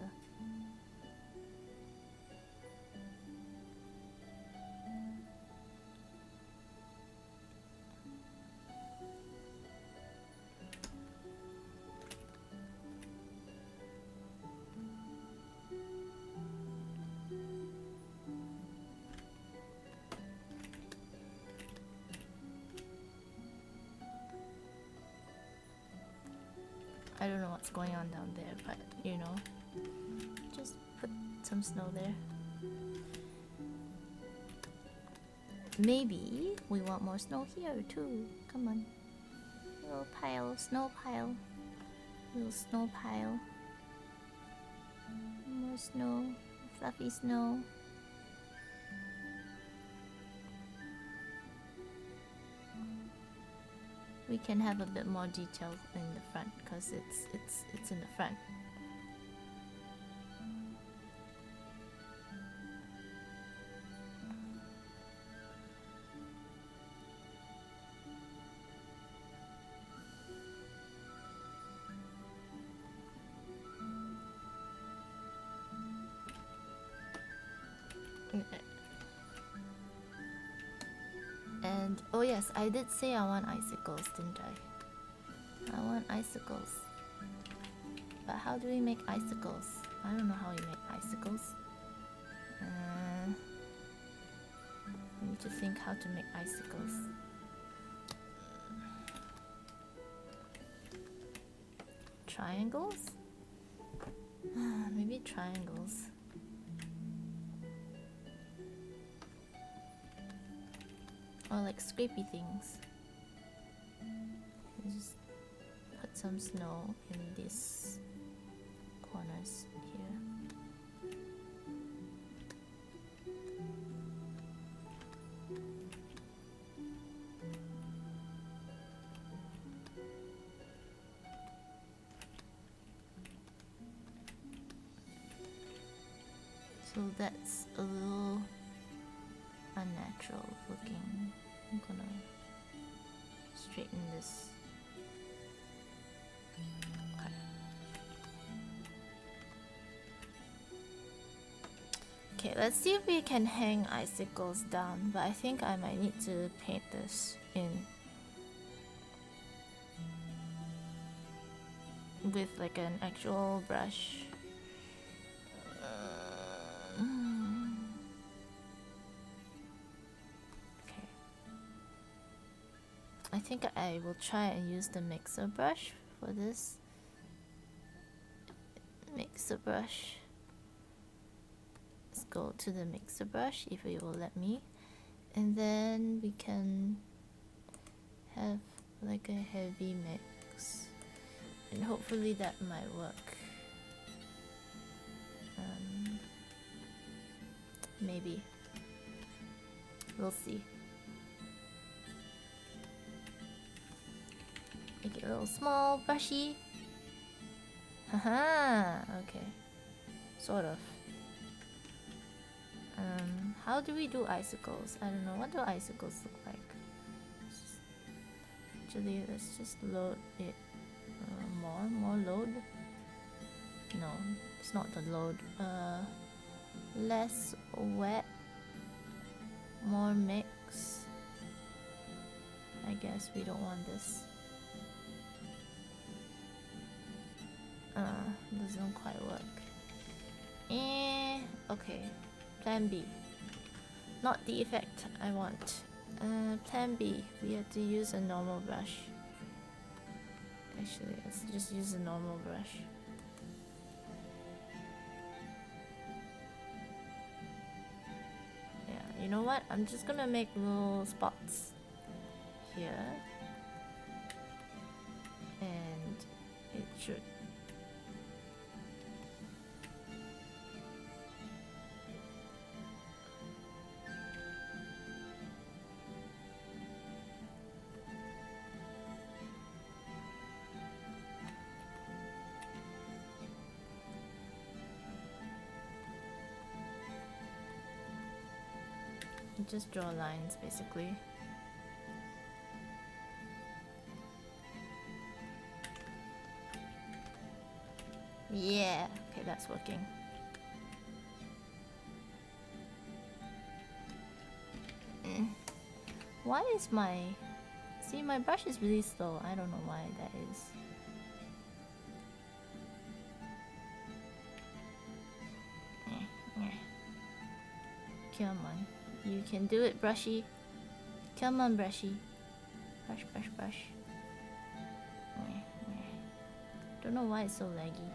what's going on down there, but you know, just put some snow there. Maybe we want more snow here too. Come on. Little pile, snow pile. Little snow pile. More snow. Fluffy snow. We can have a bit more detail in the front because it's in the front. And oh yes, I did say I want icicles, didn't I? I want icicles. But how do we make icicles? I don't know how you make icicles. I need to think how to make icicles. Triangles? Maybe triangles. Or like scrapey things. Just put some snow in these corners here. So that's a little unnatural looking. I'm gonna straighten this. Okay, let's see if we can hang icicles down, but I think I might need to paint this in with like an actual brush. I think I will try and use the mixer brush for this. Mixer brush. Let's go to the mixer brush if it will let me. And then we can have like a heavy mix. And hopefully that might work. Maybe. We'll see. Make it a little small, brushy. Haha, okay. Sort of. How do we do icicles? I don't know. What do icicles look like? Actually, let's just load it more load. No, it's not the load. Less wet, more mix. I guess we don't want this. Doesn't quite work. Okay. Plan B. Not the effect I want. Plan B. We have to use a normal brush. Actually, let's just use a normal brush. Yeah, you know what? I'm just gonna make little spots here. And it should. Just draw lines basically. Yeah, okay, that's working. Why is my... See, my brush is really slow. I don't know why that is. Come on. You can do it, brushy. Come on, brushy. Brush, brush, brush. Don't know why it's so laggy.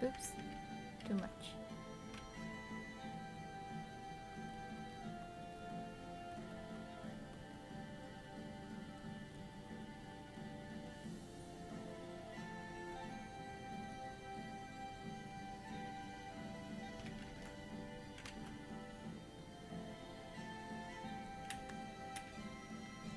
Oops, too much.